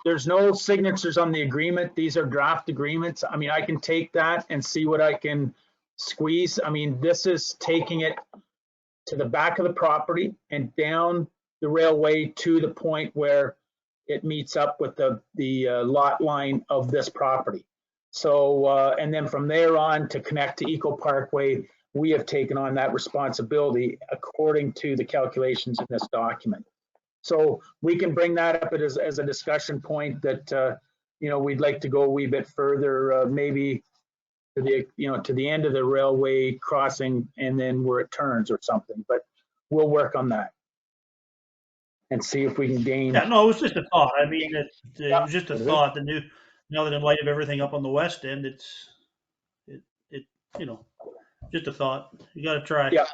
There's no signatures on the agreement. These are draft agreements. I mean, I can take that and see what I can squeeze. I mean, this is taking it to the back of the property and down the railway to the point where it meets up with the lot line of this property. So, and then from there on to connect to Eco Parkway, we have taken on that responsibility according to the calculations in this document. So we can bring that up as a discussion point that, we'd like to go a wee bit further, maybe to the end of the railway crossing and then where it turns or something, but we'll work on that and see if we can gain. Yeah, no, it was just a thought. I mean, it was just a thought. Now that in light of everything up on the west end, it's just a thought. You got to try. Yeah.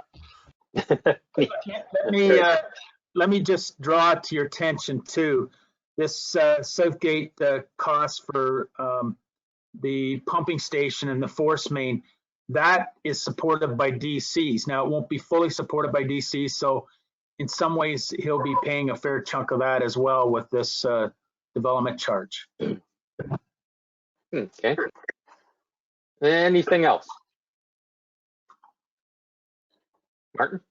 Let me just draw to your attention too. This Southgate cost for the pumping station and the force main, that is supported by DCs. Now, it won't be fully supported by DCs, so in some ways he'll be paying a fair chunk of that as well with this development charge. Okay. Anything else? Martin?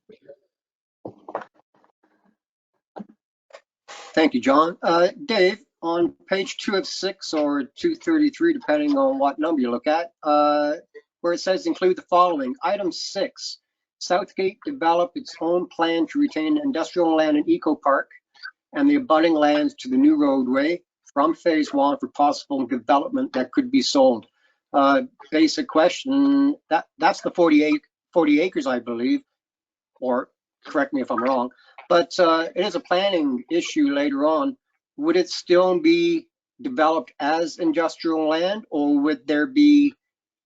Thank you, John. Dave, on page 2 of 6 or 233, depending on what number you look at, where it says include the following. Item 6, Southgate develop its own plan to retain industrial land and eco park and the abutting lands to the new roadway from phase 1 for possible development that could be sold. Basic question, that's the 40 acres, I believe, or correct me if I'm wrong, but it is a planning issue later on. Would it still be developed as industrial land, or would there be,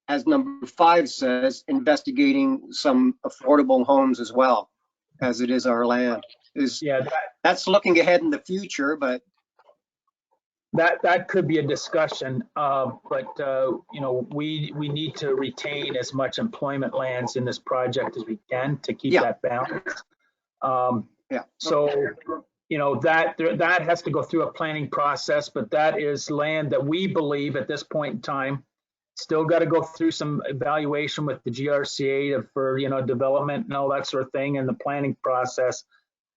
as number 5 says, investigating some affordable homes as well, as it is our land? That's looking ahead in the future, but that could be a discussion. But you know, we need to retain as much employment lands in this project as we can to keep that balance. So you know, that has to go through a planning process, but that is land that we believe at this point in time still got to go through some evaluation with the GRCA for, you know, development and all that sort of thing and the planning process.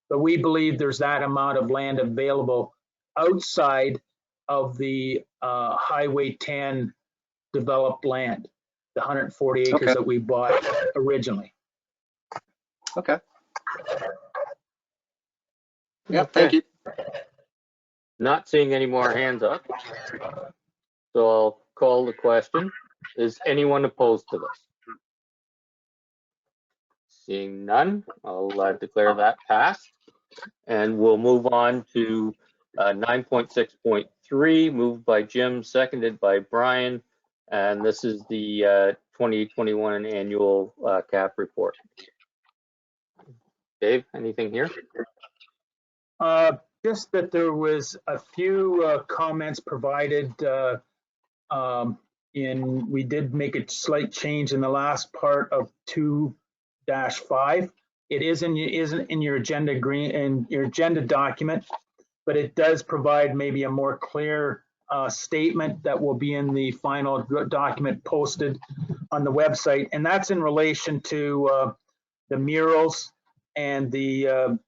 But we believe there's that amount of land available outside of the Highway 10 developed land, the 140 acres that we bought originally. Okay. Yeah, thank you. Not seeing any more hands up, so I'll call the question. Is anyone opposed to this? Seeing none, I'll declare that passed. And we'll move on to 9.6.3, moved by Jim, seconded by Brian. And this is the 2021 annual CAP report. Dave, anything here? Just that there was a few comments provided we did make a slight change in the last part of 2-5. It isn't in your agenda document, but it does provide maybe a more clear statement that will be in the final document posted on the website, and that's in relation to the murals and the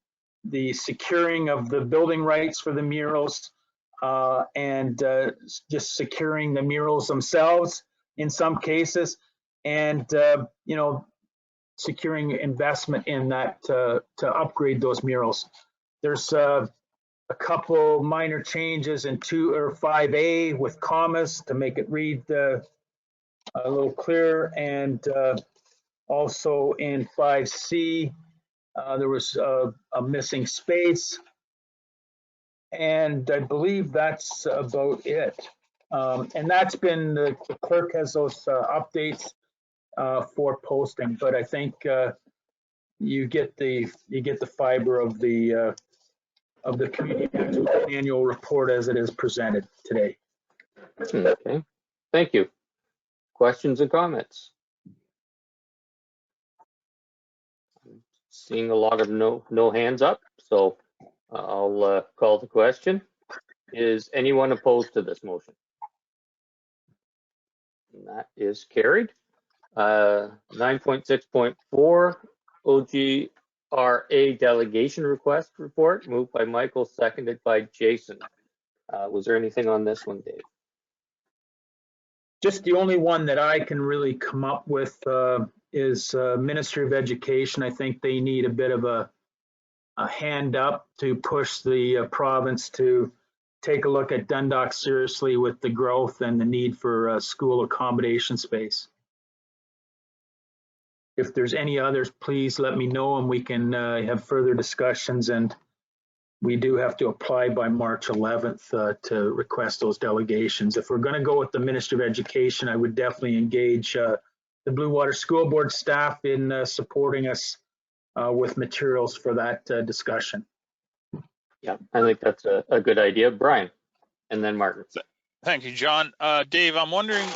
securing of the building rights for the murals, and just securing the murals themselves in some cases, and you know, securing investment in that to upgrade those murals. There's a couple minor changes in 2 or 5A with commas to make it read a little clearer, and also in 5C there was a missing space, and I believe that's about it. And that's been the clerk has those updates for posting, but I think you get the fiber of the community annual report as it is presented today. Okay, thank you. Questions and comments? Seeing a lot of no hands up, so I'll call the question. Is anyone opposed to this motion? And that is carried. 9.6.4 OGRA delegation request report, moved by Michael, seconded by Jason. Was there anything on this one, Dave? Just the only one that I can really come up with is Ministry of Education. I think they need a bit of a hand up to push the province to take a look at Dundalk seriously with the growth and the need for school accommodation space. If there's any others, please let me know and we can have further discussions. And we do have to apply by March 11th to request those delegations. If we're going to go with the Ministry of Education, I would definitely engage the Blue Water School Board staff in supporting us with materials for that discussion. Yeah, I think that's a good idea. Brian, and then Martin. Thank you, John. Dave, I'm wondering,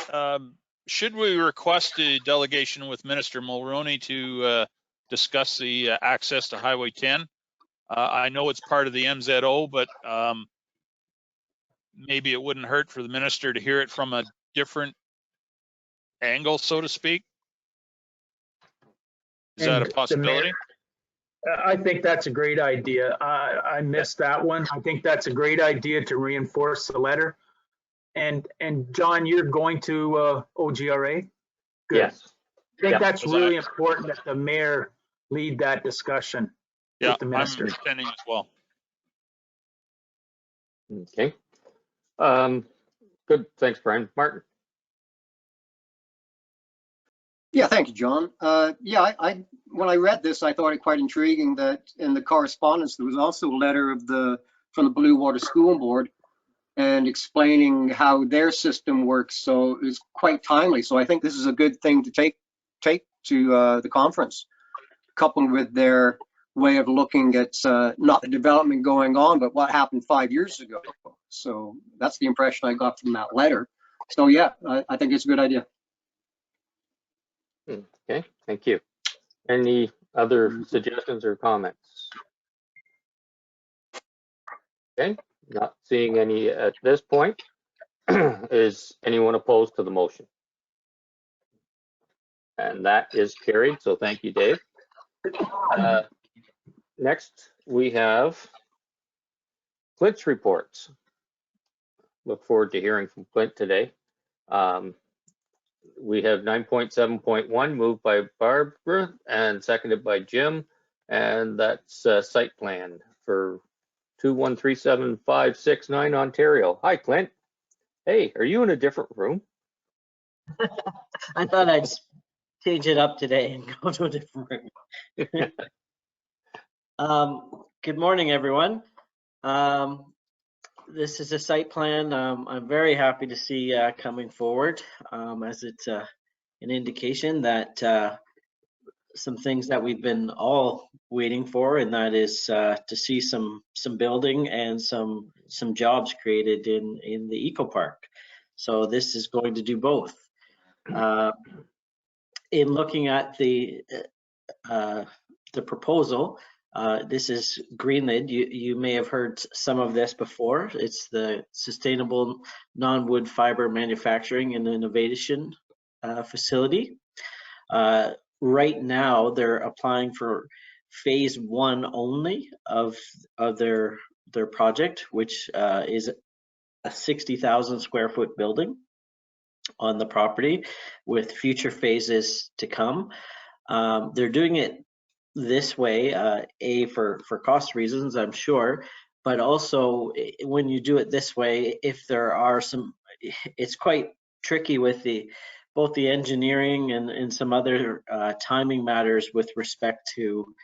should we request a delegation with Minister Mulroney to discuss the access to Highway 10? I know it's part of the MZO, but maybe it wouldn't hurt for the minister to hear it from a different angle, so to speak. Is that a possibility? I think that's a great idea. I missed that one. I think that's a great idea to reinforce the letter. And John, you're going to OGRA? Good. Yes. I think Yeah, that's really important that the mayor lead that discussion with the minister. I'm attending as well. Okay. Good. Thanks, Brian. Martin. Yeah, thank you, John. Yeah, when I read this, I thought it quite intriguing that in the correspondence there was also a letter from the Blue Water School Board and explaining how their system works. So it's quite timely. So I think this is a good thing to take to the conference, coupled with their way of looking at not the development going on, but what happened 5 years ago. So that's the impression I got from that letter. So yeah, I think it's a good idea. Okay, thank you. Any other suggestions or comments? Okay, not seeing any at this point. Is anyone opposed to the motion? And that is carried, so thank you, Dave. Next, we have Clint's reports. Look forward to hearing from Clint today. We have 9.7.1 moved by Barbara and seconded by Jim, and that's site plan for 2137569 Ontario. Hi, Clint. Hey, are you in a different room? I thought I'd change it up today and go to a different room. Good morning, everyone. This is a site plan I'm very happy to see coming forward, as it's an indication that some things that we've been all waiting for, and that is to see some building and some jobs created in the eco park. So this is going to do both. In looking at the proposal, this is Greenland. You may have heard some of this before. It's the Sustainable Non-Wood Fiber Manufacturing and Innovation Facility. Right now, they're applying for phase 1 only of their project, which is a 60,000 square foot building on the property with future phases to come. They're doing it this way, for cost reasons, I'm sure, but also when you do it this way, if there are some, it's quite tricky with both the engineering and some other timing matters with respect to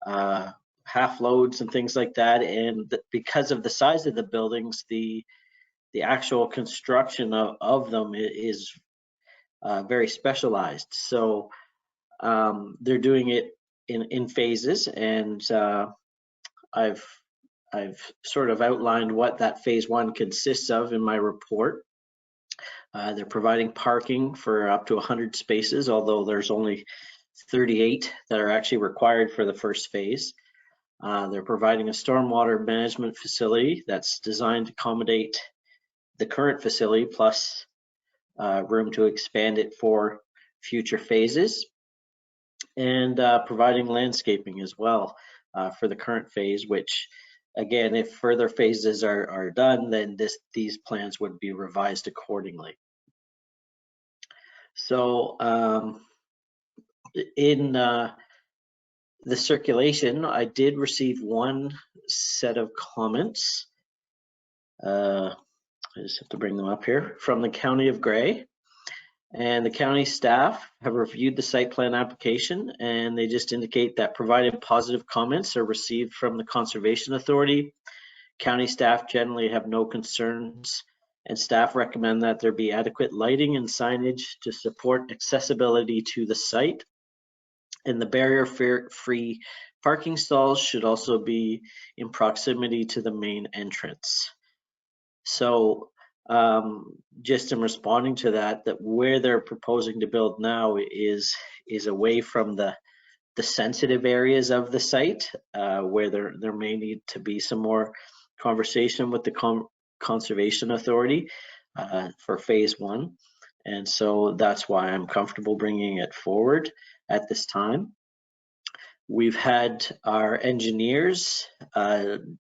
half loads and things like that. And because of the size of the buildings, the actual construction of them is very specialized. So they're doing it in phases, and I've sort of outlined what that phase 1 consists of in my report. They're providing parking for up to 100 spaces, although there's only 38 that are actually required for the first phase. They're providing a stormwater management facility that's designed to accommodate the current facility, plus room to expand it for future phases, and providing landscaping as well for the current phase, which again, if further phases are done, then these plans would be revised accordingly. So in the circulation, I did receive one set of comments. I just have to bring them up here, from the County of Grey. And the county staff have reviewed the site plan application, and they just indicate that provided positive comments are received from the Conservation Authority. County staff generally have no concerns, and staff recommend that there be adequate lighting and signage to support accessibility to the site. And the barrier-free parking stalls should also be in proximity to the main entrance. So just in responding to that where they're proposing to build now is away from the sensitive areas of the site, where there may need to be some more conversation with the Conservation Authority for phase 1. And so that's why I'm comfortable bringing it forward at this time. We've had our engineers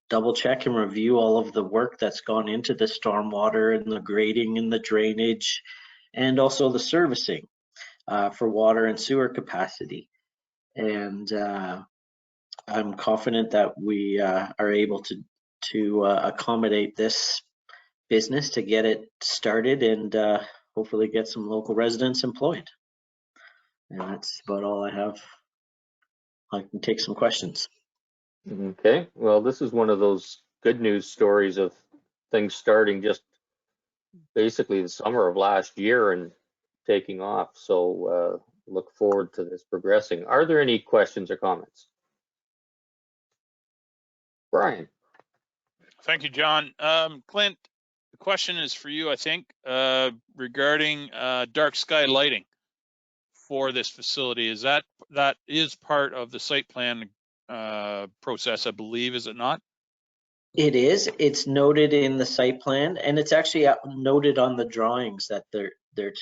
double check and review all of the work that's gone into the stormwater and the grading and the drainage, and also the servicing for water and sewer capacity. And I'm confident that we are able to accommodate this business to get it started and hopefully get some local residents employed. And that's about all I have. I can take some questions. Okay, well, this is one of those good news stories of things starting just basically the summer of last year and taking off. So look forward to this progressing. Are there any questions or comments? Brian. Thank you, John. Clint, the question is for you, I think, regarding dark sky lighting for this facility. Is that is part of the site plan process, I believe, is it not? It is. It's noted in the site plan, and it's actually noted on the drawings that they're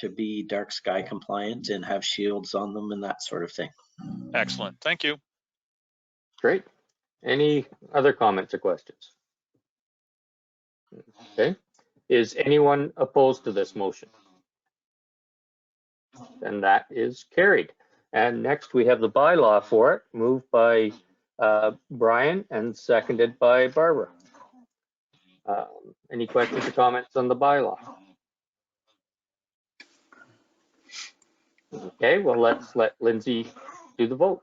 to be dark sky compliant and have shields on them and that sort of thing. Excellent. Thank you. Great. Any other comments or questions? Okay. Is anyone opposed to this motion? And that is carried. And next we have the bylaw for it, moved by Brian and seconded by Barbara. Any questions or comments on the bylaw? Okay, well, let's let Lindsay do the vote.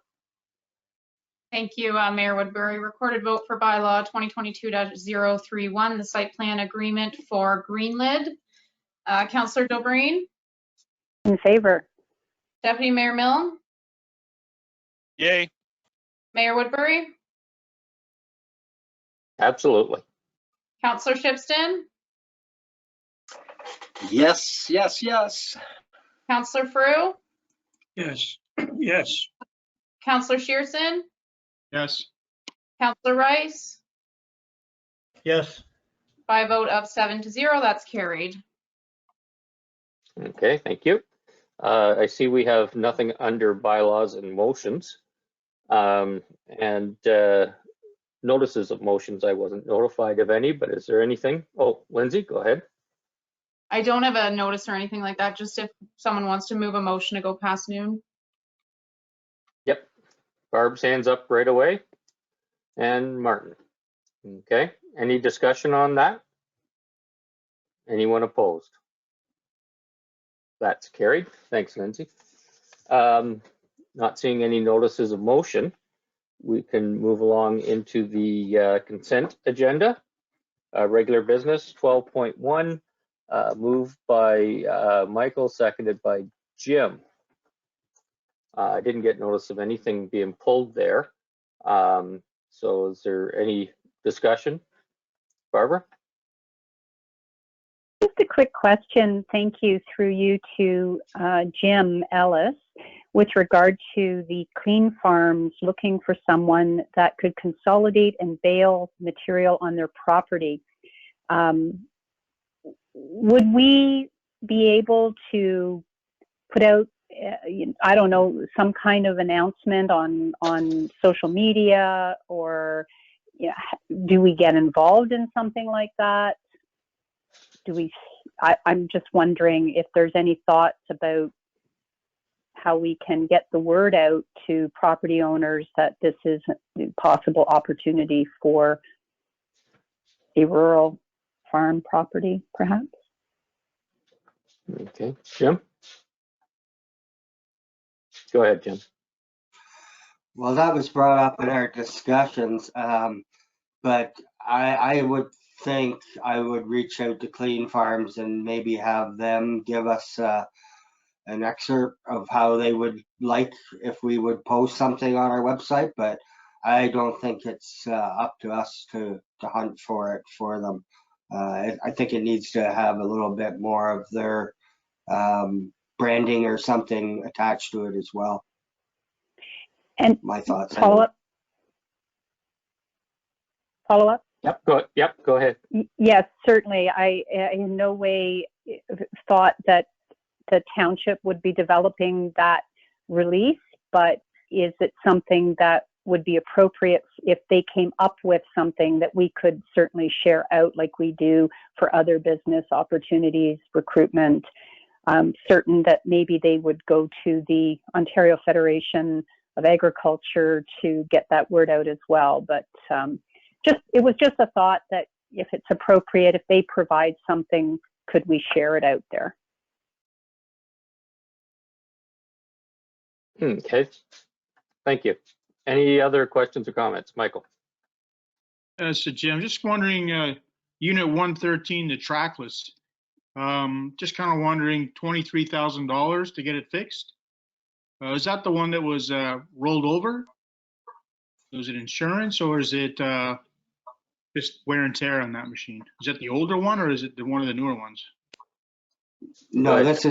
Thank you, Mayor Woodbury. Recorded vote for bylaw 2022-031, the site plan agreement for Greenlid. Councillor Dobreen? In favor. Deputy Mayor Milne? Yay. Mayor Woodbury? Absolutely. Councillor Shipston? Yes, yes, yes. Councillor Frew? Yes. Yes. Councillor Shearson? Yes. Councillor Rice? Yes. By a vote of 7-0, that's carried. Okay, thank you. I see we have nothing under bylaws and motions. And notices of motions, I wasn't notified of any, but is there anything? Oh, Lindsay, go ahead. I don't have a notice or anything like that, just if someone wants to move a motion to go past noon. Yep. Barb's hands up right away. And Martin. Okay. Any discussion on that? Anyone opposed? That's carried. Thanks, Lindsay. Not seeing any notices of motion. We can move along into the consent agenda. Regular business 12.1, moved by Michael, seconded by Jim. I didn't get notice of anything being pulled there. So is there any discussion? Barbara? Just a quick question, thank you, through you to Jim Ellis, with regard to the Clean Farms looking for someone that could consolidate and bale material on their property. Would we be able to put out, I don't know, some kind of announcement on social media, or do we get involved in something like that? I'm just wondering if there's any thoughts about how we can get the word out to property owners that this is a possible opportunity for a rural farm property, perhaps. Okay, Jim? Go ahead, Jim. Well, that was brought up in our discussions, but I would think I would reach out to Clean Farms and maybe have them give us an excerpt of how they would like if we would post something on our website, but I don't think it's up to us to hunt for it for them. I think it needs to have a little bit more of their branding or something attached to it as well. And my thoughts. Follow up? Yep, go ahead. Yes, certainly. I in no way thought that the township would be developing that release, but is it something that would be appropriate if they came up with something that we could certainly share out like we do for other business opportunities, recruitment? Certain that maybe they would go to the Ontario Federation of Agriculture to get that word out as well. But it was just a thought that if it's appropriate, if they provide something, could we share it out there? Okay, thank you. Any other questions or comments? Michael? So Jim, just wondering, Unit 113, the trackless, just kind of wondering, $23,000 to get it fixed? Is that the one that was rolled over? Was it insurance or is it just wear and tear on that machine? Is that the older one or is it one of the newer ones? No, this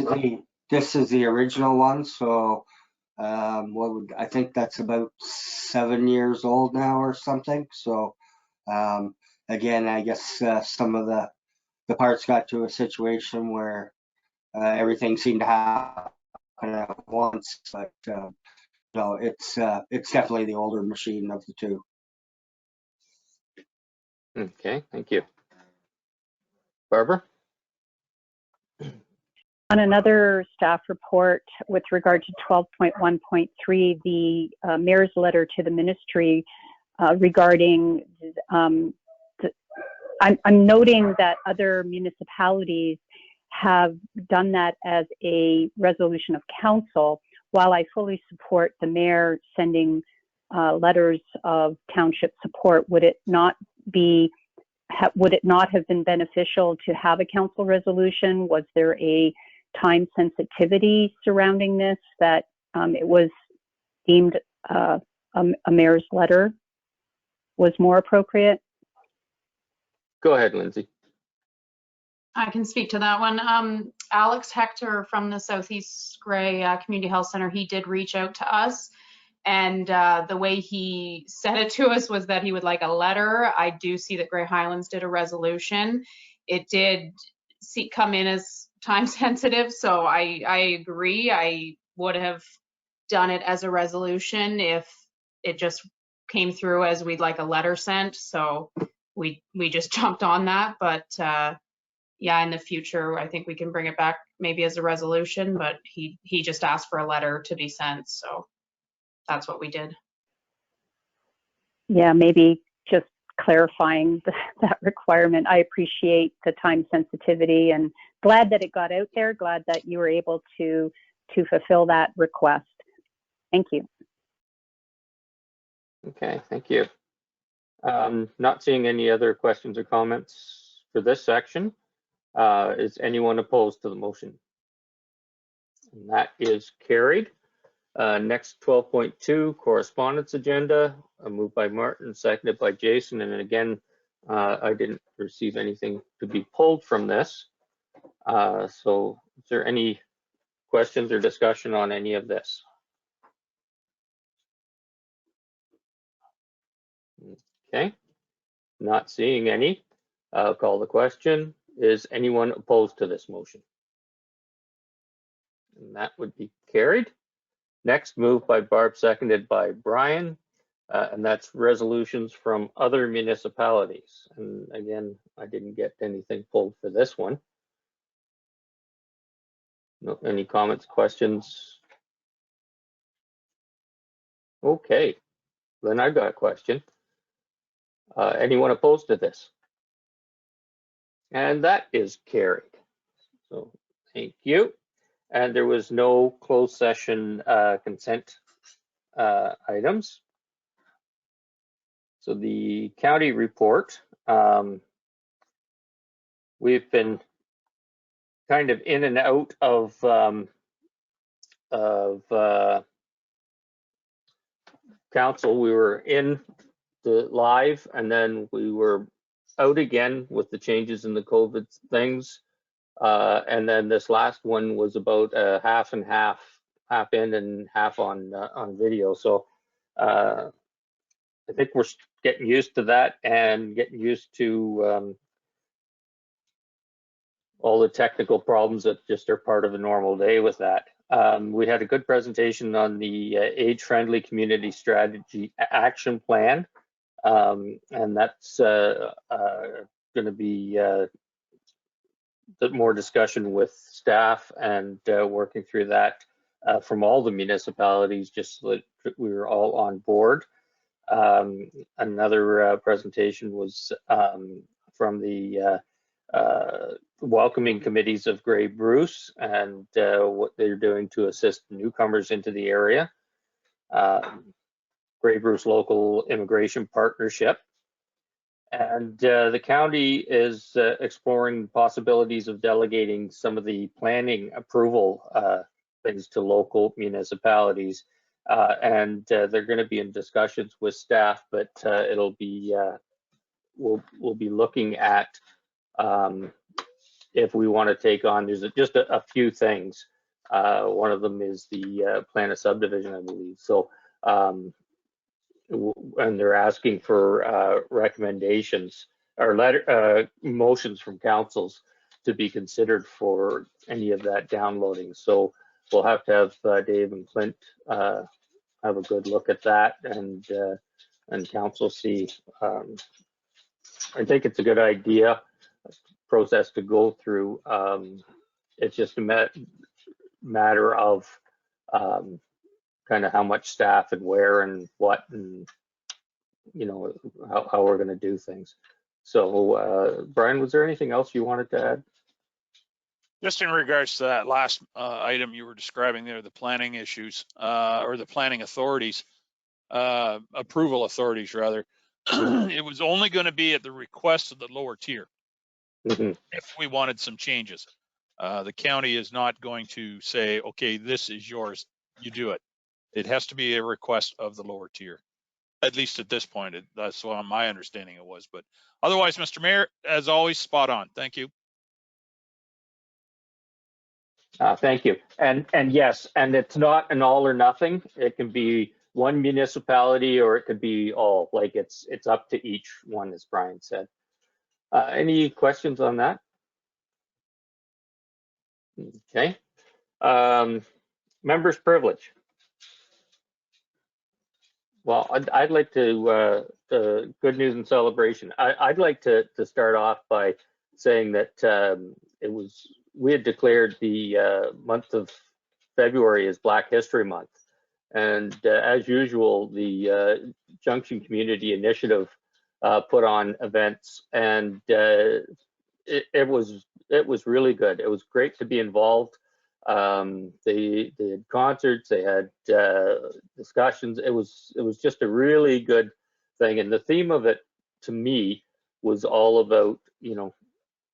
is the original one. So I think that's about 7 years old now or something. So again, I guess some of the parts got to a situation where everything seemed to happen at once, but no, it's definitely the older machine of the two. Okay, thank you. Barbara? On another staff report with regard to 12.1.3, the mayor's letter to the ministry regarding, I'm noting that other municipalities have done that as a resolution of council. While I fully support the mayor sending letters of township support, would it not have been beneficial to have a council resolution? Was there a time sensitivity surrounding this that it was deemed a mayor's letter was more appropriate? Go ahead, Lindsay. I can speak to that one. Alex Hector from the Southeast Grey Community Health Center, he did reach out to us. And the way he said it to us was that he would like a letter. I do see that Grey Highlands did a resolution. It did come in as time sensitive, so I agree. I would have done it as a resolution if it just came through as we'd like a letter sent. So we just jumped on that. But yeah, in the future, I think we can bring it back maybe as a resolution, but he just asked for a letter to be sent. So that's what we did. Yeah, maybe just clarifying that requirement. I appreciate the time sensitivity and glad that it got out there. Glad that you were able to fulfill that request. Thank you. Okay, thank you. Not seeing any other questions or comments for this section. Is anyone opposed to the motion? And that is carried. Next, 12.2, correspondence agenda, moved by Martin, seconded by Jason. And again, I didn't receive anything to be pulled from this. So is there any questions or discussion on any of this? Okay, not seeing any. I'll call the question. Is anyone opposed to this motion? And that would be carried. Next, moved by Barb, seconded by Brian, and that's resolutions from other municipalities. And again, I didn't get anything pulled for this one. No, any comments, questions? Okay, then I've got a question. Anyone opposed to this? And that is carried. So thank you. And there was no closed session consent items. So the county report, we've been kind of in and out of of council. We were in the live and then we were out again with the changes in the COVID things. And then this last one was about half and half in and half on video. So I think we're getting used to that and getting used to all the technical problems that just are part of a normal day with that. We had a good presentation on the age-friendly community strategy action plan, and that's going to be more discussion with staff and working through that from all the municipalities, just so that we were all on board. Another presentation was from the welcoming committees of Grey Bruce and what they're doing to assist newcomers into the area. Grey Bruce Local Immigration Partnership. And the county is exploring possibilities of delegating some of the planning approval things to local municipalities. And they're going to be in discussions with staff, but it'll be, we'll be looking at if we want to take on, there's just a few things. One of them is the plan of subdivision, I believe. So, and they're asking for recommendations or motions from councils to be considered for any of that downloading. So we'll have to have Dave and Clint have a good look at that and council see. I think it's a good idea process to go through. It's just a matter of kind of how much staff and where and what, and you know, how we're going to do things. So Brian, was there anything else you wanted to add? Just in regards to that last item you were describing there, the planning issues or the planning authorities, approval authorities rather, it was only going to be at the request of the lower tier. If we wanted some changes. The county is not going to say, okay, this is yours, you do it. It has to be a request of the lower tier, at least at this point. That's what my understanding it was. But otherwise, Mr. Mayor, as always, spot on. Thank you. Thank you. And yes, and it's not an all or nothing. It can be one municipality or it could be all. Like it's up to each one, as Brian said. Any questions on that? Okay. Members' privilege. Well, I'd like to, good news and celebration. I'd like to start off by saying that we had declared the month of February as Black History Month. And as usual, the Junction Community Initiative put on events, and it was really good. It was great to be involved. They had concerts, they had discussions. It was just a really good thing. And the theme of it, to me, was all about, you know,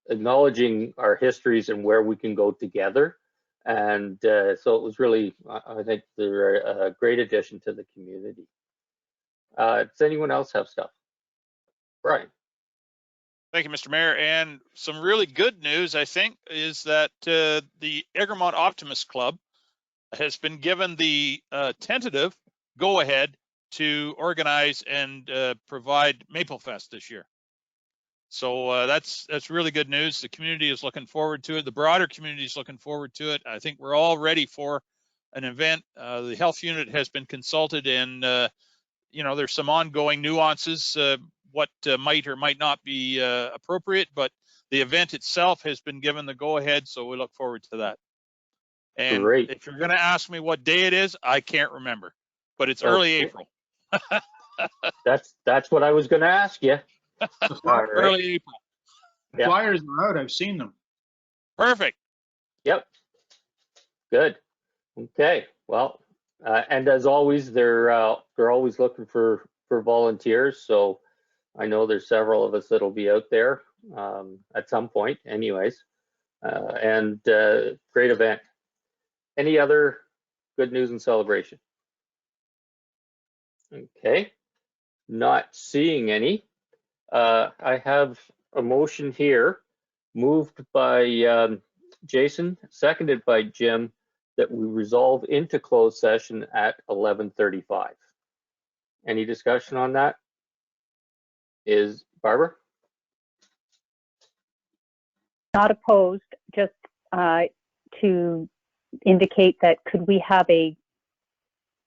acknowledging our histories and where we can go together. And so it was really, I think they're a great addition to the community. Does anyone else have stuff? Brian. Thank you, Mr. Mayor. And some really good news, I think, is that the Egremont Optimist Club has been given the tentative go-ahead to organize and provide Maple Fest this year. So that's really good news. The community is looking forward to it. The broader community is looking forward to it. I think we're all ready for an event. The health unit has been consulted, and you know, there's some ongoing nuances what might or might not be appropriate, but the event itself has been given the go-ahead, so we look forward to that. And great. If you're going to ask me what day it is, I can't remember, but it's early April. That's what I was going to ask you. Right. Early April. The flyers are out. I've seen them. Perfect. Yep. Good. Okay. Well, and as always, they're always looking for volunteers. So I know there's several of us that'll be out there at some point, anyways. And great event. Any other good news and celebration? Okay, not seeing any. I have a motion here, moved by Jason, seconded by Jim, that we resolve into closed session at 11:35. Any discussion on that? Is Barbara? Not opposed, just to indicate that could we have a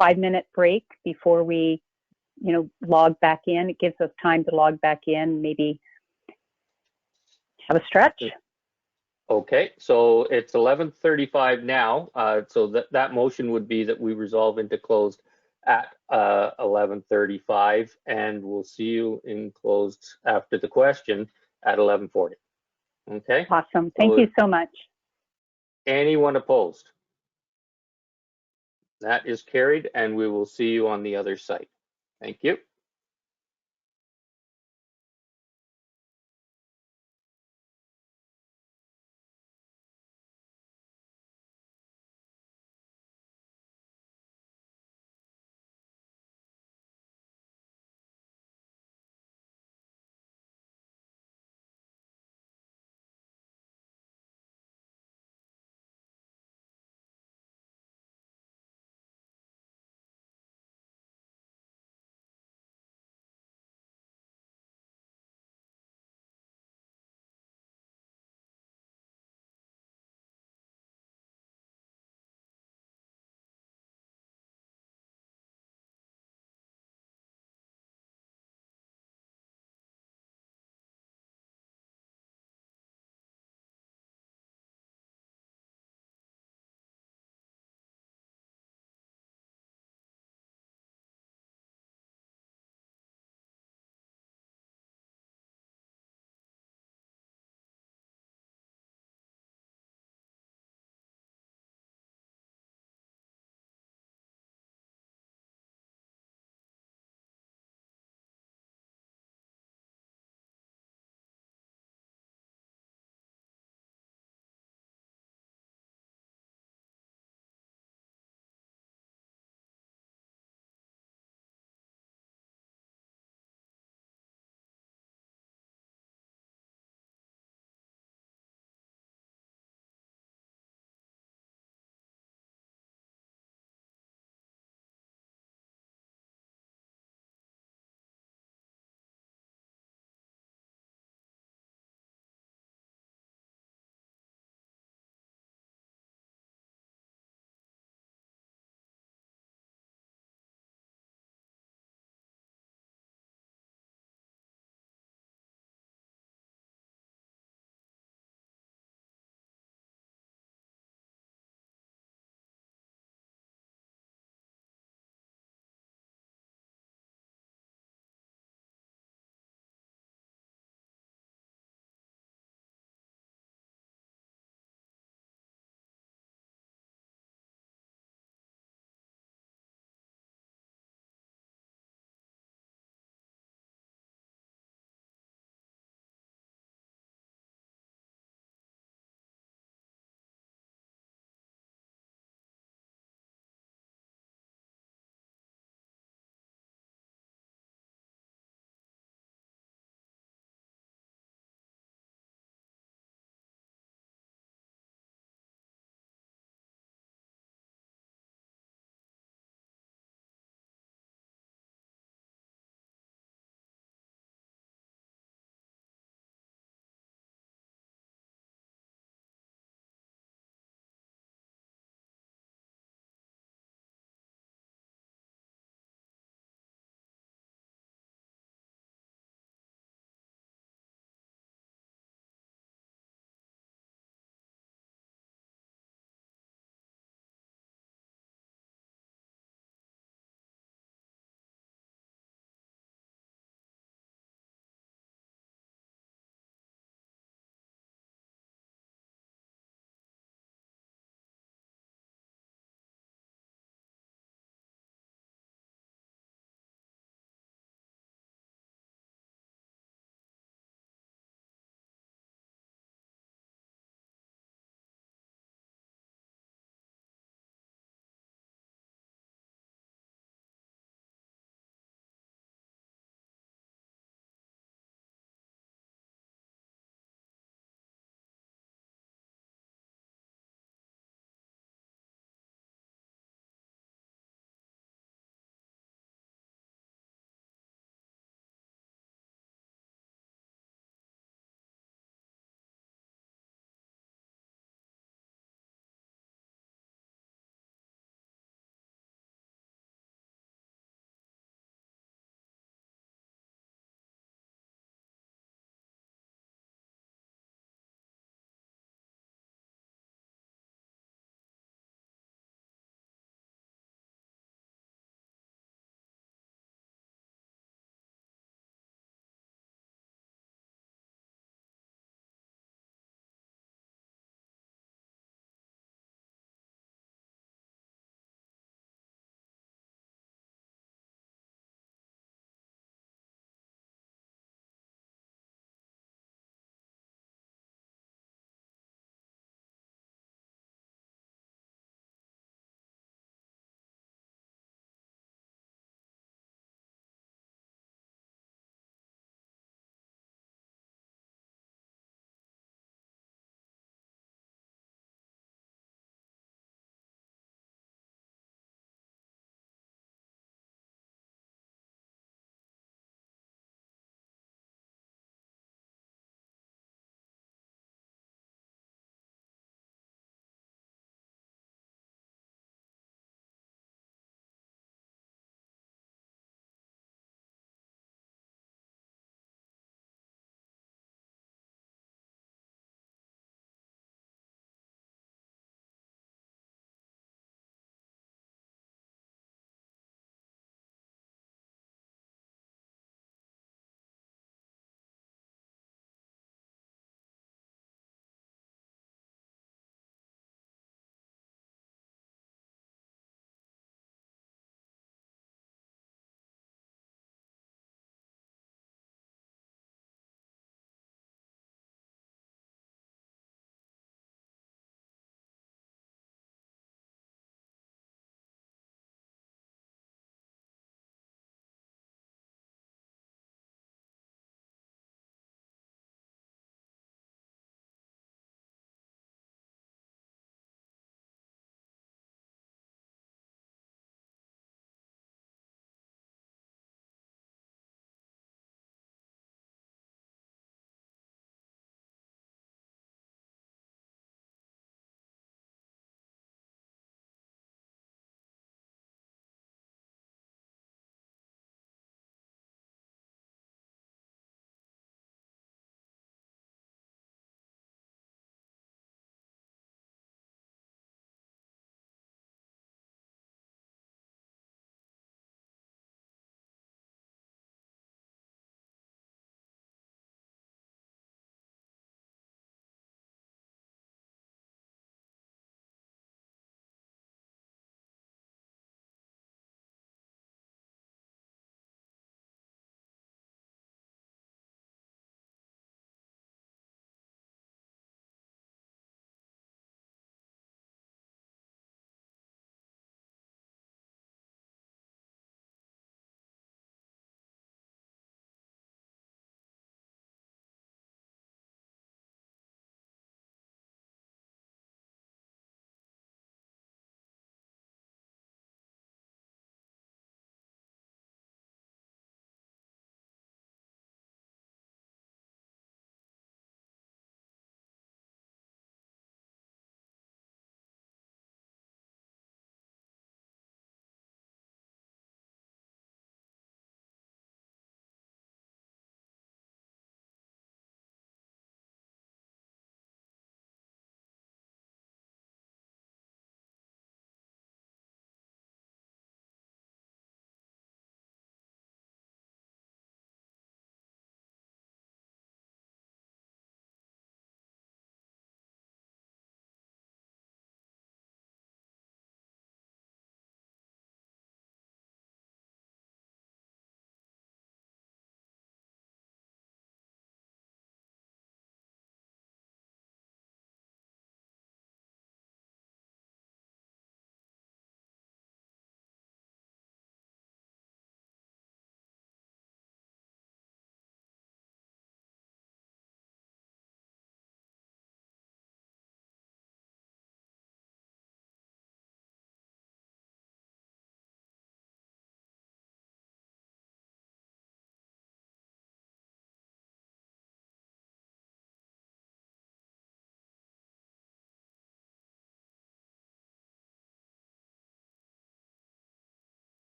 5-minute break before we, log back in? It gives us time to log back in, maybe have a stretch. Okay, so it's 11:35 now. So that motion would be that we resolve into closed at 11:35, and we'll see you in closed after the question at 11:40. Okay? Awesome. Thank you so much. Anyone opposed? That is carried, and we will see you on the other site. Thank you.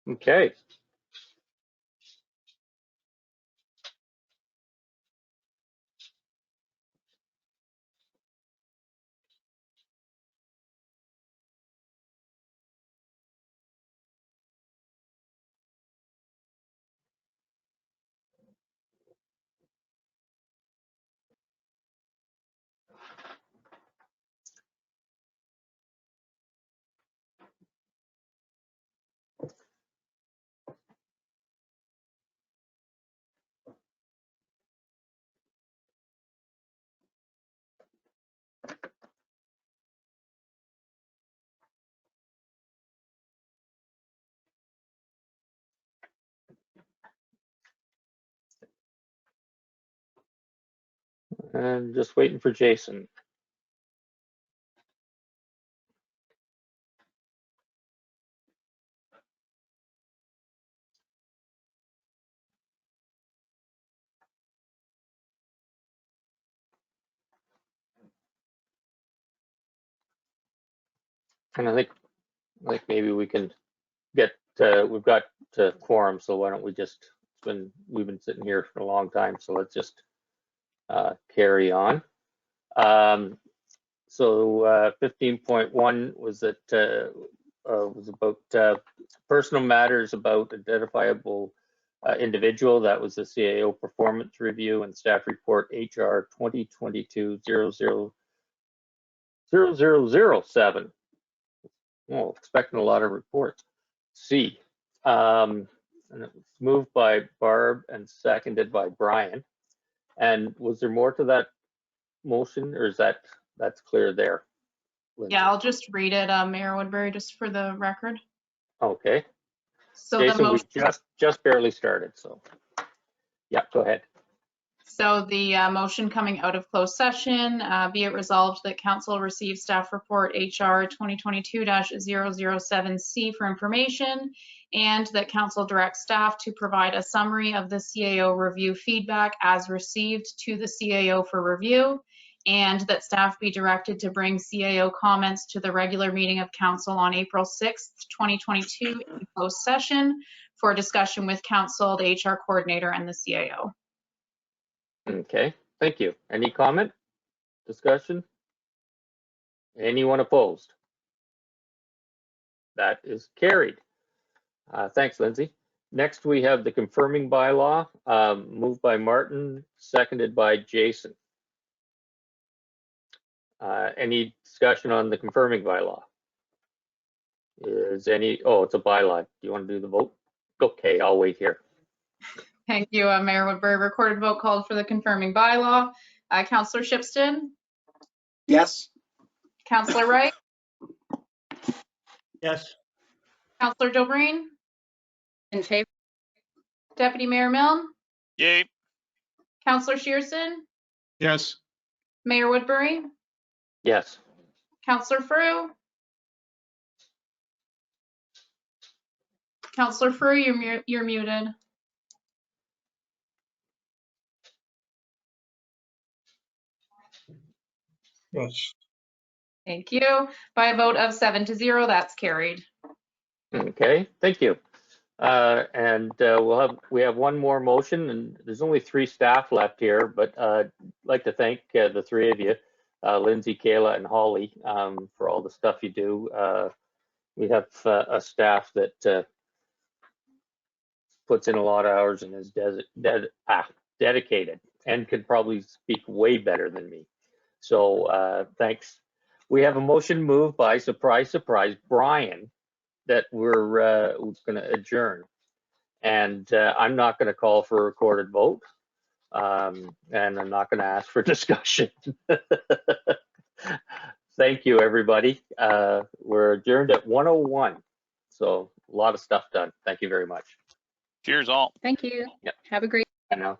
Okay. And just waiting for Jason. And I think maybe we can get, we've got quorum, so why don't we just, we've been sitting here for a long time, so let's just carry on. So 15.1 was about personal matters about identifiable individual. That was the CAO performance review and staff report HR 2022-0007. Oh, expecting a lot of reports. C. And it was moved by Barb and seconded by Brian. And was there more to that motion, or is that's clear there? Lindsay? Yeah, I'll just read it, Mayor Woodbury, just for the record. Okay. So Jason, the motion, we just barely started, so yeah, go ahead. So the motion coming out of closed session, be it resolved that council receives staff report HR 2022-007C for information, and that council directs staff to provide a summary of the CAO review feedback as received to the CAO for review, and that staff be directed to bring CAO comments to the regular meeting of council on April 6th, 2022 in closed session for discussion with council, the HR coordinator, and the CAO. Okay, thank you. Any comment, discussion? Anyone opposed? That is carried. Thanks, Lindsay. Next, we have the confirming bylaw, moved by Martin, seconded by Jason. Any discussion on the confirming bylaw? Is any, oh, it's a bylaw. Do you want to do the vote? Okay, I'll wait here. Thank you, Mayor Woodbury. Recorded vote called for the confirming bylaw. Councillor Shipston, Yes. Councillor Wright, Yes. Councillor Jobreen, In favor? Deputy Mayor Milne, Yay. Councillor Shearson, Yes. Mayor Woodbury, Yes. Councillor Frew. Councillor Frew, you're muted. Yes. Thank you. By a vote of 7-0, that's carried. Okay, thank you. And we have one more motion, and there's only 3 staff left here, but I'd like to thank the 3 of you, Lindsay, Kayla, and Holly, for all the stuff you do. We have a staff that puts in a lot of hours and is dedicated and could probably speak way better than me. So thanks. We have a motion moved by, surprise, surprise, Brian, that we're going to adjourn. And I'm not going to call for a recorded vote. And I'm not going to ask for discussion. Thank you, everybody. We're adjourned at 1:01. So a lot of stuff done. Thank you very much. Cheers all. Thank you. Yep. Have a great I know.